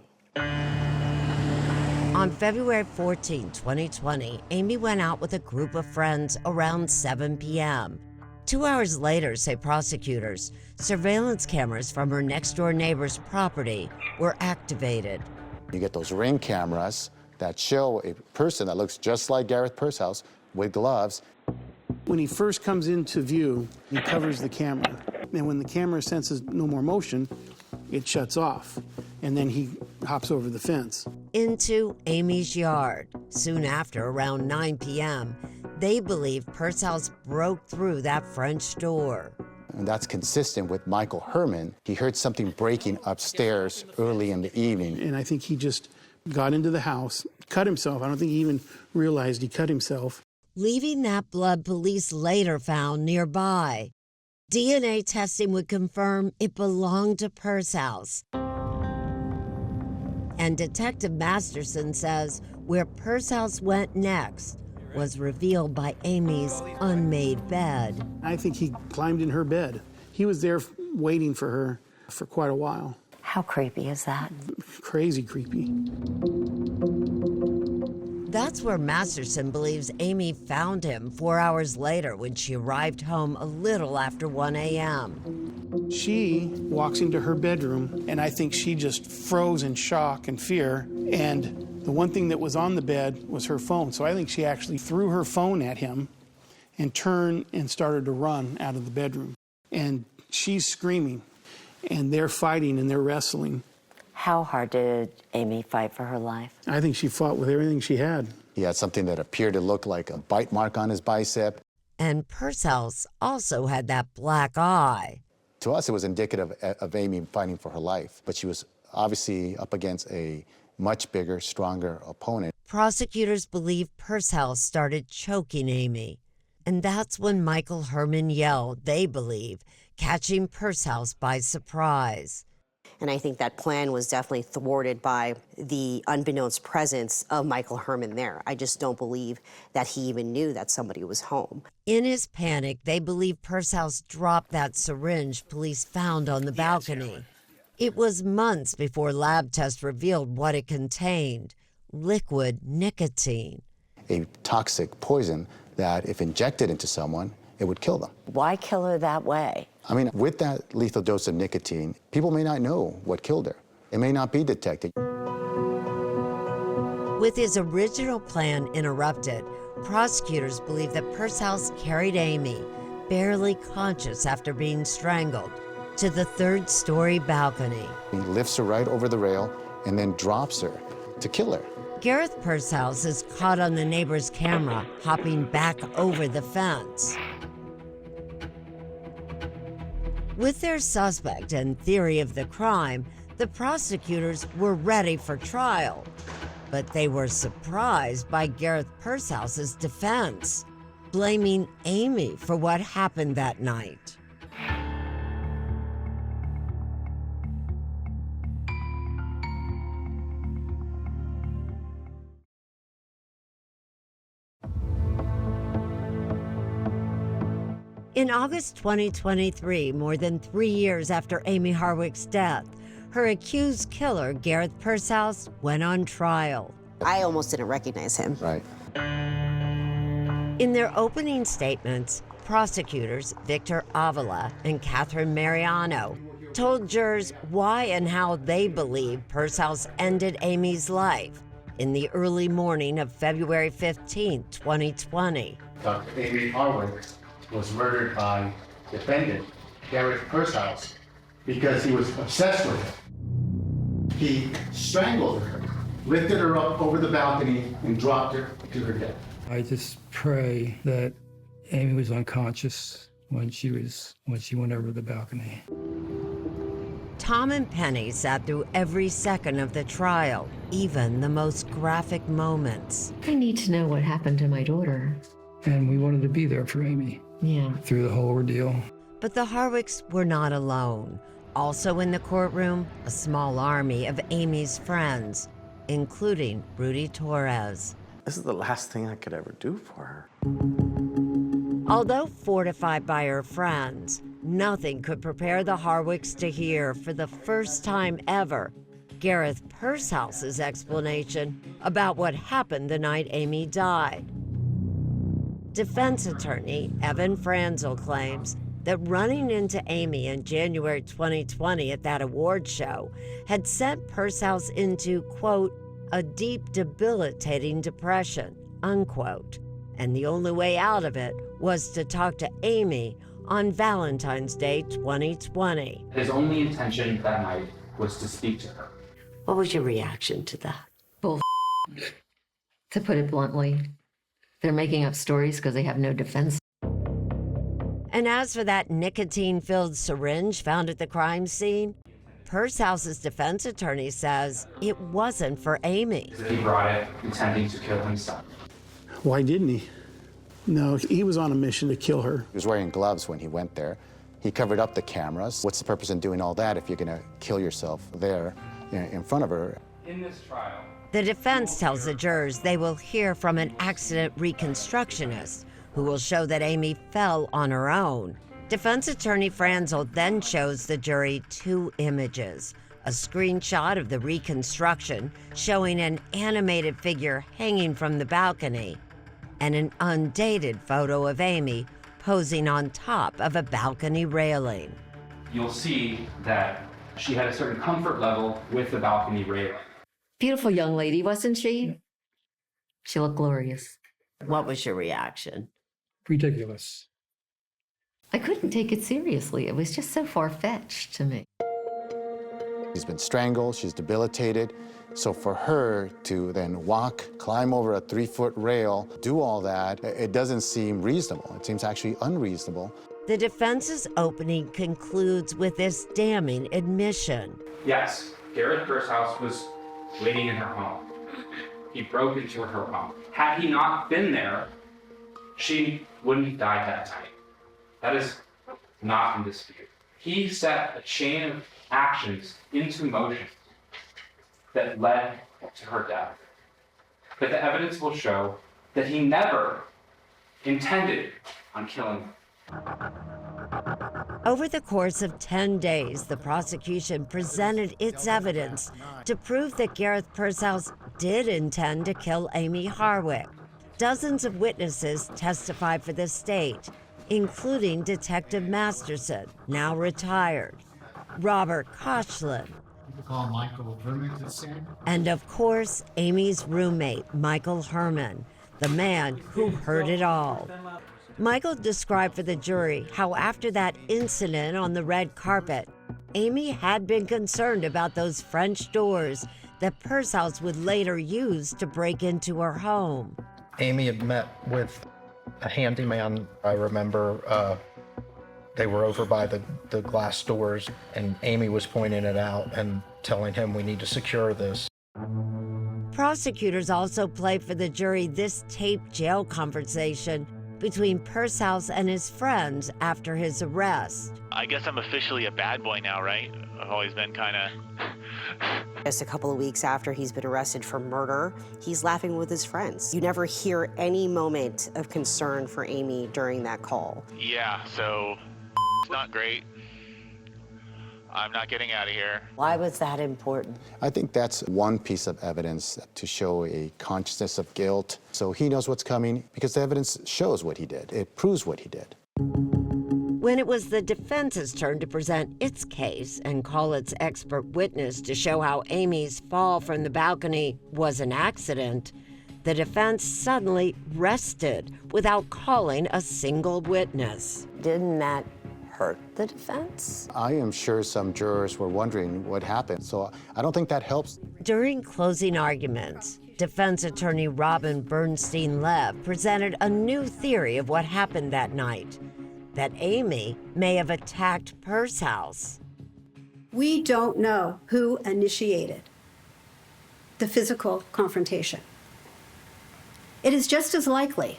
[SPEAKER 13] On February 14, 2020, Amie went out with a group of friends around 7 p.m. 2 hours later, say prosecutors, surveillance cameras from her next-door neighbor's property were activated.
[SPEAKER 21] You get those Ring cameras that show a person that looks just like Gareth Purcell with gloves.
[SPEAKER 7] When he first comes into view, he covers the camera. And when the camera senses no more motion, it shuts off. And then he hops over the fence.
[SPEAKER 13] Into Amie's yard. Soon after, around 9 p.m., they believe Purcell broke through that French door.
[SPEAKER 21] And that's consistent with Michael Herman. He heard something breaking upstairs early in the evening.
[SPEAKER 7] And I think he just got into the house, cut himself. I don't think he even realized he cut himself.
[SPEAKER 13] Leaving that blood police later found nearby. DNA testing would confirm it belonged to Purcell. And Detective Masterson says where Purcell went next was revealed by Amie's unmade bed.
[SPEAKER 7] I think he climbed in her bed. He was there waiting for her for quite a while.
[SPEAKER 6] How creepy is that?
[SPEAKER 7] Crazy creepy.
[SPEAKER 13] That's where Masterson believes Amie found him 4 hours later when she arrived home a little after 1 a.m.
[SPEAKER 7] She walks into her bedroom, and I think she just froze in shock and fear. And the one thing that was on the bed was her phone. So I think she actually threw her phone at him and turned and started to run out of the bedroom. And she's screaming, and they're fighting and they're wrestling.
[SPEAKER 6] How hard did Amie fight for her life?
[SPEAKER 7] I think she fought with everything she had.
[SPEAKER 21] He had something that appeared to look like a bite mark on his bicep.
[SPEAKER 13] And Purcell also had that black eye.
[SPEAKER 21] To us, it was indicative of Amie fighting for her life, but she was obviously up against a much bigger, stronger opponent.
[SPEAKER 13] Prosecutors believe Purcell started choking Amie. And that's when Michael Herman yelled, they believe, catching Purcell by surprise.
[SPEAKER 8] And I think that plan was definitely thwarted by the unbeknownst presence of Michael Herman there. I just don't believe that he even knew that somebody was home.
[SPEAKER 13] In his panic, they believe Purcell's dropped that syringe police found on the balcony. It was months before lab tests revealed what it contained: liquid nicotine.
[SPEAKER 21] A toxic poison that, if injected into someone, it would kill them.
[SPEAKER 6] Why kill her that way?
[SPEAKER 21] I mean, with that lethal dose of nicotine, people may not know what killed her. It may not be detected.
[SPEAKER 13] With his original plan interrupted, prosecutors believe that Purcell's carried Amie, barely conscious after being strangled, to the third-story balcony.
[SPEAKER 21] He lifts her right over the rail and then drops her to kill her.
[SPEAKER 13] Gareth Purcell's is caught on the neighbor's camera hopping back over the fence. With their suspect and theory of the crime, the prosecutors were ready for trial. But they were surprised by Gareth Purcell's defense, blaming Amie for what happened that night. In August 2023, more than 3 years after Amie Harwick's death, her accused killer, Gareth Purcell, went on trial.
[SPEAKER 8] I almost didn't recognize him.
[SPEAKER 21] Right.
[SPEAKER 13] In their opening statements, prosecutors Victor Avila and Catherine Mariano told jurors why and how they believe Purcell ended Amie's life in the early morning of February 15, 2020.
[SPEAKER 21] Dr. Amie Harwick was murdered by defendant Gareth Purcell because he was obsessed with her. He strangled her, lifted her up over the balcony, and dropped her to her death.
[SPEAKER 19] I just pray that Amie was unconscious when she went over the balcony.
[SPEAKER 13] Tom and Penny sat through every second of the trial, even the most graphic moments.
[SPEAKER 18] I need to know what happened to my daughter.
[SPEAKER 19] And we wanted to be there for Amie.
[SPEAKER 18] Yeah.
[SPEAKER 19] Through the whole ordeal.
[SPEAKER 13] But the Harwicks were not alone. Also in the courtroom, a small army of Amie's friends, including Rudy Torres.
[SPEAKER 3] This is the last thing I could ever do for her.
[SPEAKER 13] Although fortified by her friends, nothing could prepare the Harwicks to hear, for the first time ever, Gareth Purcell's explanation about what happened the night Amie died. Defense attorney Evan Franzel claims that running into Amie in January 2020 at that award show had sent Purcell into, quote, a deep, debilitating depression, unquote. And the only way out of it was to talk to Amie on Valentine's Day 2020.
[SPEAKER 10] His only intention that night was to speak to her.
[SPEAKER 13] What was your reaction to that?
[SPEAKER 18] Bull. To put it bluntly, they're making up stories because they have no defense.
[SPEAKER 13] And as for that nicotine-filled syringe found at the crime scene, Purcell's defense attorney says it wasn't for Amie.
[SPEAKER 10] He brought it intending to kill himself.
[SPEAKER 7] Why didn't he? No, he was on a mission to kill her.
[SPEAKER 21] He was wearing gloves when he went there. He covered up the cameras. What's the purpose in doing all that if you're going to kill yourself there in front of her?
[SPEAKER 10] In this trial,
[SPEAKER 13] the defense tells the jurors they will hear from an accident reconstructionist who will show that Amie fell on her own. Defense attorney Franzel then shows the jury two images: a screenshot of the reconstruction showing an animated figure hanging from the balcony, and an undated photo of Amie posing on top of a balcony railing.
[SPEAKER 10] you'll see that she had a certain comfort level with the balcony railing.
[SPEAKER 18] Beautiful young lady, wasn't she? She looked glorious.
[SPEAKER 6] What was your reaction?
[SPEAKER 19] Ridiculous.
[SPEAKER 18] I couldn't take it seriously. It was just so far-fetched to me.
[SPEAKER 21] She's been strangled, she's debilitated. So for her to then climb over a 3-foot rail, do all that, it doesn't seem reasonable. It seems actually unreasonable.
[SPEAKER 13] The defense's opening concludes with this damning admission.
[SPEAKER 10] Yes, Gareth Purcell was waiting in her home. He broke into her home. Had he not been there, she wouldn't have died that night. That is not in dispute. He set a chain of actions into motion that led to her death. But the evidence will show that he never intended on killing her.
[SPEAKER 13] Over the course of 10 days, the prosecution presented its evidence to prove that Gareth Purcell's did intend to kill Amie Harwick. Dozens of witnesses testified for the state, including Detective Masterson, now retired, Robert Koechlin, and of course, Amie's roommate, Michael Herman, the man who heard it all. Michael described for the jury how after that incident on the red carpet, Amie had been concerned about those French doors that Purcell's would later use to break into her home.
[SPEAKER 11] Amie had met with a handyman. I remember they were over by the glass doors, and Amie was pointing it out and telling him, we need to secure this.
[SPEAKER 13] Prosecutors also played for the jury this taped jail conversation between Purcell's and his friends after his arrest.
[SPEAKER 14] I guess I'm officially a bad boy now, right? I've always been kind of...
[SPEAKER 8] Just a couple of weeks after he's been arrested for murder, he's laughing with his friends. You never hear any moment of concern for Amie during that call.
[SPEAKER 14] Yeah, so it's not great. I'm not getting out of here.
[SPEAKER 6] Why was that important?
[SPEAKER 15] I think that's one piece of evidence to show a consciousness of guilt. So he knows what's coming because the evidence shows what he did. It proves what he did.
[SPEAKER 13] When it was the defense's turn to present its case and call its expert witness to show how Amie's fall from the balcony was an accident, the defense suddenly rested without calling a single witness.
[SPEAKER 6] Didn't that hurt the defense?
[SPEAKER 15] I am sure some jurors were wondering what happened, so I don't think that helps.
[SPEAKER 13] During closing arguments, defense attorney Robin Bernstein-Lev presented a new theory of what happened that night, that Amie may have attacked Purcell's.
[SPEAKER 16] We don't know who initiated the physical confrontation. It is just as likely,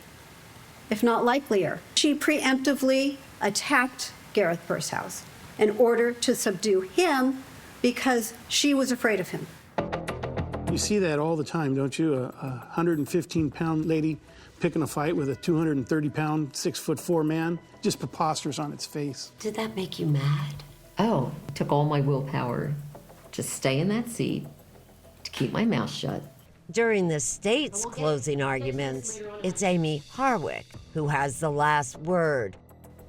[SPEAKER 16] if not likelier, she preemptively attacked Gareth Purcell's in order to subdue him because she was afraid of him.
[SPEAKER 7] You see that all the time, don't you? A 115-pound lady picking a fight with a 230-pound, 6'4" man. Just preposterous on its face.
[SPEAKER 13] Did that make you mad?
[SPEAKER 18] Oh, it took all my willpower to stay in that seat, to keep my mouth shut.
[SPEAKER 13] During the state's closing arguments, it's Amie Harwick who has the last word,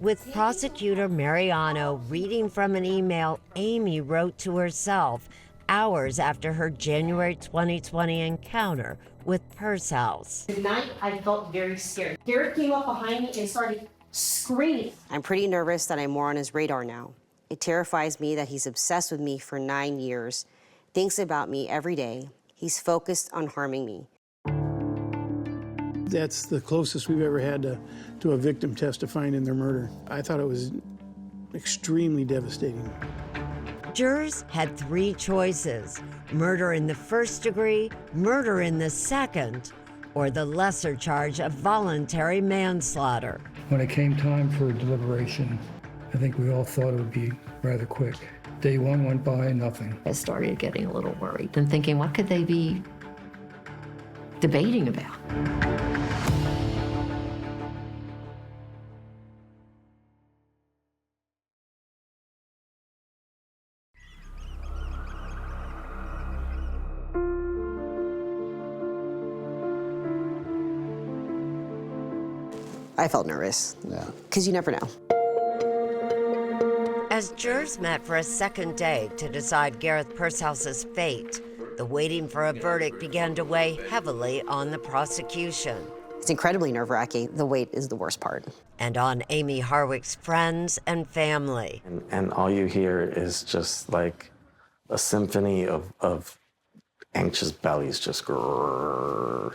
[SPEAKER 13] with prosecutor Mariano reading from an email Amie wrote to herself hours after her January 2020 encounter with Purcell's.
[SPEAKER 23] The night I felt very scared. Gareth came up behind me and started screaming.
[SPEAKER 8] I'm pretty nervous that I'm more on his radar now. It terrifies me that he's obsessed with me for 9 years, thinks about me every day. He's focused on harming me.
[SPEAKER 7] That's the closest we've ever had to a victim testifying in their murder. I thought it was extremely devastating.
[SPEAKER 13] Jurors had 3 choices: murder in the first degree, murder in the second, or the lesser charge of voluntary manslaughter.
[SPEAKER 19] When it came time for deliberation, I think we all thought it would be rather quick. Day 1 went by, nothing.
[SPEAKER 18] I started getting a little worried and thinking, what could they be debating about?
[SPEAKER 8] I felt nervous.
[SPEAKER 15] Yeah.
[SPEAKER 8] Because you never know.
[SPEAKER 13] As jurors met for a second day to decide Gareth Purcell's fate, the waiting for a verdict began to weigh heavily on the prosecution.
[SPEAKER 8] It's incredibly nerve-wracking. The wait is the worst part.
[SPEAKER 13] And on Amie Harwick's friends and family.
[SPEAKER 3] And all you hear is just like a symphony of anxious bellies, just grrr.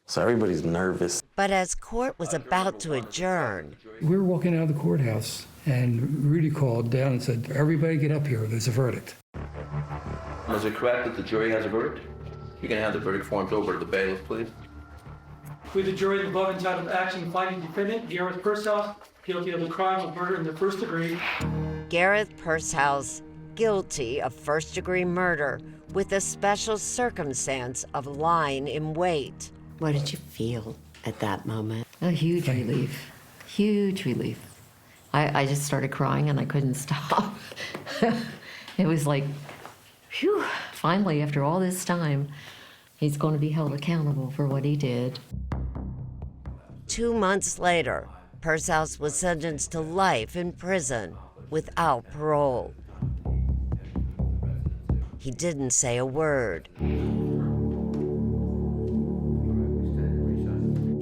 [SPEAKER 3] So everybody's nervous.
[SPEAKER 13] But as court was about to adjourn,
[SPEAKER 19] We were walking out of the courthouse, and Rudy called down and said, everybody get up here, there's a verdict.
[SPEAKER 26] Is it correct that the jury has a verdict? You can have the verdict forms over to the bailiff, please.
[SPEAKER 27] With the jury above entitled action finding defendant Gareth Purcell guilty of the crime of murder in the first degree.
[SPEAKER 13] Gareth Purcell's guilty of first-degree murder with a special circumstance of lying in wait.
[SPEAKER 6] What did you feel at that moment?
[SPEAKER 18] A huge relief. Huge relief. I just started crying and I couldn't stop. It was like, phew, finally, after all this time, he's going to be held accountable for what he did.
[SPEAKER 13] 2 months later, Purcell was sentenced to life in prison without parole. He didn't say a word.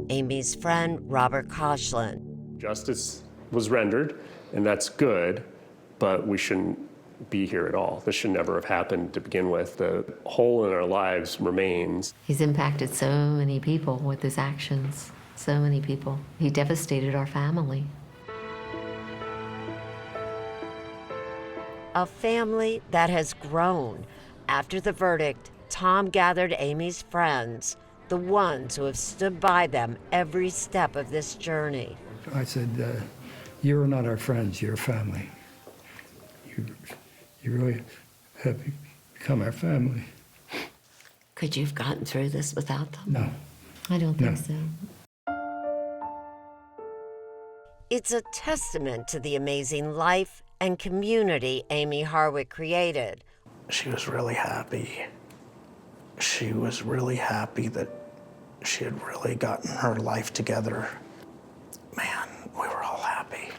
[SPEAKER 13] Amie's friend, Robert Koshland.
[SPEAKER 17] Justice was rendered, and that's good, but we shouldn't be here at all. This should never have happened to begin with. The hole in our lives remains.
[SPEAKER 18] He's impacted so many people with his actions, so many people. He devastated our family.
[SPEAKER 13] A family that has grown. After the verdict, Tom gathered Amie's friends, the ones who have stood by them every step of this journey.
[SPEAKER 19] I said, you're not our friends, you're family. You really have become our family.
[SPEAKER 6] Could you have gotten through this without them?
[SPEAKER 19] No.
[SPEAKER 18] I don't think so.
[SPEAKER 13] It's a testament to the amazing life and community Amie Harwick created.
[SPEAKER 1] She was really happy. She was really happy that she had really gotten her life together. Man, we were all happy.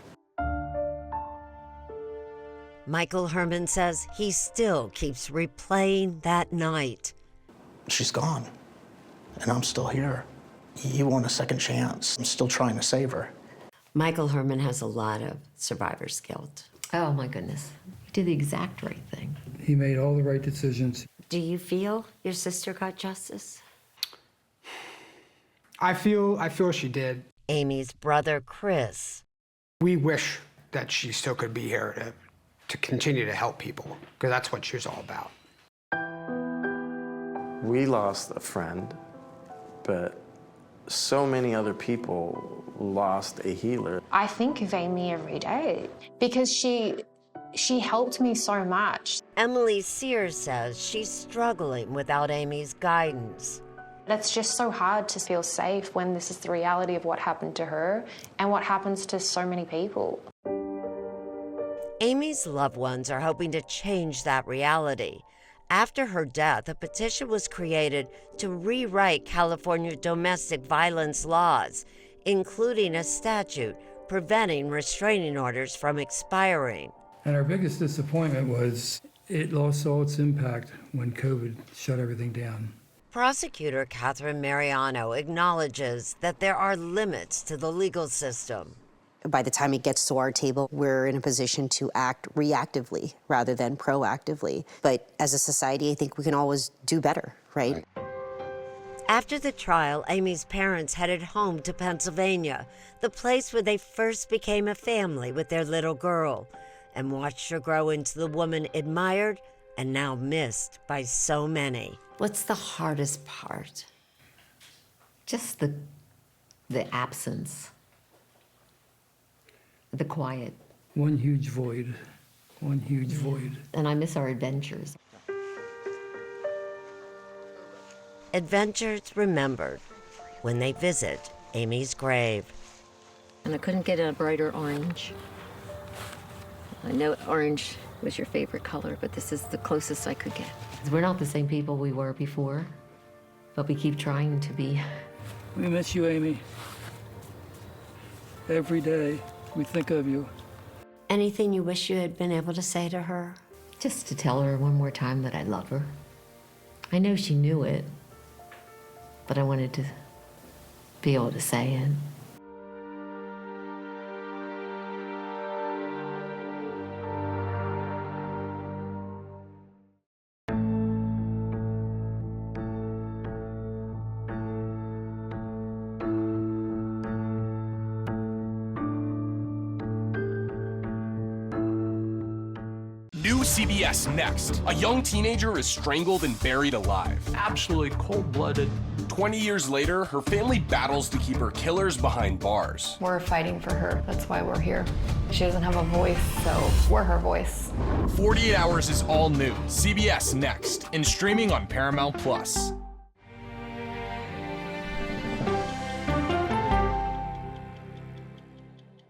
[SPEAKER 13] Michael Herman says he still keeps replaying that night.
[SPEAKER 1] She's gone, and I'm still here. You want a second chance. I'm still trying to save her.
[SPEAKER 6] Michael Herman has a lot of survivor's guilt.
[SPEAKER 18] Oh my goodness. He did the exact right thing.
[SPEAKER 19] He made all the right decisions.
[SPEAKER 6] Do you feel your sister got justice?
[SPEAKER 2] I feel she did.
[SPEAKER 13] Amie's brother, Chris.
[SPEAKER 2] We wish that she still could be here to continue to help people, because that's what she was all about.
[SPEAKER 3] We lost a friend, but so many other people lost a healer.
[SPEAKER 22] I think of Amie every day because she helped me so much.
[SPEAKER 13] Emily Sears says she's struggling without Amie's guidance.
[SPEAKER 22] That's just so hard to feel safe when this is the reality of what happened to her and what happens to so many people.
[SPEAKER 13] Amie's loved ones are hoping to change that reality. After her death, a petition was created to rewrite California domestic violence laws, including a statute preventing restraining orders from expiring.
[SPEAKER 19] And our biggest disappointment was it lost all its impact when COVID shut everything down.
[SPEAKER 13] Prosecutor Catherine Mariano acknowledges that there are limits to the legal system.
[SPEAKER 8] By the time it gets to our table, we're in a position to act reactively rather than proactively. But as a society, I think we can always do better, right?
[SPEAKER 13] After the trial, Amie's parents headed home to Pennsylvania, the place where they first became a family with their little girl, and watched her grow into the woman admired and now missed by so many.
[SPEAKER 6] What's the hardest part?
[SPEAKER 18] Just the absence. The quiet.
[SPEAKER 19] One huge void. One huge void.
[SPEAKER 18] And I miss our adventures.
[SPEAKER 13] Adventures remembered when they visit Amie's grave.
[SPEAKER 18] And I couldn't get a brighter orange. I know orange was your favorite color, but this is the closest I could get. We're not the same people we were before, but we keep trying to be.
[SPEAKER 19] We miss you, Amie. Every day. We think of you.
[SPEAKER 6] Anything you wish you had been able to say to her?
[SPEAKER 18] Just to tell her one more time that I love her. I know she knew it, but I wanted to be able to say it.
[SPEAKER 4] New CBS Next. A young teenager is strangled and buried alive.
[SPEAKER 27] Absolutely cold-blooded.
[SPEAKER 4] 20 years later, her family battles to keep her killers behind bars.
[SPEAKER 5] We're fighting for her. That's why we're here. She doesn't have a voice, so we're her voice.
[SPEAKER 4] 48 Hours is all new. CBS next and streaming on Paramount Plus.